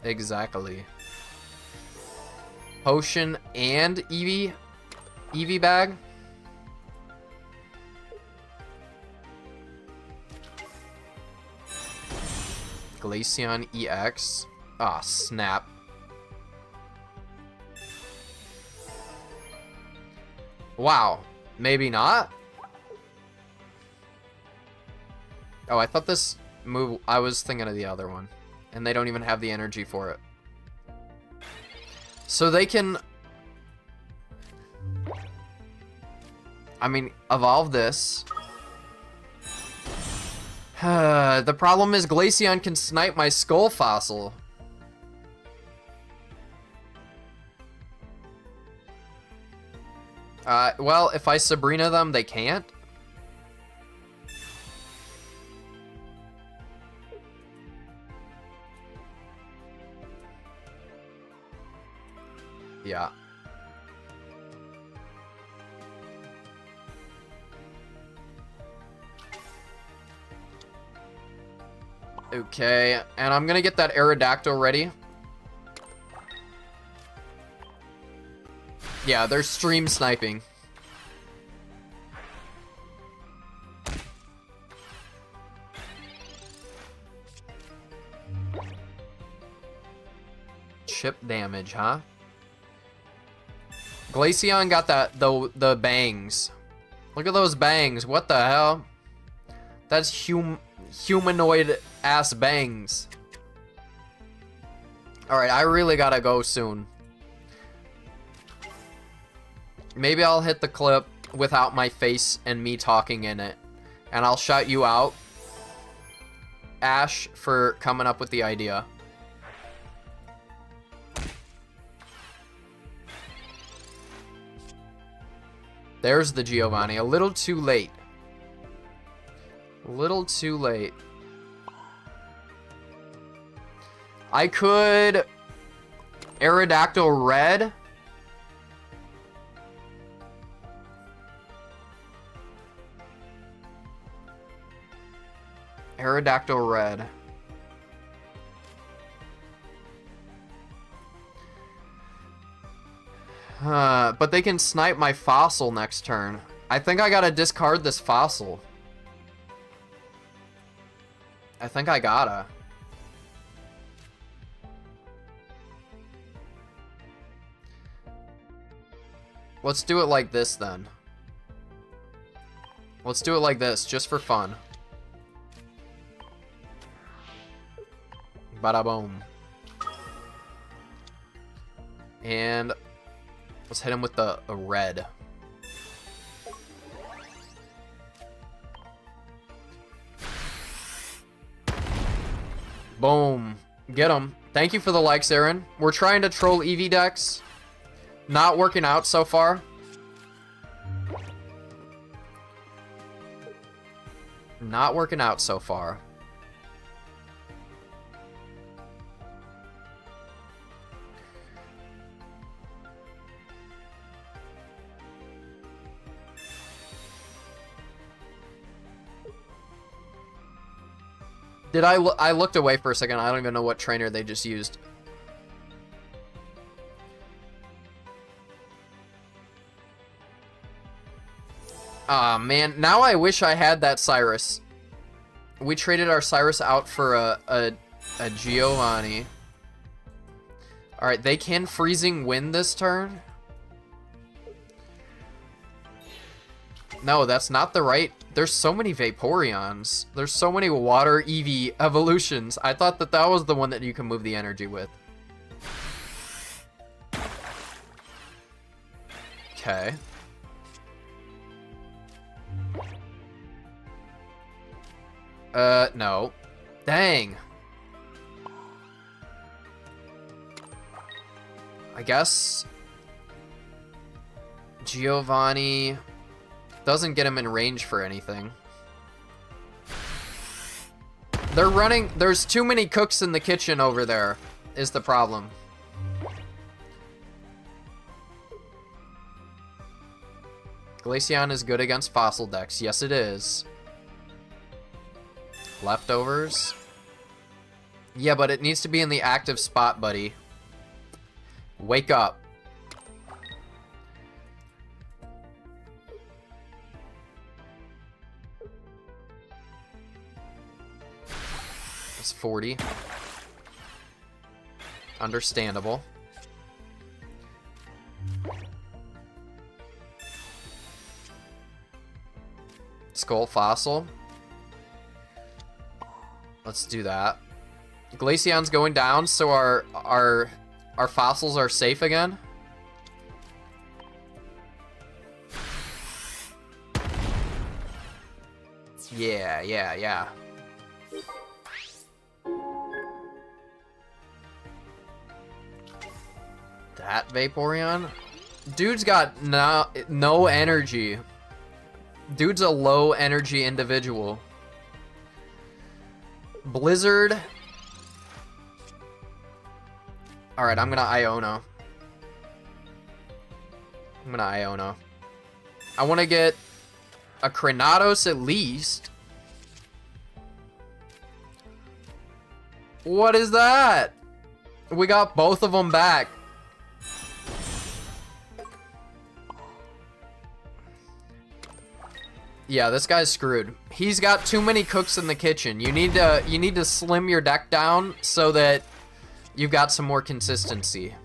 Exactly. Potion and Eevee? Eevee bag? Glaceon EX. Ah, snap. Wow. Maybe not? Oh, I thought this move... I was thinking of the other one. And they don't even have the energy for it. So they can... I mean, evolve this. The problem is Glaceon can snipe my skull fossil. Well, if I Sabrina them, they can't. Yeah. Okay, and I'm gonna get that Aerodactyl ready. Yeah, they're stream sniping. Chip damage, huh? Glaceon got the bangs. Look at those bangs. What the hell? That's humanoid ass bangs. Alright, I really gotta go soon. Maybe I'll hit the clip without my face and me talking in it. And I'll shout you out, Ash, for coming up with the idea. There's the Giovanni. A little too late. A little too late. I could... Aerodactyl red. Aerodactyl red. But they can snipe my fossil next turn. I think I gotta discard this fossil. I think I gotta. Let's do it like this then. Let's do it like this, just for fun. Bada boom. And let's hit him with a red. Boom. Get him. Thank you for the likes, Aaron. We're trying to troll Eevee decks. Not working out so far. Not working out so far. Did I looked away for a second. I don't even know what trainer they just used. Aw, man. Now I wish I had that Cyrus. We traded our Cyrus out for a Giovanni. Alright, they can freezing win this turn? No, that's not the right... There's so many Vaporeons. There's so many water Eevee evolutions. I thought that that was the one that you can move the energy with. Okay. No. Dang. I guess... Giovanni... Doesn't get him in range for anything. They're running... There's too many cooks in the kitchen over there, is the problem. Glaceon is good against fossil decks. Yes, it is. Leftovers. Yeah, but it needs to be in the active spot, buddy. Wake up. It's 40. Understandable. Skull Fossil. Let's do that. Glaceon's going down, so our fossils are safe again. Yeah. That Vaporeon? Dude's got no energy. Dude's a low energy individual. Blizzard. Alright, I'm gonna Iono. I want to get a Kranatos at least. What is that? We got both of them back. Yeah, this guy's screwed. He's got too many cooks in the kitchen. You need to slim your deck down so that you've got some more consistency.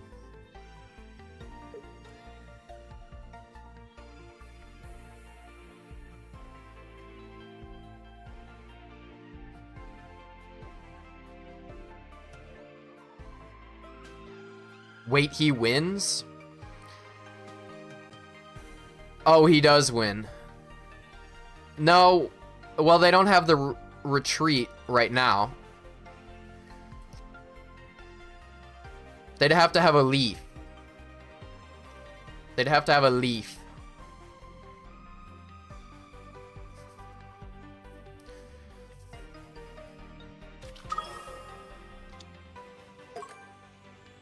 Wait, he wins? Oh, he does win. No, well, they don't have the retreat right now. They'd have to have a leaf.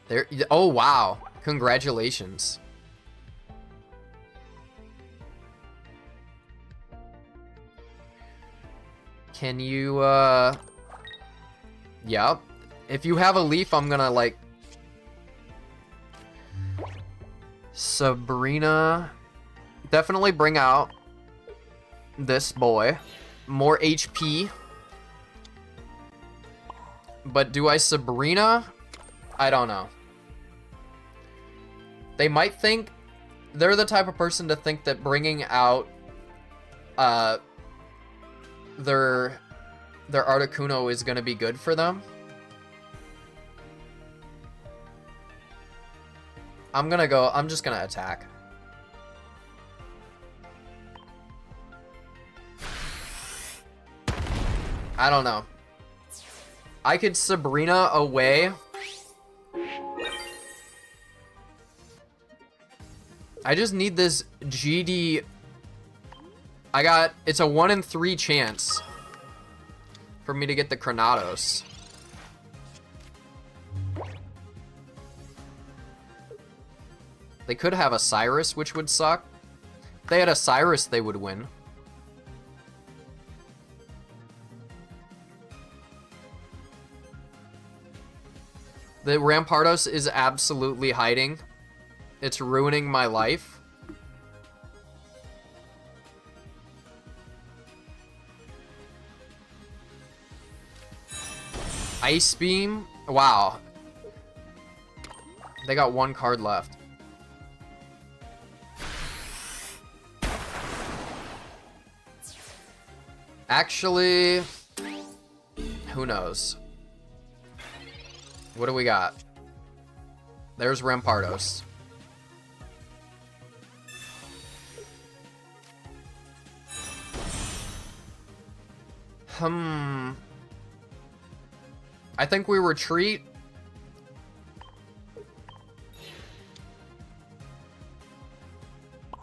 There. Oh, wow. Congratulations. Can you, yeah. If you have a leaf, I'm gonna, like... Sabrina. Definitely bring out this boy. More HP. But do I Sabrina? I don't know. They might think... They're the type of person to think that bringing out, their Articuno is gonna be good for them. I'm just gonna attack. I don't know. I could Sabrina away. I just need this GD. It's a 1 in 3 chance for me to get the Kranatos. They could have a Cyrus, which would suck. If they had a Cyrus, they would win. The Rampardos is absolutely hiding. It's ruining my life. Ice Beam? Wow. They got 1 card left. Actually, who knows? What do we got? There's Rampardos. I think we retreat.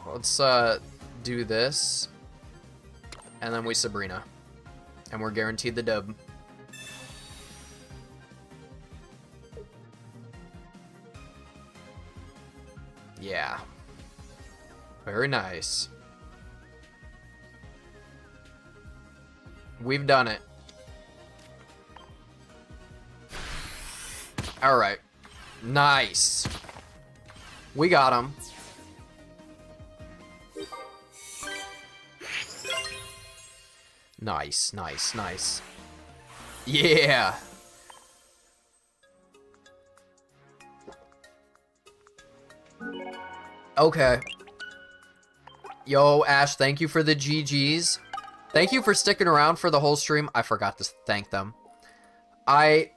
Let's do this. And then we Sabrina. And we're guaranteed the dub. Yeah. Very nice. We've done it. Alright. Nice. We got him. Nice, nice, nice. Yeah. Okay. Yo, Ash, thank you for the GGs. Thank you for sticking around for the whole stream. I forgot to thank them. I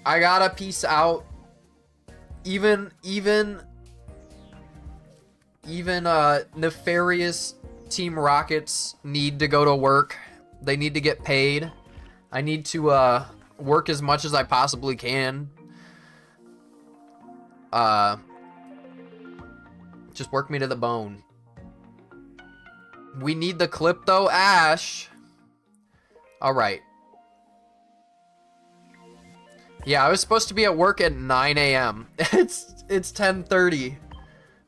gotta peace out. Even nefarious Team Rockets need to go to work. They need to get paid. I need to work as much as I possibly can. Just work me to the bone. We need the clip though, Ash. Alright. Yeah, I was supposed to be at work at 9 a.m. It's 10:30.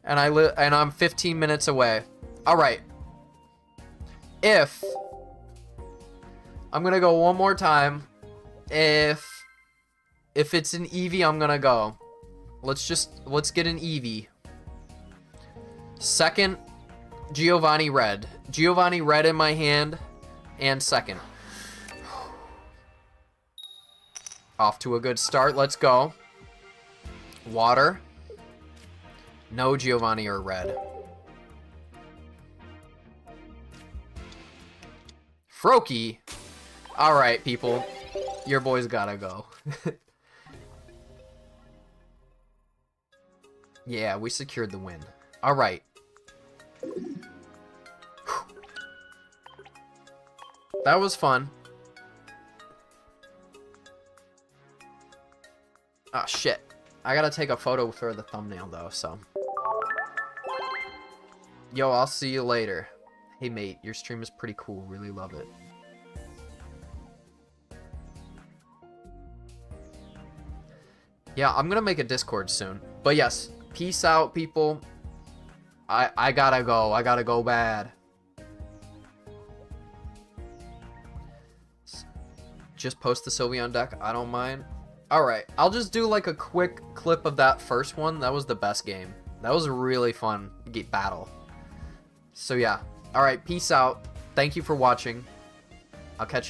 And I'm 15 minutes away. Alright. If I'm gonna go one more time. If it's an Eevee, I'm gonna go. Let's get an Eevee. Second, Giovanni Red. Giovanni Red in my hand. And second. Off to a good start. Let's go. Water. No Giovanni or Red. Froakie. Alright, people. Your boy's gotta go. Yeah, we secured the win. Alright. That was fun. Ah, shit. I gotta take a photo for the thumbnail, though, so. Yo, I'll see you later. Hey, mate, your stream is pretty cool. Really love it. Yeah, I'm gonna make a Discord soon. But yes, peace out, people. I gotta go. I gotta go bad. Just post the Sylveon deck. I don't mind. Alright, I'll just do like a quick clip of that first one. That was the best game. That was a really fun battle. So yeah. Alright, peace out. Thank you for watching. I'll catch you in